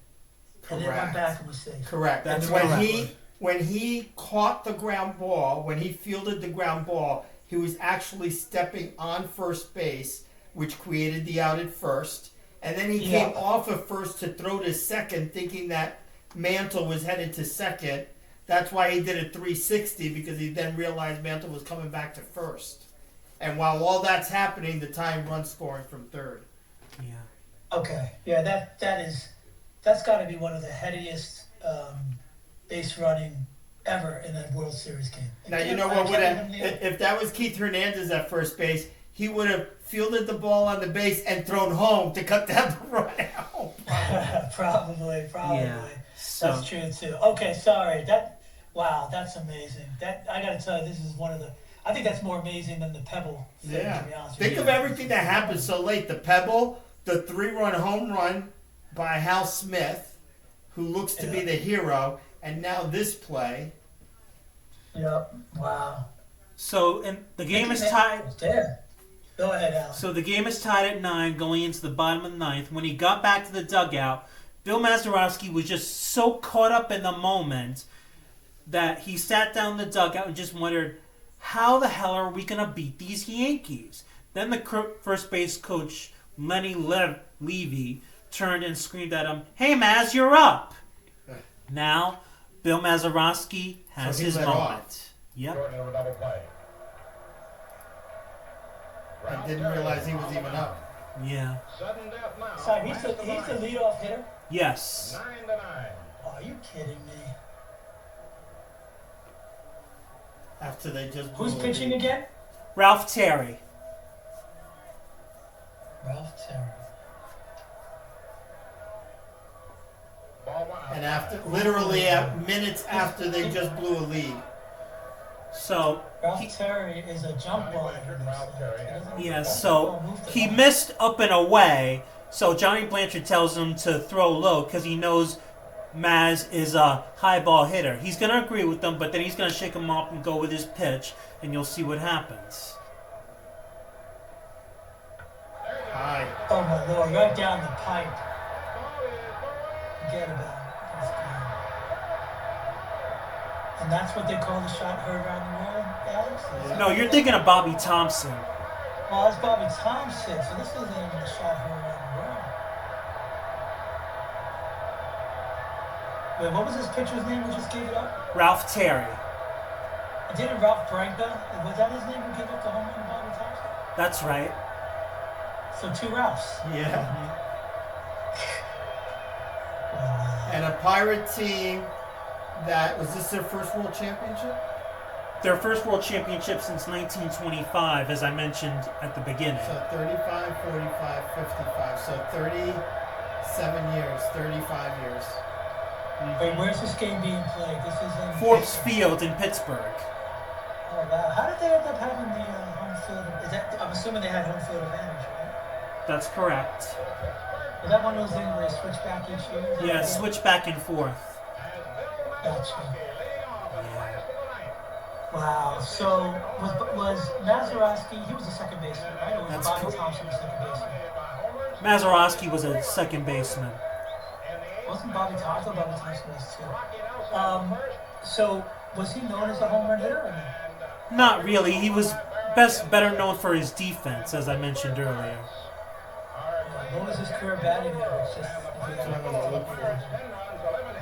And then went back and was safe. Correct. That's And when he caught the ground ball, when he fielded the ground ball, he was actually stepping on first base, which created the out at first. And then he came off of first to throw to second, thinking that Mantle was headed to second. That's why he did a 360, because he then realized Mantle was coming back to first. And while all that's happening, the tying run scoring from third. Yeah. Okay, yeah, that's got to be one of the headiest base running ever in a World Series game. Now, you know what would have, if that was Keith Hernandez at first base, he would have fielded the ball on the base and thrown home to cut down the run out. Probably. Yeah. So, That's true too. Okay, sorry. That's amazing. I got to tell you, this is one of the. I think that's more amazing than the Pebble thing, to be honest with Think you. of everything that happened so late. The Pebble, the 3-run home run by Hal Smith, who looks to be the hero, and now this play. Yep. Wow. so and the game is tied. There. Go ahead, Alex. So the game is tied at 9 going into the bottom of the ninth. When he got back to the dugout, Bill Mazeroski was just so caught up in the moment that he sat down in the dugout and just wondered, how the hell are we going to beat these Yankees? Then the first base coach, Lenny Levy, turned and screamed at him, "Hey, Maz, you're up." Now, Bill Mazeroski has his moment. Yep. Jordan over double play. I didn't realize he was even up. Yeah. Sudden death now. Sorry, he's the leadoff hitter? Yes. 9-9. Oh, are you kidding me? After they just Who's blew a pitching lead. again? Ralph Terry. Ralph Terry. Ball 1 And outside. literally minutes after they just blew a lead. So Ralph Terry is a jump ball. yeah, so he missed up and away. So Johnny Blanchard tells him to throw low because he knows Maz is a high ball hitter. He's going to agree with them, but then he's going to shake him off and go with his pitch, and you'll see what happens. Hi. Oh my Lord, right down the pipe. Forget about it. That's good. And that's what they call the shot heard around the world, Alex? No, you're thinking of Bobby Thompson. Well, that's Bobby Thompson, so this isn't even a shot heard around the world. Wait, what was his pitcher's name who just gave it up? Ralph Terry. And didn't Ralph Branca, was that his name who gave up the home run to Bobby Thompson? That's right. So two Ralphs. Yeah. And a Pirate team that was this their first World Championship? Their first World Championship since 1925, as I mentioned at the beginning. So 35, 45, 55. So 37 years, 35 years. Wait, where's this game being played? This is in Forbes Field in Pittsburgh. Oh wow! How did they end up having the home field? Is that? I'm assuming they had home field advantage, right? That's correct. Is that one of those things where they switch back each year? Yeah, switch back and forth. Gotcha. Wow. So was Mazeroski? He was a second baseman, right? Or was That's Bobby Thompson a second baseman? Mazeroski was a second baseman. Wasn't Bobby Thompson? Bobby Thompson was too. So was he known as a home run hitter or no? Not really. He was better known for his defense, as I mentioned earlier. What was his career batting average? Just if you have a look for it.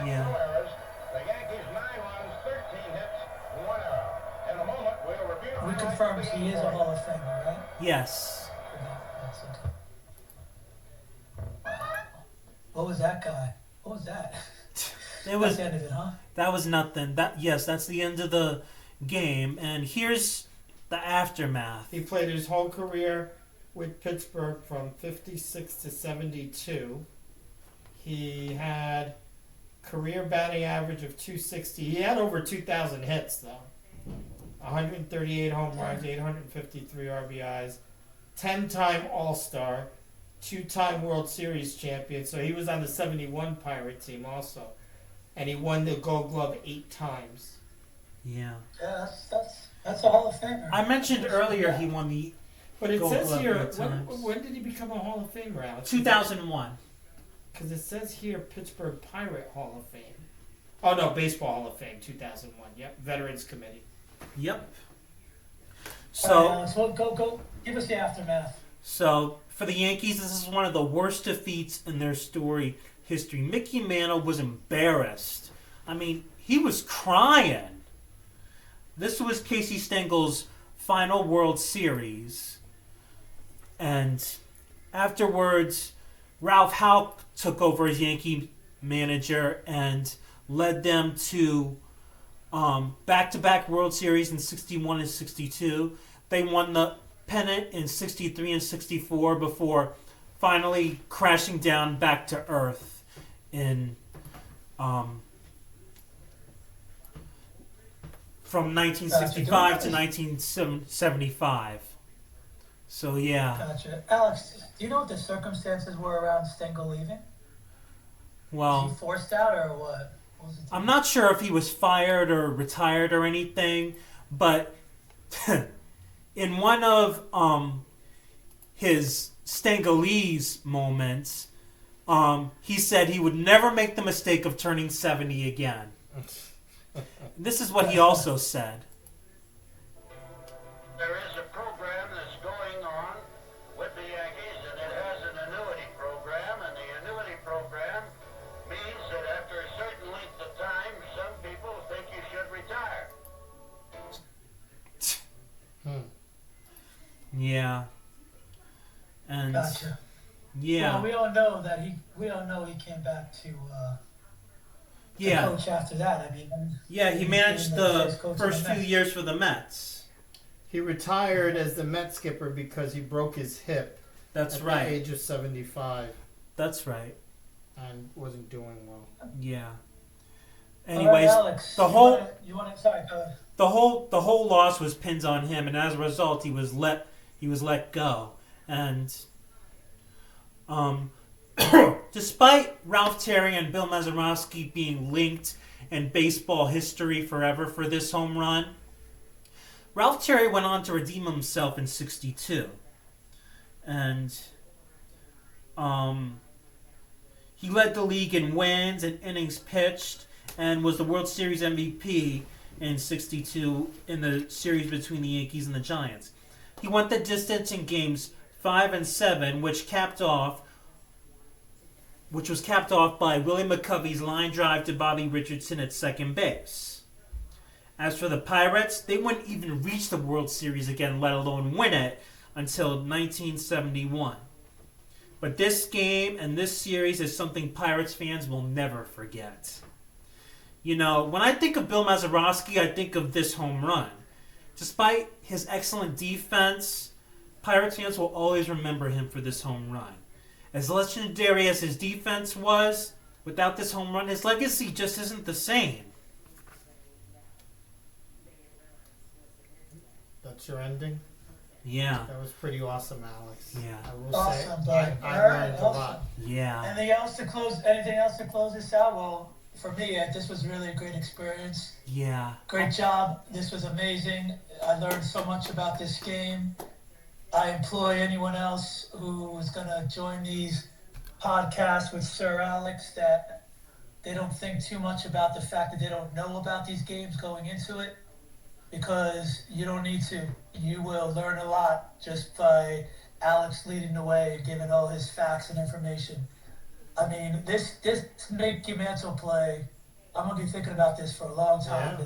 Yeah. Reconfirms he is a Hall of Famer, right? Yes. What was that guy? What was that? It was. That's the end of it, huh? That was nothing. That's the end of the game. And here's the aftermath. He played his whole career with Pittsburgh from 56 to 72. He had career batting average of 260. He had over 2,000 hits, though. 138 home runs, 853 RBIs, 10-time All-Star, 2-time World Series champion. So he was on the 71 Pirate team also. And he won the Gold Glove 8 times. Yeah. Yeah, that's a Hall of Famer. I mentioned earlier he won the But it Gold says Glove here, 8 times. when did he become a Hall of Famer, Alex? 2001. Because it says here Pittsburgh Pirate Hall of Fame. Oh, no, Baseball Hall of Fame, 2001. Yep, Veterans Committee. Yep. So go give us the aftermath. So for the Yankees, this is one of the worst defeats in their story history. Mickey Mantle was embarrassed. I mean, he was crying. This was Casey Stengel's final World Series. And afterwards, Ralph Houk took over as Yankee manager and led them to back-to-back World Series in 61 and 62. They won the pennant in 63 and 64 before finally crashing down back to earth in from 1965 to 1975. So yeah. Gotcha. Alex, do you know what the circumstances were around Stengel leaving? Well, was he forced out or what? I'm not sure if he was fired or retired or anything, but in one of his Stengelese moments, he said he would never make the mistake of turning 70 again. This is what he also said. There is a program that's going on with the Yankees, and it has an annuity program, and the annuity program means that after a certain length of time, some people think you should retire. Yeah. And Gotcha. yeah. Well, we all know he came back to Yeah. coach after that. I mean, Yeah, he managed the first few years for the Mets. He retired as the Met skipper because he broke his hip That's at right. the age of 75 That's right. and wasn't doing well. Yeah. all right, Anyways, Alex, the you whole wanna sorry, go ahead. the whole loss was pinned on him, and as a result, he was let go. And despite Ralph Terry and Bill Mazeroski being linked in baseball history forever for this home run, Ralph Terry went on to redeem himself in '62, and he led the league in wins and innings pitched, and was the World Series MVP in '62 in the series between the Yankees and the Giants. He went the distance in games 5 and 7, which was capped off by Willie McCovey's line drive to Bobby Richardson at second base. As for the Pirates, they wouldn't even reach the World Series again, let alone win it, until 1971. But this game and this series is something Pirates fans will never forget. You know, when I think of Bill Mazeroski, I think of this home run. Despite his excellent defense, Pirates fans will always remember him for this home run. As legendary as his defense was, without this home run, his legacy just isn't the same. That's your ending? Yeah. That was pretty awesome, Alex. Yeah. I will Awesome, say, buddy. I All right, learned a awesome. lot. Yeah. Anything else to close this out? Well, for me, this was really a great experience. Yeah. Great job. This was amazing. I learned so much about this game. I implore anyone else who is going to join these podcasts with Sir Alex that they don't think too much about the fact that they don't know about these games going into it, because you don't need to. You will learn a lot just by Alex leading the way and giving all his facts and information. I mean, this Mickey Mantle play, I'm gonna be thinking about this for a long time. Yeah. But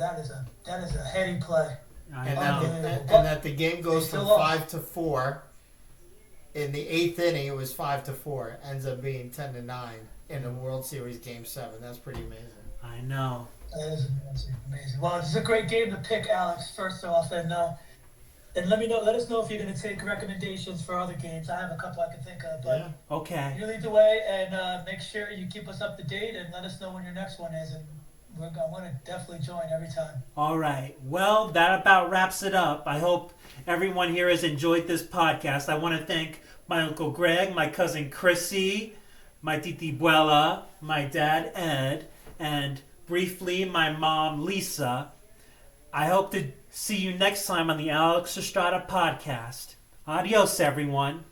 that is a heady play. I And know. that the game goes They still from lost. 5-4. In the 8th inning, it was 5-4. Ends up being 10-9 in the World Series Game 7. That's pretty amazing. I know. That is amazing. Well, it's a great game to pick, Alex. First off, and let us know if you're going to take recommendations for other games. I have a couple I can think of, but Yeah. Okay. you lead the way, and make sure you keep us up to date and let us know when your next one is, and I'm going to definitely join every time. All right. Well, that about wraps it up. I hope everyone here has enjoyed this podcast. I want to thank my Uncle Greg, my cousin Chrissy, my Titi Buela, my dad Ed, and briefly my mom Lisa. I hope to see you next time on the Alex Estrada podcast. Adios, everyone.